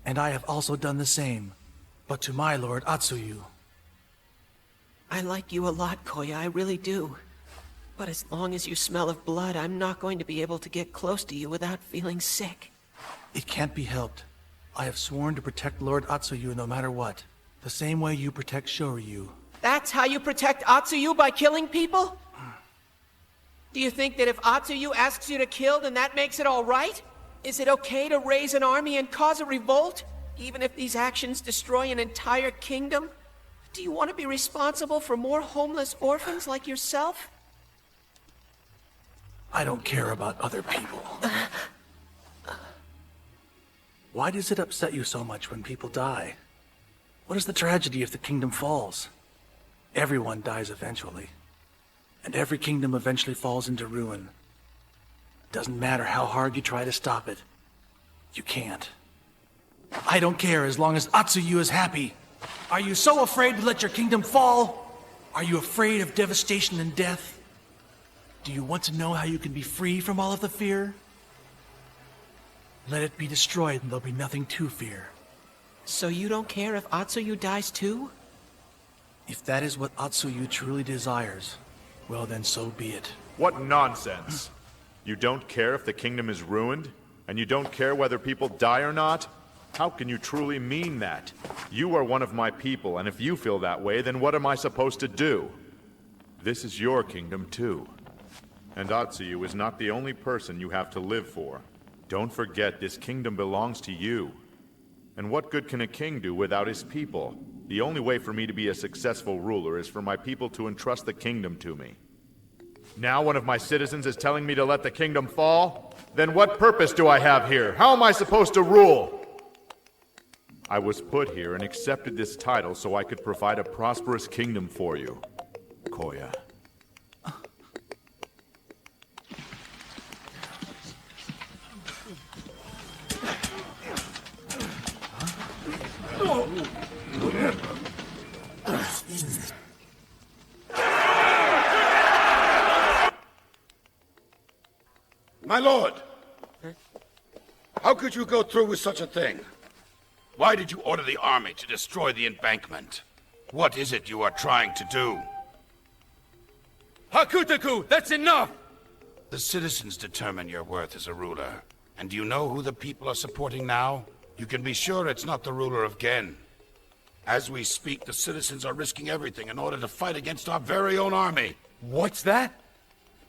S24: And I have also done the same. But to my lord Atsuyu.
S9: I like you a lot, Koya, I really do. But as long as you smell of blood, I'm not going to be able to get close to you without feeling sick.
S24: It can't be helped. I have sworn to protect Lord Atsuyu no matter what. The same way you protect Shoryu.
S9: That's how you protect Atsuyu, by killing people? Do you think that if Atsuyu asks you to kill, then that makes it all right? Is it okay to raise an army and cause a revolt, even if these actions destroy an entire kingdom? Do you want to be responsible for more homeless orphans like yourself?
S24: I don't care about other people. Why does it upset you so much when people die? What is the tragedy if the kingdom falls? Everyone dies eventually. And every kingdom eventually falls into ruin. Doesn't matter how hard you try to stop it. You can't. I don't care as long as Atsuyu is happy. Are you so afraid to let your kingdom fall? Are you afraid of devastation and death? Do you want to know how you can be free from all of the fear? Let it be destroyed and there'll be nothing to fear.
S9: So you don't care if Atsuyu dies too?
S24: If that is what Atsuyu truly desires, well then so be it.
S22: What nonsense! You don't care if the kingdom is ruined? And you don't care whether people die or not? How can you truly mean that? You are one of my people, and if you feel that way, then what am I supposed to do? This is your kingdom, too. And Atsuyu is not the only person you have to live for. Don't forget, this kingdom belongs to you. And what good can a king do without his people? The only way for me to be a successful ruler is for my people to entrust the kingdom to me. Now one of my citizens is telling me to let the kingdom fall? Then what purpose do I have here? How am I supposed to rule? I was put here and accepted this title so I could provide a prosperous kingdom for you, Koya.
S7: My lord! How could you go through with such a thing? Why did you order the army to destroy the embankment? What is it you are trying to do?
S2: Hakutaku, that's enough!
S7: The citizens determine your worth as a ruler. And do you know who the people are supporting now? You can be sure it's not the ruler of Gen. As we speak, the citizens are risking everything in order to fight against our very own army.
S18: What's that?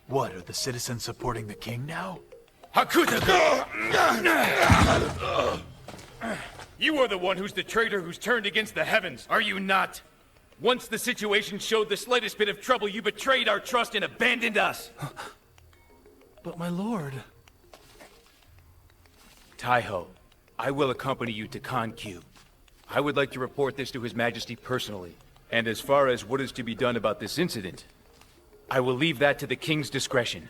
S18: What, are the citizens supporting the king now?
S10: Hakutaku! You are the one who's the traitor who's turned against the heavens, are you not? Once the situation showed the slightest bit of trouble, you betrayed our trust and abandoned us.
S24: But my lord...
S10: Taiho, I will accompany you to Kankyu. I would like to report this to His Majesty personally. And as far as what is to be done about this incident, I will leave that to the King's discretion.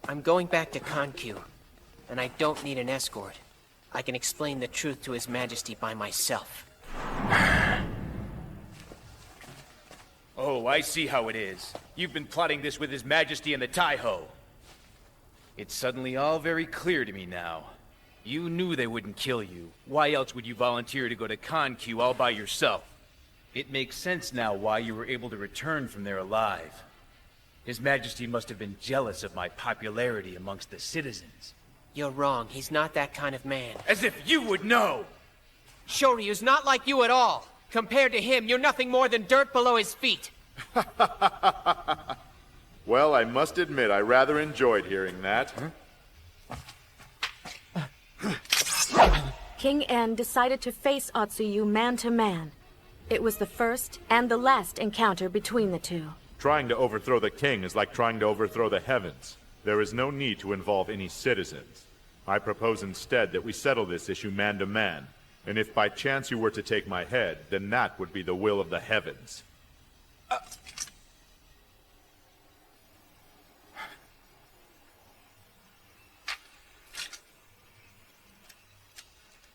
S9: I'm going back to Kankyu, and I don't need an escort. I can explain the truth to His Majesty by myself.
S10: Oh, I see how it is. You've been plotting this with His Majesty and the Taiho. It's suddenly all very clear to me now. You knew they wouldn't kill you. Why else would you volunteer to go to Kankyu all by yourself? It makes sense now why you were able to return from there alive. His Majesty must have been jealous of my popularity amongst the citizens.
S9: You're wrong. He's not that kind of man.
S10: As if you would know!
S9: Shoryu's not like you at all. Compared to him, you're nothing more than dirt below his feet.
S22: Well, I must admit, I rather enjoyed hearing that.
S3: King En decided to face Atsuyu man to man. It was the first and the last encounter between the two.
S22: Trying to overthrow the king is like trying to overthrow the heavens. There is no need to involve any citizens. I propose instead that we settle this issue man to man. And if by chance you were to take my head, then that would be the will of the heavens.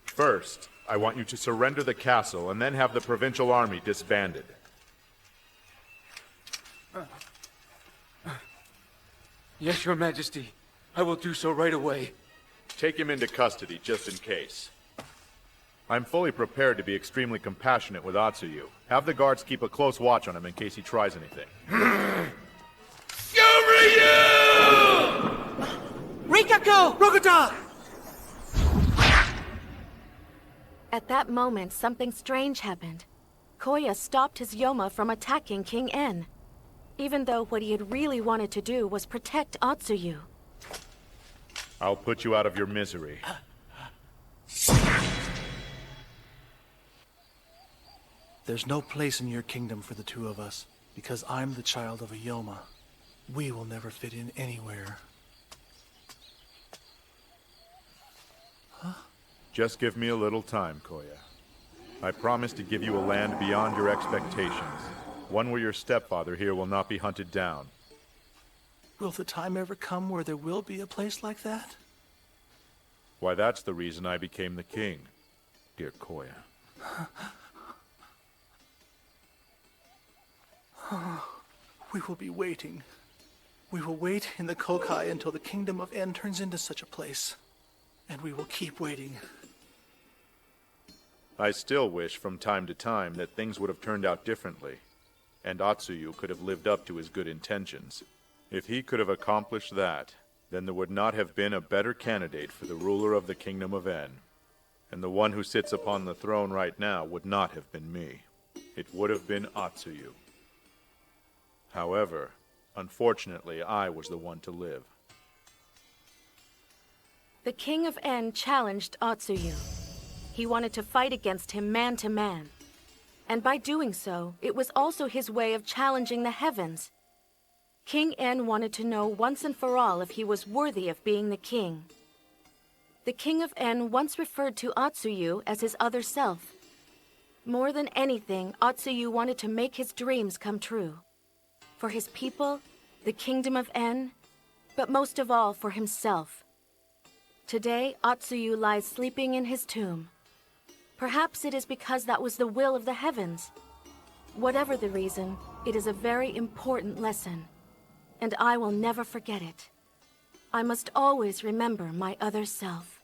S22: First, I want you to surrender the castle and then have the provincial army disbanded.
S10: Yes, Your Majesty. I will do so right away.
S22: Take him into custody, just in case. I'm fully prepared to be extremely compassionate with Atsuyu. Have the guards keep a close watch on him in case he tries anything.
S9: Rikaku!
S24: Rokuta!
S3: At that moment, something strange happened. Koya stopped his Yoma from attacking King En, even though what he had really wanted to do was protect Atsuyu.
S22: I'll put you out of your misery.
S24: There's no place in your kingdom for the two of us, because I'm the child of a Yoma. We will never fit in anywhere.
S22: Just give me a little time, Koya. I promise to give you a land beyond your expectations. One where your stepfather here will not be hunted down.
S24: Will the time ever come where there will be a place like that?
S22: Why, that's the reason I became the king, dear Koya.
S24: We will be waiting. We will wait in the Kokai until the kingdom of En turns into such a place. And we will keep waiting.
S22: I still wish from time to time that things would have turned out differently, and Atsuyu could have lived up to his good intentions. If he could have accomplished that, then there would not have been a better candidate for the ruler of the Kingdom of En. And the one who sits upon the throne right now would not have been me. It would have been Atsuyu. However, unfortunately, I was the one to live.
S3: The King of En challenged Atsuyu. He wanted to fight against him man to man. And by doing so, it was also his way of challenging the heavens. King En wanted to know once and for all if he was worthy of being the king. The King of En once referred to Atsuyu as his other self. More than anything, Atsuyu wanted to make his dreams come true. For his people, the Kingdom of En, but most of all for himself. Today, Atsuyu lies sleeping in his tomb. Perhaps it is because that was the will of the heavens. Whatever the reason, it is a very important lesson, and I will never forget it. I must always remember my other self.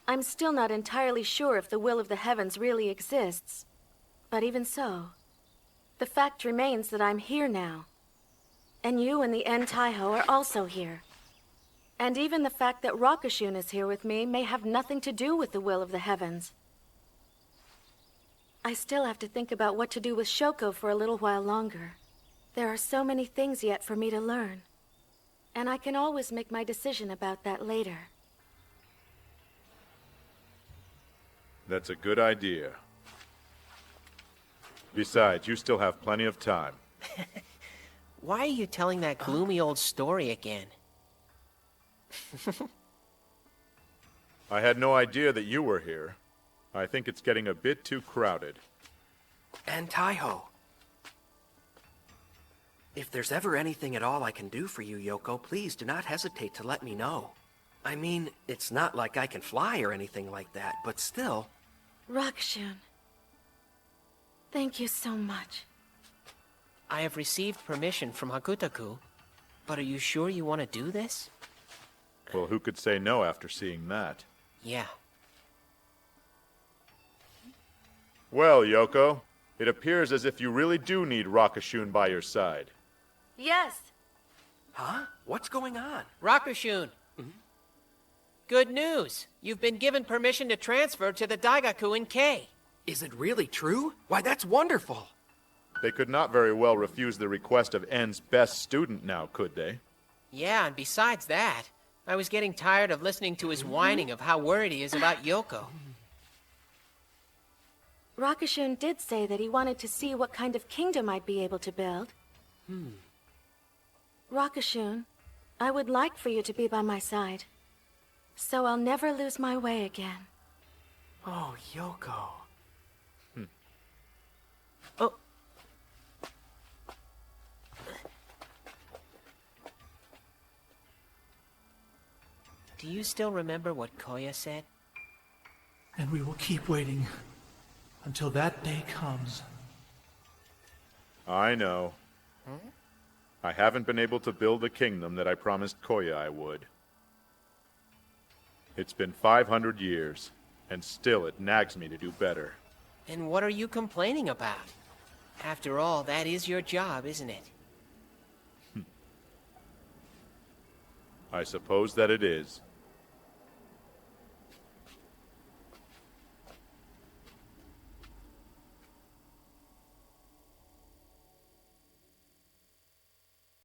S3: I'm still not entirely sure if the will of the heavens really exists, but even so, the fact remains that I'm here now. And you and the En Taiho are also here. And even the fact that Rakashun is here with me may have nothing to do with the will of the heavens. I still have to think about what to do with Shoko for a little while longer. There are so many things yet for me to learn. And I can always make my decision about that later.
S22: That's a good idea. Besides, you still have plenty of time.
S9: Why are you telling that gloomy old story again?
S22: I had no idea that you were here. I think it's getting a bit too crowded.
S13: And Taiho. If there's ever anything at all I can do for you, Yoko, please do not hesitate to let me know. I mean, it's not like I can fly or anything like that, but still...
S3: Rakashun. Thank you so much.
S9: I have received permission from Hakutaku, but are you sure you want to do this?
S22: Well, who could say no after seeing that?
S9: Yeah.
S22: Well, Yoko, it appears as if you really do need Rakashun by your side.
S3: Yes.
S13: Huh? What's going on?
S9: Rakashun! Good news! You've been given permission to transfer to the Daigaku in K.
S13: Is it really true? Why, that's wonderful!
S22: They could not very well refuse the request of En's best student now, could they?
S9: Yeah, and besides that, I was getting tired of listening to his whining of how worried he is about Yoko.
S3: Rakashun did say that he wanted to see what kind of kingdom I'd be able to build. Rakashun, I would like for you to be by my side, so I'll never lose my way again.
S13: Oh, Yoko.
S9: Oh. Do you still remember what Koya said?
S24: And we will keep waiting until that day comes.
S22: I know. I haven't been able to build the kingdom that I promised Koya I would. It's been 500 years, and still it nags me to do better.
S9: And what are you complaining about? After all, that is your job, isn't it?
S22: I suppose that it is.